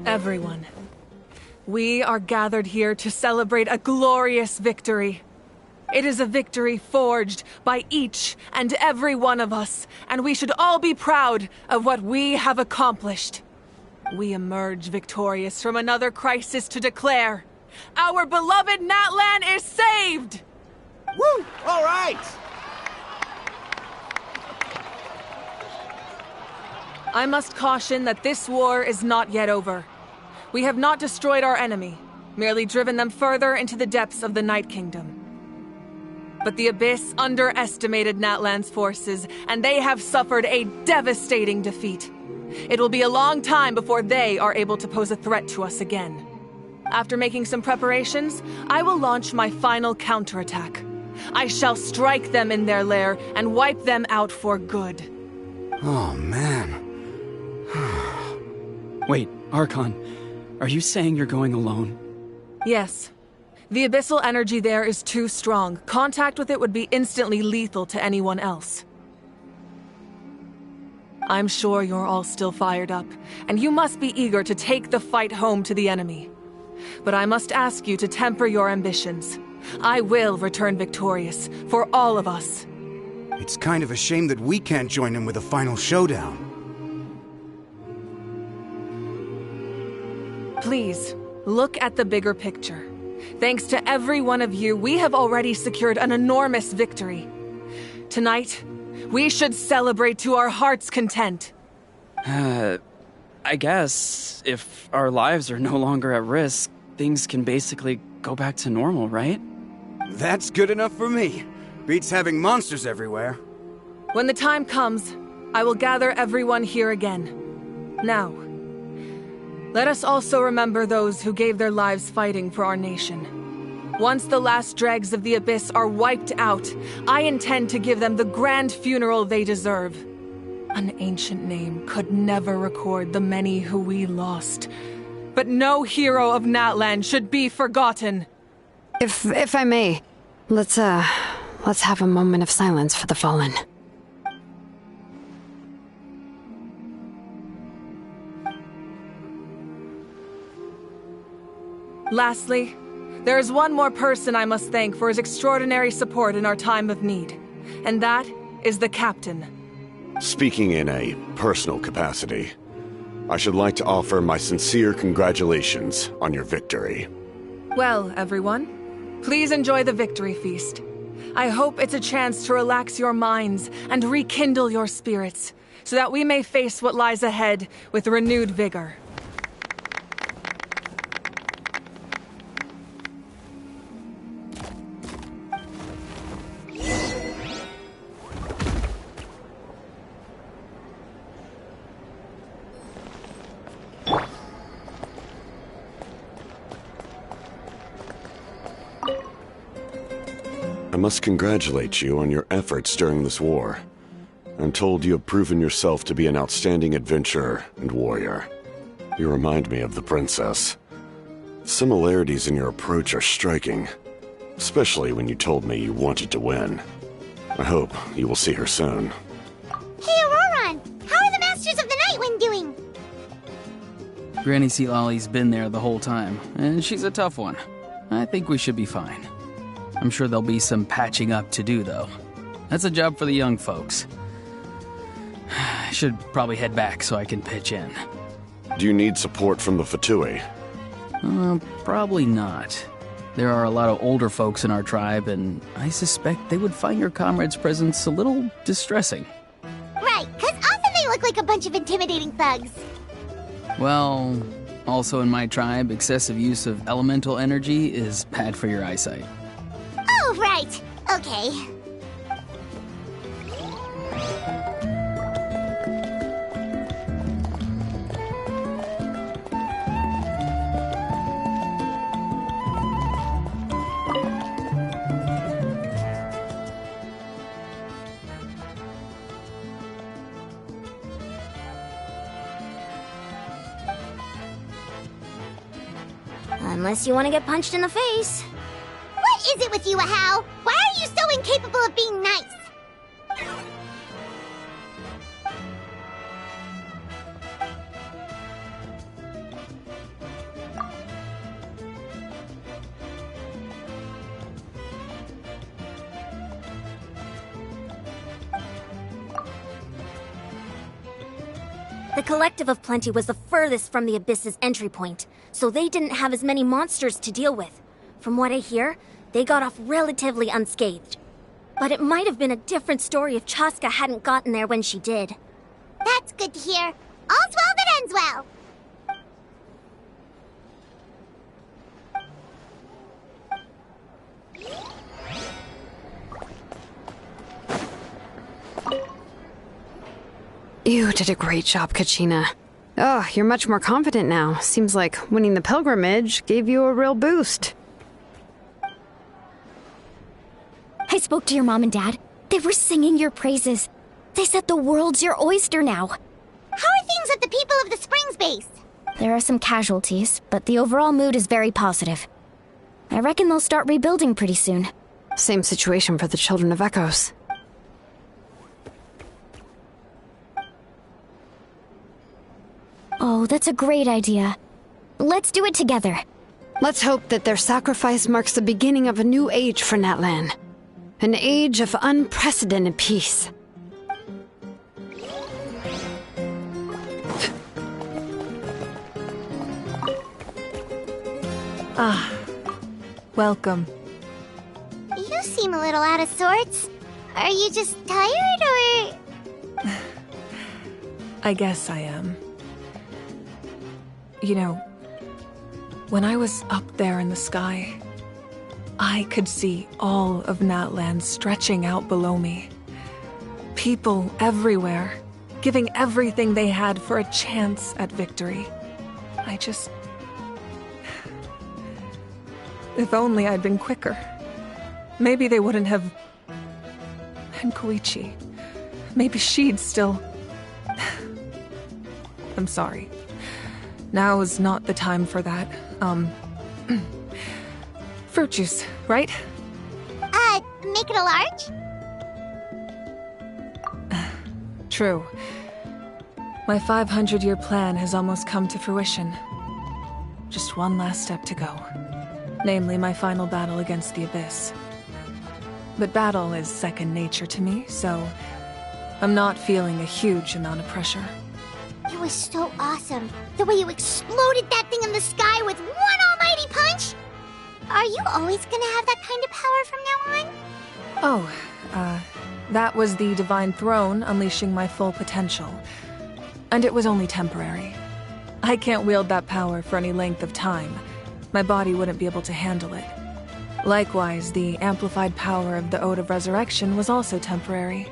Everyone, we are gathered here to celebrate a glorious victory. It is a victory forged by each and every one of us, and we should all be proud of what we have accomplished. We emerge victorious from another crisis to declare, our beloved Natlan is saved! Woo! All right! I must caution that this war is not yet over. We have not destroyed our enemy, merely driven them further into the depths of the Night Kingdom. But the Abyss underestimated Natlan's forces, and they have suffered a devastating defeat. It will be a long time before they are able to pose a threat to us again. After making some preparations, I will launch my final counterattack. I shall strike them in their lair and wipe them out for good. Oh, man. Wait, Archon, are you saying you're going alone? Yes. The abyssal energy there is too strong. Contact with it would be instantly lethal to anyone else. I'm sure you're all still fired up, and you must be eager to take the fight home to the enemy. But I must ask you to temper your ambitions. I will return victorious, for all of us. It's kind of a shame that we can't join him with a final showdown. Please, look at the bigger picture. Thanks to every one of you, we have already secured an enormous victory. Tonight, we should celebrate to our heart's content. I guess if our lives are no longer at risk, things can basically go back to normal, right? That's good enough for me. Beats having monsters everywhere. When the time comes, I will gather everyone here again. Now, let us also remember those who gave their lives fighting for our nation. Once the last dregs of the Abyss are wiped out, I intend to give them the grand funeral they deserve. An ancient name could never record the many who we lost. But no hero of Natlan should be forgotten. If I may, let's have a moment of silence for the fallen. Lastly, there is one more person I must thank for his extraordinary support in our time of need, and that is the Captain. Speaking in a personal capacity, I should like to offer my sincere congratulations on your victory. Well, everyone, please enjoy the victory feast. I hope it's a chance to relax your minds and rekindle your spirits, so that we may face what lies ahead with renewed vigor. I must congratulate you on your efforts during this war. I'm told you have proven yourself to be an outstanding adventurer and warrior. You remind me of the princess. Similarities in your approach are striking, especially when you told me you wanted to win. I hope you will see her soon. Hey, Auroron! How are the Masters of the Nightwind doing? Granny Sealolly's been there the whole time, and she's a tough one. I think we should be fine. I'm sure there'll be some patching up to do, though. That's a job for the young folks. I should probably head back so I can pitch in. Do you need support from the Fatui? Probably not. There are a lot of older folks in our tribe, and I suspect they would find your comrade's presence a little distressing. Right, 'cause often they look like a bunch of intimidating thugs. Well, also in my tribe, excessive use of elemental energy is bad for your eyesight. Oh, right. Okay. Unless you want to get punched in the face. What is it with you, Ahau? Why are you so incapable of being nice? The Collective of Plenty was the furthest from the Abyss's entry point, so they didn't have as many monsters to deal with. From what I hear, they got off relatively unscathed. But it might have been a different story if Chaska hadn't gotten there when she did. That's good to hear. All's well that ends well. You did a great job, Kachina. Oh, you're much more confident now. Seems like winning the pilgrimage gave you a real boost. I spoke to your mom and dad. They were singing your praises. They said the world's your oyster now. How are things at the People of the Springs base? There are some casualties, but the overall mood is very positive. I reckon they'll start rebuilding pretty soon. Same situation for the Children of Echoes. Oh, that's a great idea. Let's do it together. Let's hope that their sacrifice marks the beginning of a new age for Natlan. An age of unprecedented peace. Ah, welcome. You seem a little out of sorts. Are you just tired, or...? I guess I am. You know, when I was up there in the sky, I could see all of Natlan stretching out below me. People everywhere, giving everything they had for a chance at victory. If only I'd been quicker. Maybe they wouldn't have... And Koichi. Maybe she'd still... I'm sorry. Now is not the time for that. Fruit juice, right? Make it a large? True. My 500-year plan has almost come to fruition. Just one last step to go. Namely, my final battle against the Abyss. But battle is second nature to me, so I'm not feeling a huge amount of pressure. It was so awesome. The way you exploded that thing in the sky with one almighty punch! Are you always gonna have that kind of power from now on? Oh, that was the Divine Throne unleashing my full potential. And it was only temporary. I can't wield that power for any length of time. My body wouldn't be able to handle it. Likewise, the amplified power of the Ode of Resurrection was also temporary.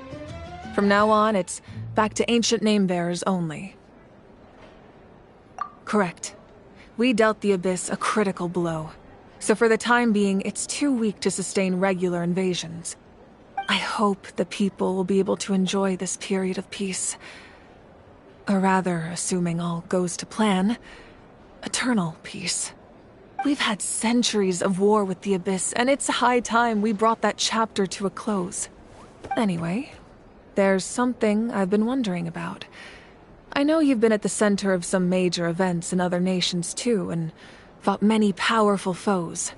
From now on, it's back to ancient name-bearers only. Correct. We dealt the Abyss a critical blow. So for the time being, it's too weak to sustain regular invasions. I hope the people will be able to enjoy this period of peace. Or rather, assuming all goes to plan, eternal peace. We've had centuries of war with the Abyss, and it's high time we brought that chapter to a close. Anyway, there's something I've been wondering about. I know you've been at the center of some major events in other nations too, and fought many powerful foes.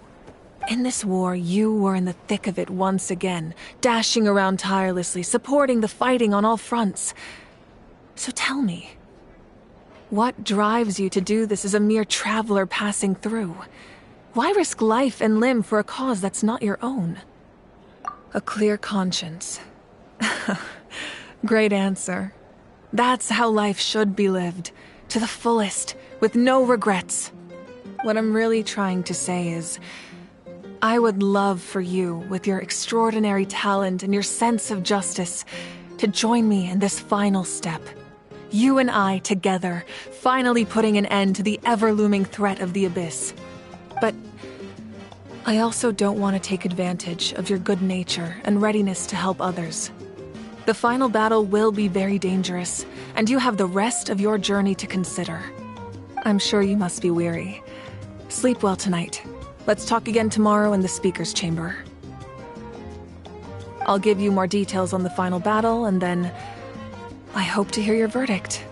In this war, you were in the thick of it once again, dashing around tirelessly, supporting the fighting on all fronts. So tell me, what drives you to do this as a mere traveler passing through? Why risk life and limb for a cause that's not your own? A clear conscience. Great answer. That's how life should be lived, to the fullest, with no regrets. What I'm really trying to say is, I would love for you, with your extraordinary talent and your sense of justice, to join me in this final step. You and I together, finally putting an end to the ever-looming threat of the Abyss. But I also don't want to take advantage of your good nature and readiness to help others. The final battle will be very dangerous, and you have the rest of your journey to consider. I'm sure you must be weary. Sleep well tonight. Let's talk again tomorrow in the speaker's chamber. I'll give you more details on the final battle, and then I hope to hear your verdict.